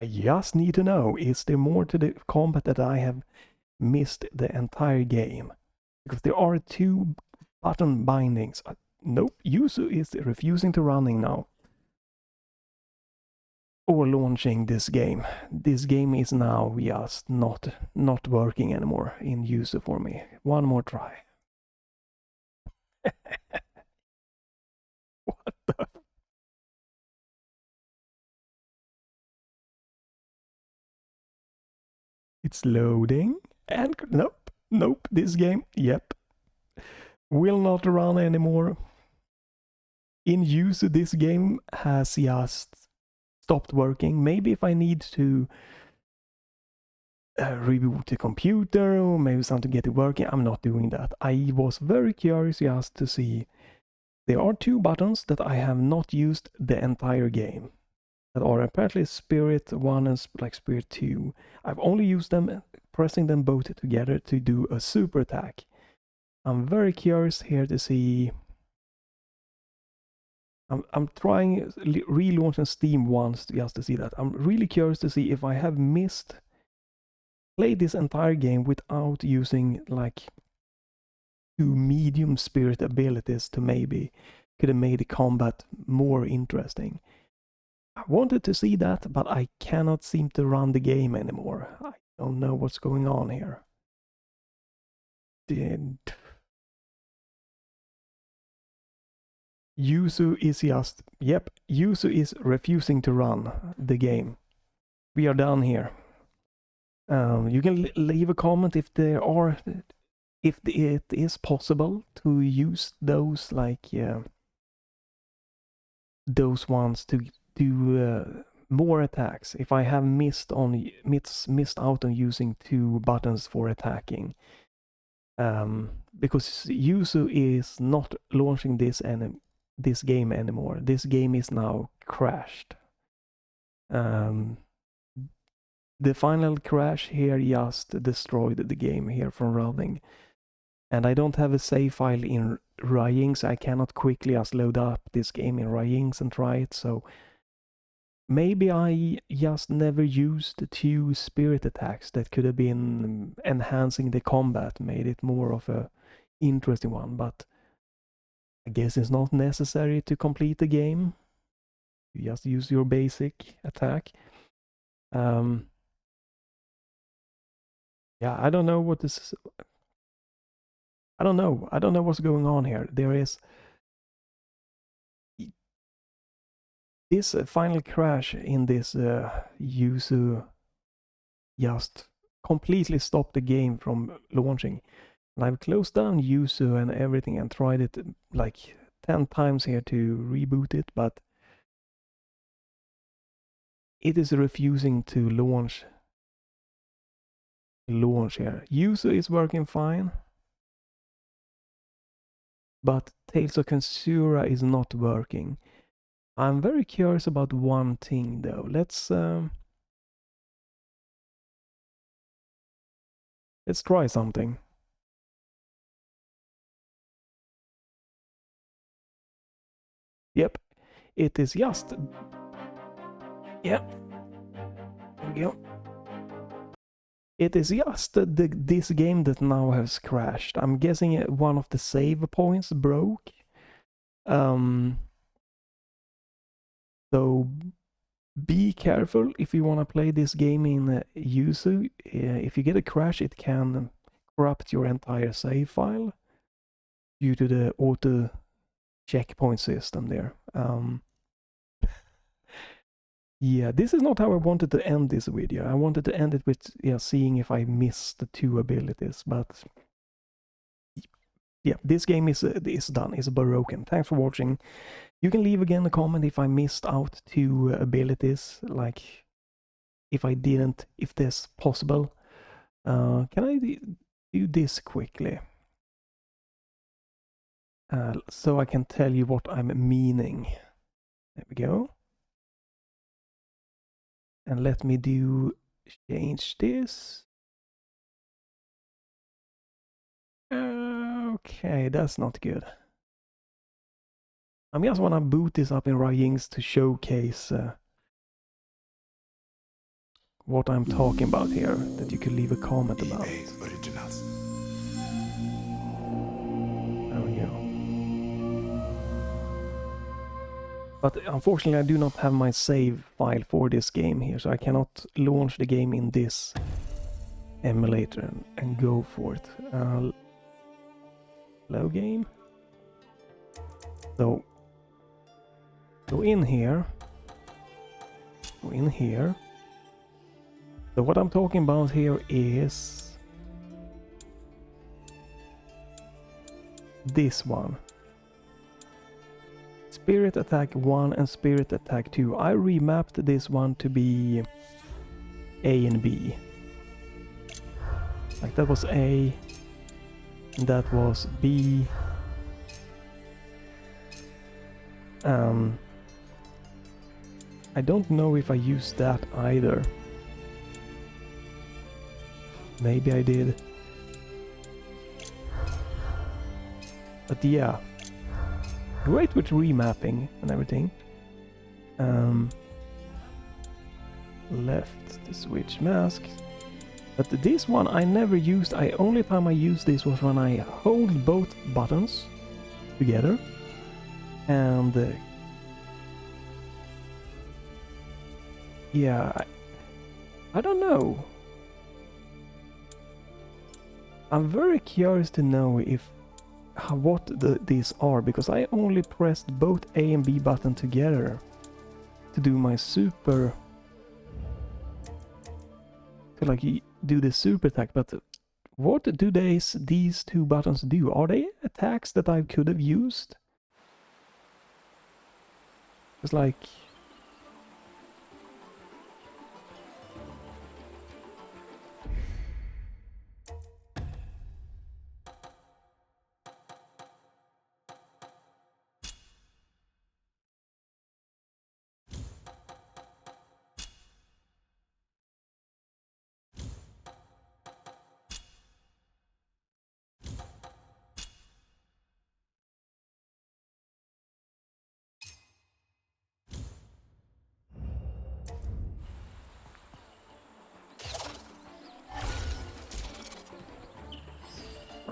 I just need to know, is there more to the combat that I have missed the entire game? Because there are 2 button bindings. Nope, Yuzu is refusing to running now. Or launching this game. This game is now just not working anymore in Yuzu for me. One more try. What the... It's loading. And nope, this game, yep, will not run anymore. In use, this game has just stopped working. Maybe if I need to reboot the computer or maybe something to get it working, I'm not doing that. I was very curious just to see There are 2 buttons that I have not used the entire game. That are apparently Spirit 1 and Spirit 2. I've only used them, pressing them both together to do a super attack. I'm very curious here to see. I'm trying relaunching Steam once just to see that. I'm really curious to see if I have played this entire game without using like 2 medium spirit abilities to maybe could have made the combat more interesting. I wanted to see that, but I cannot seem to run the game anymore. I don't know what's going on here. Yuzu is just... Yep, Yuzu is refusing to run the game. We are done here. You can leave a comment if there are... If it is possible to use those, like... those ones to do more attacks. If I have missed out on using 2 buttons for attacking, because Yuzu is not launching this game anymore. This game is now crashed. The final crash here just destroyed the game here from running, and I don't have a save file in Ryzen, so I cannot quickly just load up this game in Ryzen and try it. So maybe I just never used the 2 spirit attacks that could have been enhancing the combat, made it more of a interesting one, but I guess it's not necessary to complete the game. You just use your basic attack. Yeah, I don't know what this is. I don't know what's going on here. There is this final crash in this Yuzu just completely stopped the game from launching. And I've closed down Yuzu and everything and tried it like 10 times here to reboot it, but it is refusing to launch here. Yuzu is working fine, but Tales of Kenzera is not working. I'm very curious about one thing though. Let's try something. Yep, it is just... Yep, there we go. It is just this game that now has crashed. I'm guessing one of the save points broke. So be careful if you want to play this game in Yuzu. If you get a crash, it can corrupt your entire save file due to the auto checkpoint system there. Yeah, this is not how I wanted to end this video. I wanted to end it with seeing if I missed the 2 abilities, but yeah, this game is done, is broken. Thanks for watching. You can leave again a comment if I missed out 2 abilities, like if this possible. Can I do this quickly? So I can tell you what I'm meaning. There we go. And let me change this. Okay, that's not good. I just want to boot this up in Ryzen to showcase what I'm talking about here, that you could leave a comment about. Originals. There we go. But unfortunately I do not have my save file for this game here, so I cannot launch the game in this emulator and go for it. Low game. So go in here. Go in here. So what I'm talking about here is this one. Spirit Attack 1 and Spirit Attack 2. I remapped this one to be A and B. Like that was A, and that was B. I don't know if I used that either. Maybe I did. But yeah, great with remapping and everything. Left to switch masks. But this one I never used. Only time I used this was when I hold both buttons together. And yeah, I don't know. I'm very curious to know if what these are, because I only pressed both A and B button together to do my super, to like do the super attack. But what do these two buttons do? Are they attacks that I could have used? It's like,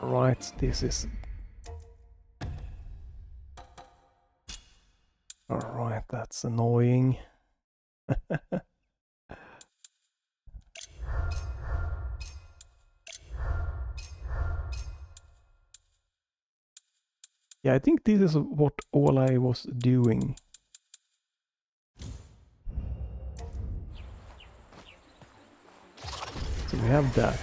right, this is... Alright, that's annoying. Yeah, I think this is what all I was doing. So we have that.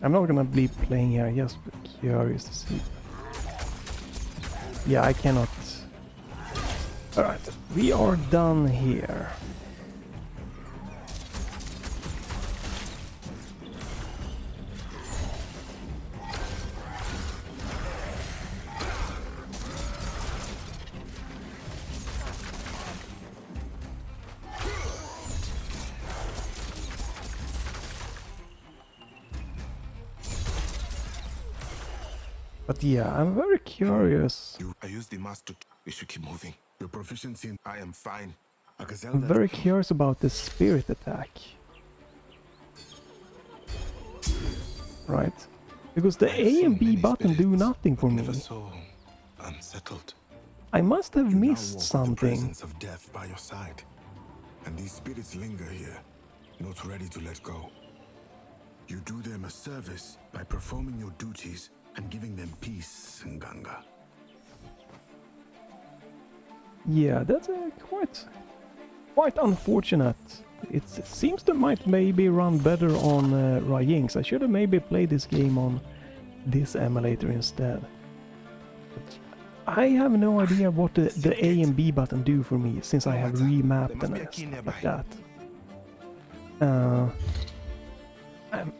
I'm not gonna be playing here, just curious to see. Yeah, I cannot. Alright, we are done here. But yeah, I'm very curious. I use the master. We should keep moving. Your proficiency in I am fine. a gazelle I'm that very curious about the spirit attack. Right? Because the I've A seen and B many button do spirits, nothing for but me. never so unsettled. I must have you now missed walk with the something. presence of death by your side. And these spirits linger here, not ready to let go. You do them a service by performing your duties and giving them peace, Nganga. Yeah, that's quite unfortunate. It seems to might maybe run better on Rying's. I should have maybe played this game on this emulator instead. But I have no idea what the A and B button do for me, since I have remapped There must and be a key stuff like nearby. that.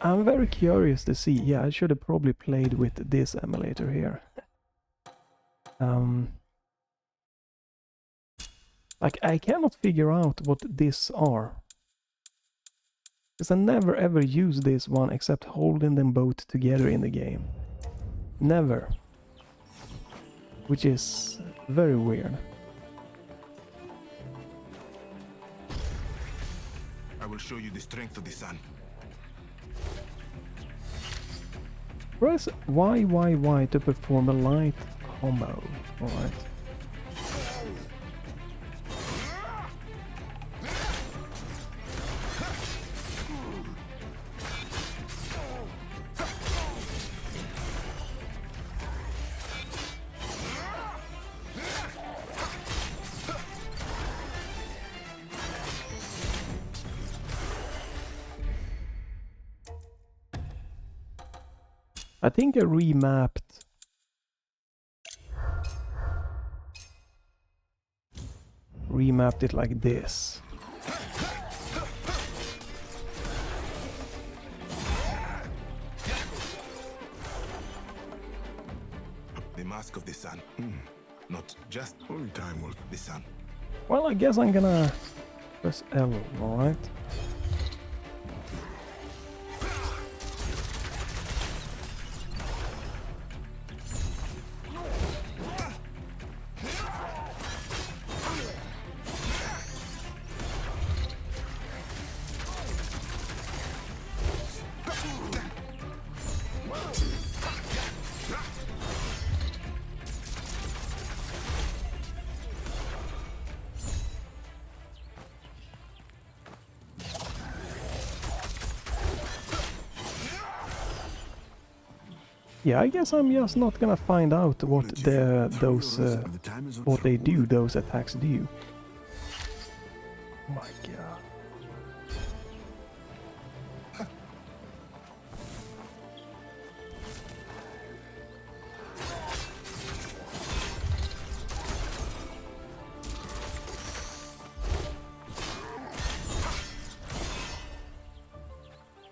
I'm very curious to see. Yeah, I should have probably played with this emulator here. Like, I cannot figure out what these are. Because I never ever use this one except holding them both together in the game. Never. Which is very weird. I will show you the strength of the sun. Press Y to perform a light combo. Alright. I think I remapped it like this. The Mask of the Sun. Not just Only time will. the sun. Well, I guess I'm gonna press L, alright? Yeah, I guess I'm just not gonna find out what what they do, those attacks do. Oh my god.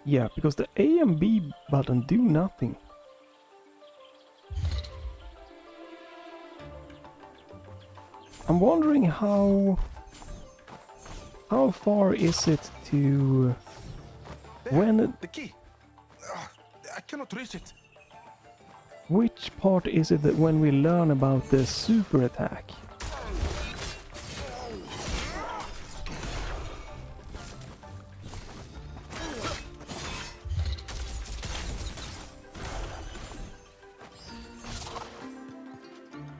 Yeah, because the A and B button do nothing. I'm wondering how far is it to when The key. I cannot reach it. which part is it that when we learn about the super attack?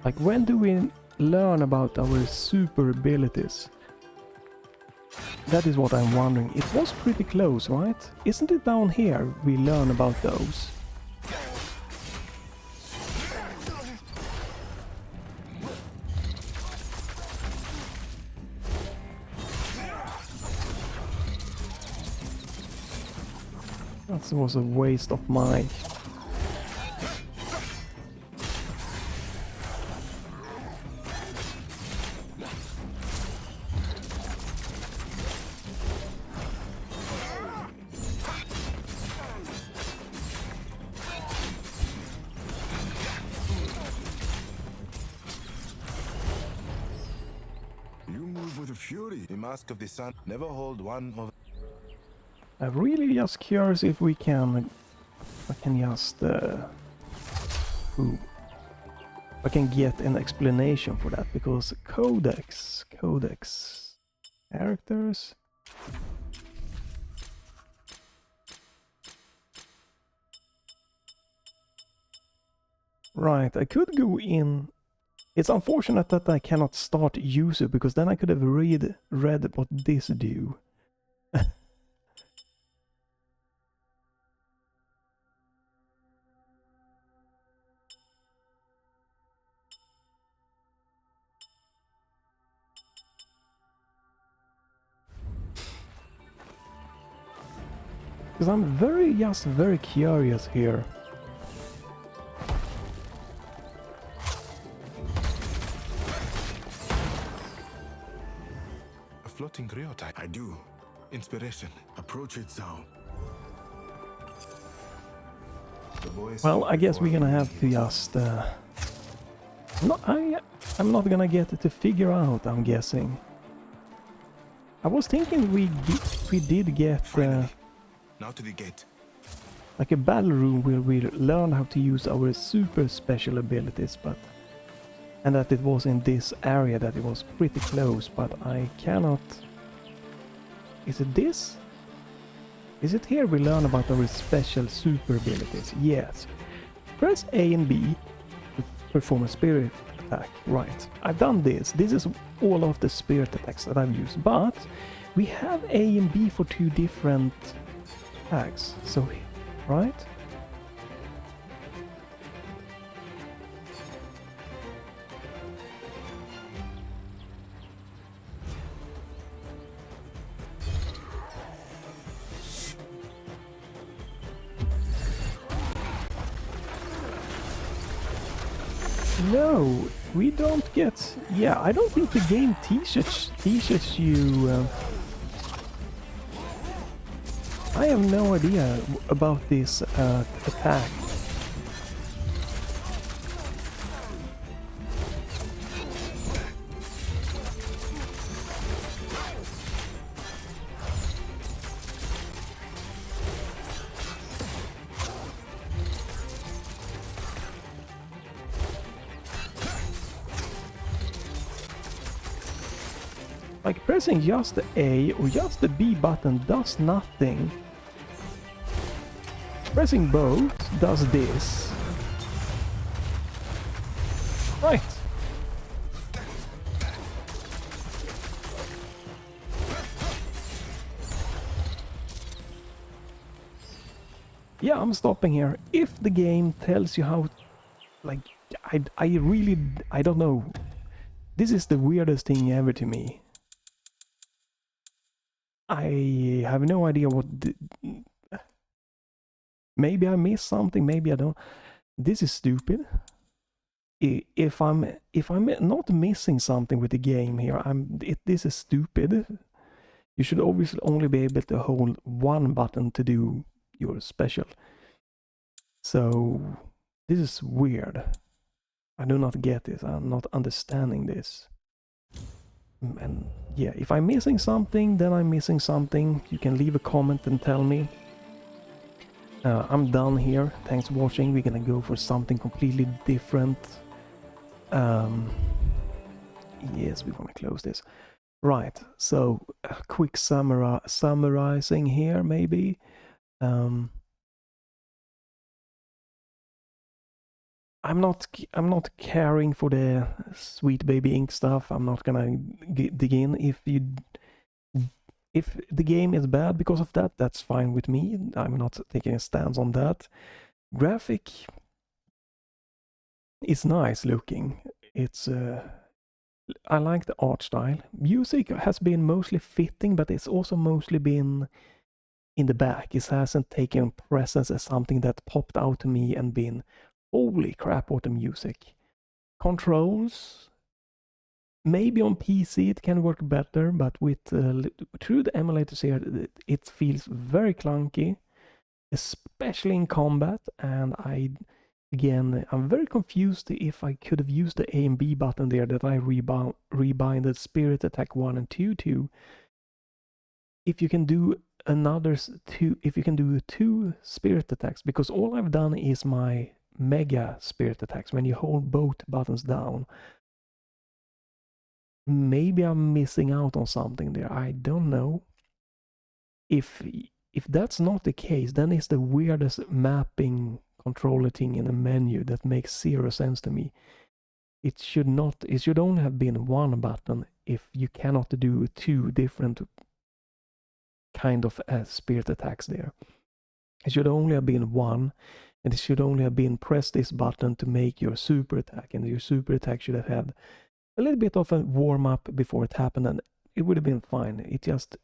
Like when do we learn about our super abilities? That is what I'm wondering. It was pretty close, right? Isn't it down here we learn about those? That was a waste of my... Fury. The Mask of the Sun. Never hold one of. I'm really just curious if we can... I can just... ooh. I can get an explanation for that, because codex... Characters... Right, I could go in... It's unfortunate that I cannot start user, because then I could have read what this do. Because I'm very curious here. Floating Ryotype. I do. Inspiration. Approach it, Zao. Well, I guess we're gonna have to just... I'm not gonna get it to figure out, I'm guessing. I was thinking we did get... now to the gate. like a battle room where we learn how to use our super special abilities, but... And that it was in this area that it was pretty close, but I cannot... Is it this? Is it here we learn about our special super abilities? Yes. Press A and B to perform a spirit attack. Right. I've done this. This is all of the spirit attacks that I've used, but we have A and B for two different attacks. So, right? No, we don't get... Yeah, I don't think the game teaches you... I have no idea about this attack. like pressing just the A or just the B button does nothing. Pressing both does this. Right. Yeah, I'm stopping here. If the game tells you how, like, I really, I don't know. This is the weirdest thing ever to me. I have no idea what... Maybe I missed something, maybe I don't. This is stupid. If I'm not missing something with the game here, this is stupid. You should obviously only be able to hold one button to do your special. So this is weird. I do not get this. I'm not understanding this. And yeah, if I'm missing something, then I'm missing something. You can leave a comment and tell me. I'm done here. Thanks for watching. We're gonna go for something completely different. Yes, we want to close this. Right, so a quick summarizing here, maybe. I'm not caring for the Sweet Baby Ink stuff. I'm not gonna dig in. If the game is bad because of that, that's fine with me. I'm not taking a stance on that. Graphic is nice looking. It's I like the art style. Music has been mostly fitting, but it's also mostly been in the back. It hasn't taken presence as something that popped out to me and been, holy crap, what the music. Controls, maybe on PC it can work better, but with through the emulators here, it feels very clunky, especially in combat. And again, I'm very confused if I could have used the A and B button there that I rebinded Spirit Attack 1 and 2 to. If you can do two Spirit Attacks, because all I've done is my Mega Spirit Attacks when you hold both buttons down. Maybe I'm missing out on something there. I don't know. If that's not the case, then it's the weirdest mapping controller thing in the menu that makes zero sense to me. It should only have been one button if you cannot do two different kind of spirit attacks there. It should only have been one, and it should only have been press this button to make your super attack, and your super attack should have had a little bit of a warm-up before it happened, and it would have been fine. It's just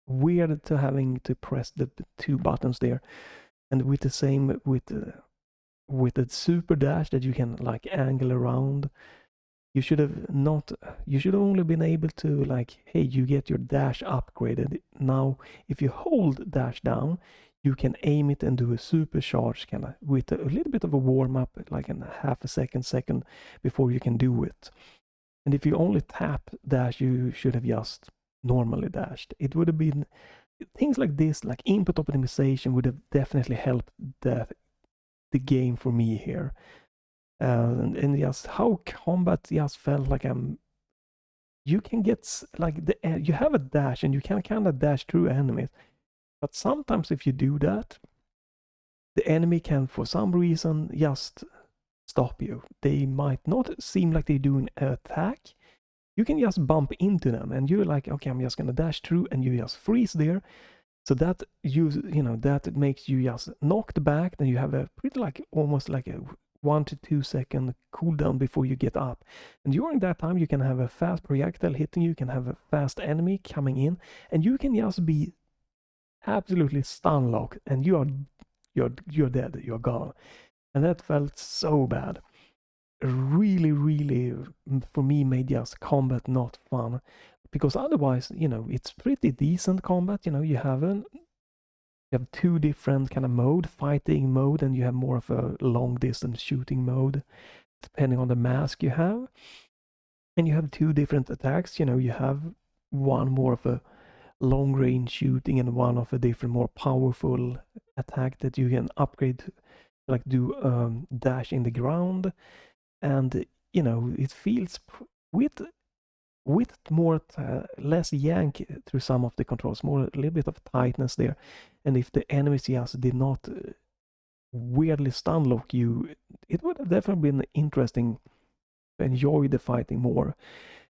weird to having to press the two buttons there. And with the same, with the super dash that you can like angle around, you should only been able to like, hey, you get your dash upgraded. Now, if you hold dash down, you can aim it and do a super charge kind of with a little bit of a warm up, like in half a second before you can do it. And if you only tap dash, you should have just normally dashed. It would have been things like this, like input optimization would have definitely helped the game for me here. And just how combat just felt like you can get like you have a dash and you can kind of dash through enemies, but sometimes if you do that, the enemy can for some reason just stop you. They might not seem like they're doing an attack. You can just bump into them and you're like, okay, I'm just gonna dash through, and you just freeze there. So that that makes you just knocked back. Then you have a pretty like almost like a 1 to 2 second cooldown before you get up. And during that time, you can have a fast projectile hitting you, you can have a fast enemy coming in, and you can just be absolutely stun locked, and you're dead, you're gone. And that felt so bad. Really, for me, made just combat not fun. Because otherwise, it's pretty decent combat. You have two different kind of mode, fighting mode, and you have more of a long distance shooting mode, depending on the mask you have. And you have two different attacks. You have one more of a long range shooting and one of a different, more powerful attack that you can upgrade, like do dash in the ground. And it feels with with more less yank through some of the controls, more a little bit of tightness there, and if the enemies just did not weirdly stun lock you, it would have definitely been interesting to enjoy the fighting more.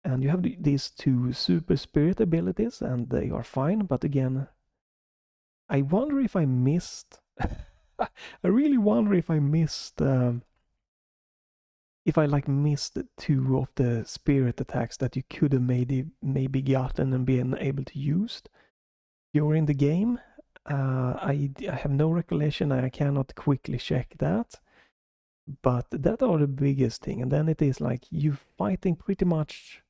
And you have these two super spirit abilities, and they are fine, but again, I wonder if I missed. I really wonder if I missed. If I like missed two of the spirit attacks that you could have maybe gotten and been able to use during the game. I have no recollection. I cannot quickly check that. But that are the biggest thing. And then it is like you fighting pretty much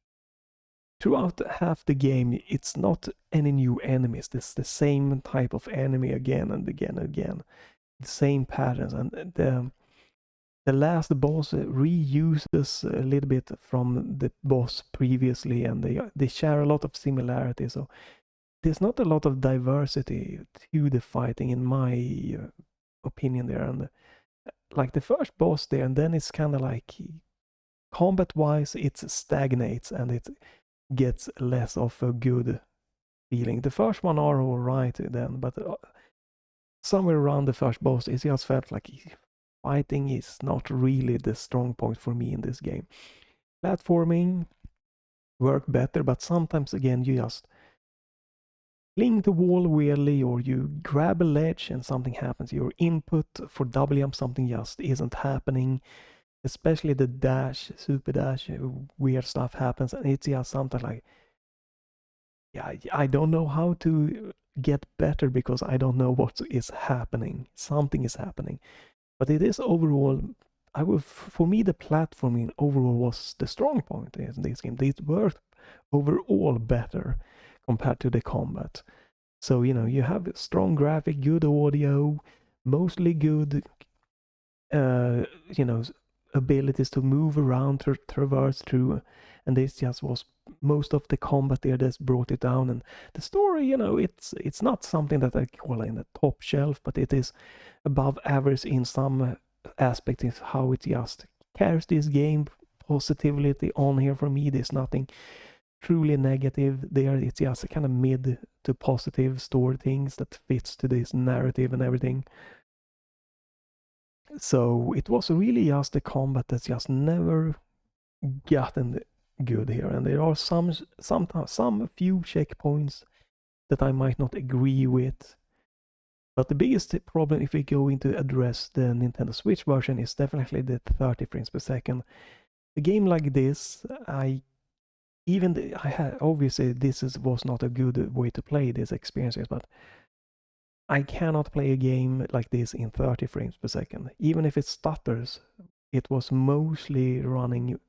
throughout half the game. It's not any new enemies. It's the same type of enemy again and again and again. The same patterns. And the last boss reuses a little bit from the boss previously, and they share a lot of similarities. So there's not a lot of diversity to the fighting, in my opinion there. And like the first boss there, and then it's kind of like combat-wise, it stagnates and it gets less of a good feeling. The first one are all right then, but somewhere around the first boss, it just felt like fighting is not really the strong point for me in this game. Platforming worked better, but sometimes again you just cling the wall weirdly, or you grab a ledge and something happens. Your input for double jump, something just isn't happening. Especially the dash, super dash, weird stuff happens, and it's just something like, yeah, I don't know how to get better because I don't know what is happening. Something is happening. But it is overall, for me, the platforming overall was the strong point in this game. It worked overall better compared to the combat. So, you have strong graphic, good audio, mostly good, abilities to move around, traverse through, and this just was most of the combat there that's brought it down. And the story, it's not something that I call in the top shelf, but it is above average in some aspects of how it just carries this game positively on here. For me, there's nothing truly negative there. It's just a kind of mid to positive story things that fits to this narrative and everything. So it was really just a combat that's just never gotten good here. And there are some few checkpoints that I might not agree with. But the biggest problem, if we go into address the Nintendo Switch version, is definitely the 30 frames per second. A game like this, obviously this was not a good way to play this experience, but I cannot play a game like this in 30 frames per second. Even if it stutters, it was mostly running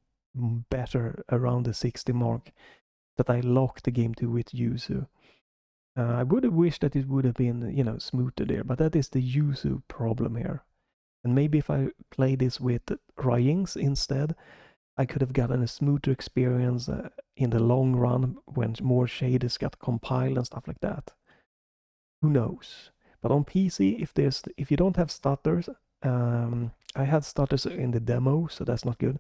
better around the 60 mark that I locked the game to with Yuzu. I would have wished that it would have been, smoother there, but that is the Yuzu problem here. And maybe if I play this with Ryings instead, I could have gotten a smoother experience in the long run when more shaders got compiled and stuff like that. Who knows? But on PC, if you don't have stutters, I had stutters in the demo, so that's not good.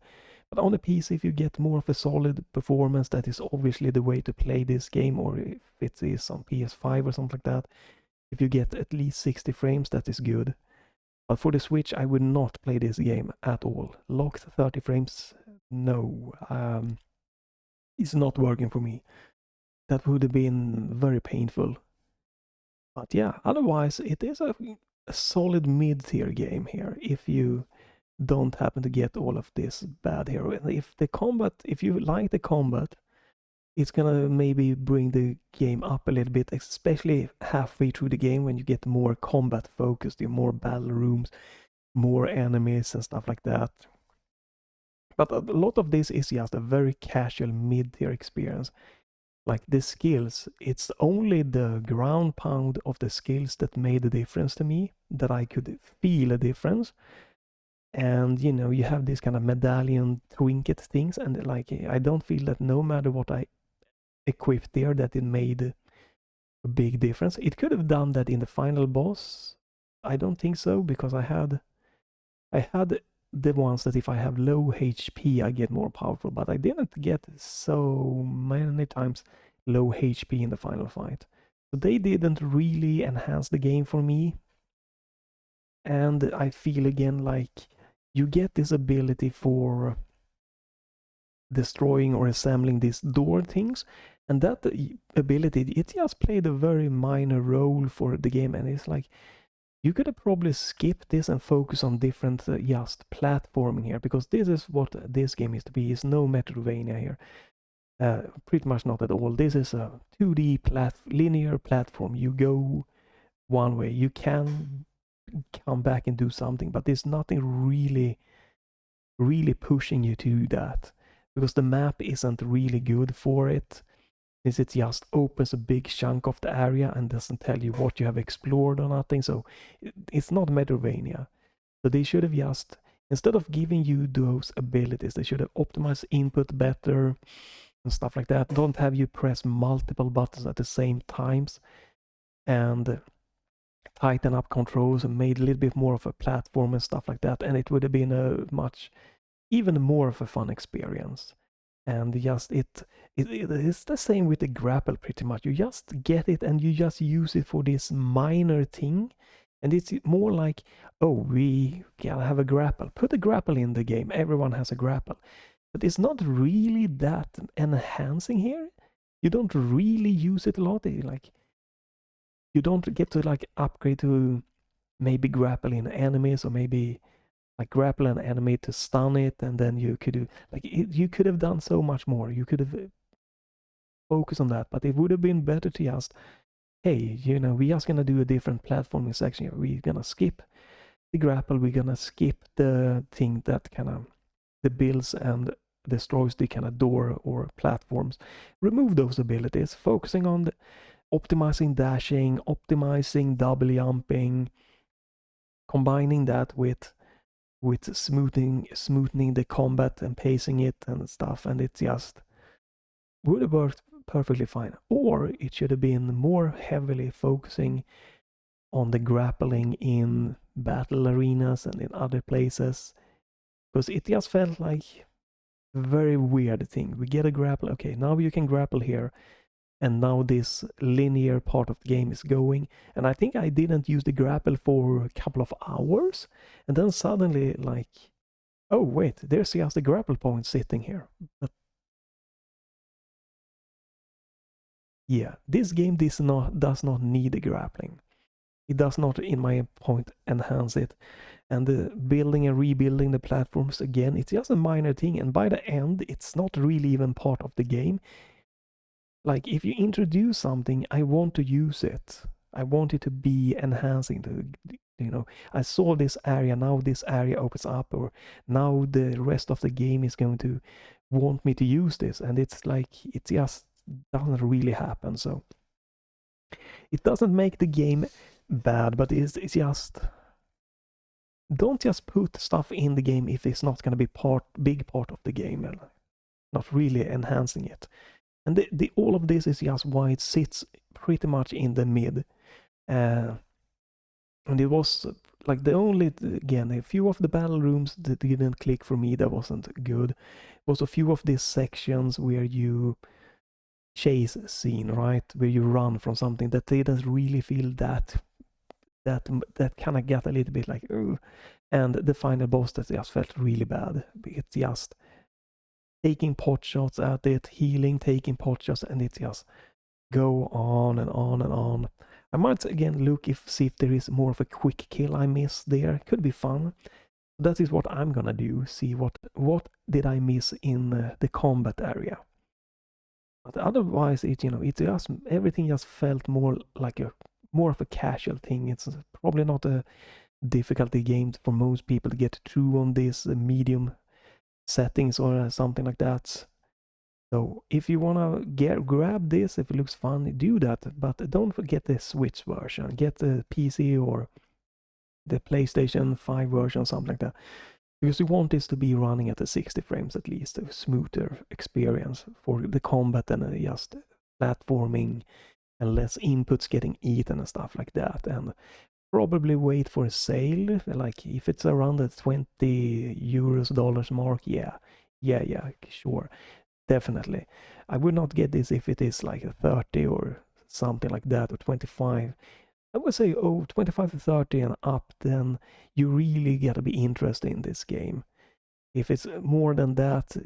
But on the PC, if you get more of a solid performance, that is obviously the way to play this game, or if it is on PS5 or something like that, if you get at least 60 frames, that is good. But for the Switch, I would not play this game at all. Locked 30 frames, no. It's not working for me. That would have been very painful. But yeah, otherwise, it is a solid mid-tier game here, if you don't happen to get all of this bad here. If you like the combat, it's gonna maybe bring the game up a little bit, especially halfway through the game when you get more combat focused, more battle rooms, more enemies and stuff like that. But a lot of this is just a very casual mid-tier experience. Like the skills, it's only the ground pound of the skills that made a difference to me, that I could feel a difference. And you have this kind of medallion trinket things, and like I don't feel that no matter what I equipped there that it made a big difference. It could have done that in the final boss. I don't think so, because I had the ones that if I have low HP, I get more powerful, but I didn't get so many times low HP in the final fight. So they didn't really enhance the game for me. And I feel again like you get this ability for destroying or assembling these door things, and that ability, it just played a very minor role for the game, and it's like you could have probably skipped this and focus on different just platforming here, because this is what this game is to be. It's no Metroidvania here. Pretty much not at all. This is a 2D linear platform. You go one way, you can come back and do something, but there's nothing really pushing you to that, because the map isn't really good for it, since it just opens a big chunk of the area and doesn't tell you what you have explored or nothing. So it's not Metroidvania. So they should have just, instead of giving you those abilities, they should have optimized input better and stuff like that. Don't have you press multiple buttons at the same times, and tighten up controls and made a little bit more of a platform and stuff like that, and it would have been a much even more of a fun experience. And just it is the same with the grapple pretty much. You just get it and you just use it for this minor thing, and it's more like, oh, we can have a grapple. Put a grapple in the game. Everyone has a grapple, but it's not really that enhancing here. You don't really use it a lot. Like, you don't get to like upgrade to maybe grapple in enemies, or maybe like grapple an enemy to stun it, and then you could do like you could have done so much more. You could have focused on that, but it would have been better to just, hey, you know, we're just gonna do a different platforming section here. We're gonna skip the grapple. We're gonna skip the thing that kind of the builds and destroys the kind of door or platforms. Remove those abilities, focusing on the optimizing dashing, optimizing double jumping, combining that with smoothing the combat and pacing it and stuff, and it just would have worked perfectly fine. Or it should have been more heavily focusing on the grappling in battle arenas and in other places, because it just felt like a very weird thing. We get a grapple, okay, now you can grapple here, and now this linear part of the game is going, and I think I didn't use the grapple for a couple of hours, and then suddenly like, oh wait, there's just a grapple point sitting here. But yeah, this game does not need a grappling. It does not, in my point, enhance it. And the building and rebuilding the platforms, again, it's just a minor thing, and by the end it's not really even part of the game. Like, if you introduce something, I want to use it. I want it to be enhancing the, you know, I saw this area, now this area opens up, or now the rest of the game is going to want me to use this, and it's like, it just doesn't really happen. So it doesn't make the game bad, but it's just, don't just put stuff in the game if it's not going to be big part of the game, and not really enhancing it. And all of this is just why it sits pretty much in the mid. And it was like the only, again, a few of the battle rooms that didn't click for me, that wasn't good. It was a few of these sections where you chase scene, right? Where you run from something, that didn't really feel that kind of got a little bit like, ugh. And the final boss, that just felt really bad. It's just taking pot shots at it, healing, taking pot shots, and it just go on and on and on. I might again look see if there is more of a quick kill I missed there. Could be fun. That is what I'm gonna do. See what did I miss in the combat area. But otherwise, it just everything just felt more like more of a casual thing. It's probably not a difficulty game for most people to get through on this medium settings or something like that. So if you wanna grab this, if it looks fun, do that. But don't forget the Switch version. Get the PC or the PlayStation 5 version, something like that, because you want this to be running at the 60 frames at least, a smoother experience for the combat and just platforming and less inputs getting eaten and stuff like that. And probably wait for a sale. Like if it's around the 20 euros dollars mark, yeah, sure, definitely. I would not get this if it is like a 30 or something like that, or 25. I would say, oh, 25 to 30 and up, then you really gotta be interested in this game. If it's more than that,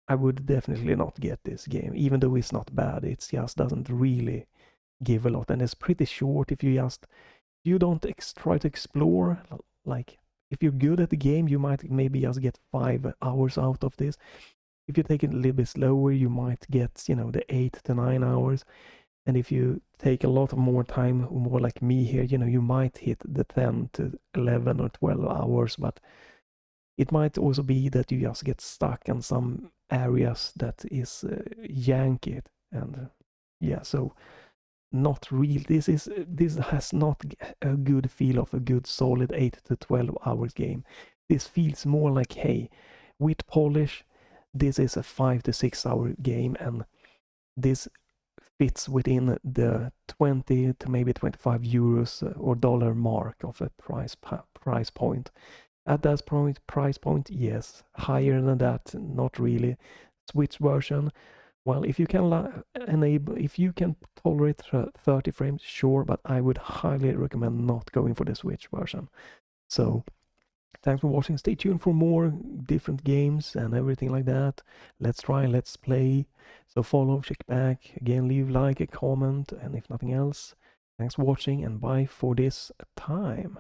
I would definitely not get this game, even though it's not bad. It just doesn't really give a lot, and it's pretty short. If you don't try to explore, like if you're good at the game, you might maybe just get 5 hours out of this. If you take it a little bit slower, you might get, you know, the 8 to 9 hours. And if you take a lot more time, more like me here, you know, you might hit the 10 to 11 or 12 hours, but it might also be that you just get stuck in some areas that is janky. And yeah, so not real. This has not a good feel of a good solid 8 to 12 hours game. This feels more like, hey, with polish, this is a 5 to 6 hour game, and this fits within the 20 to maybe 25 euros or dollar mark of a price point. At that price point, yes. Higher than that, not really. Switch version, well, if you can if you can tolerate 30 frames, sure, but I would highly recommend not going for the Switch version. So, thanks for watching. Stay tuned for more different games and everything like that. Let's try, let's play. So follow, check back. Again, leave like, a comment, and if nothing else, thanks for watching and bye for this time.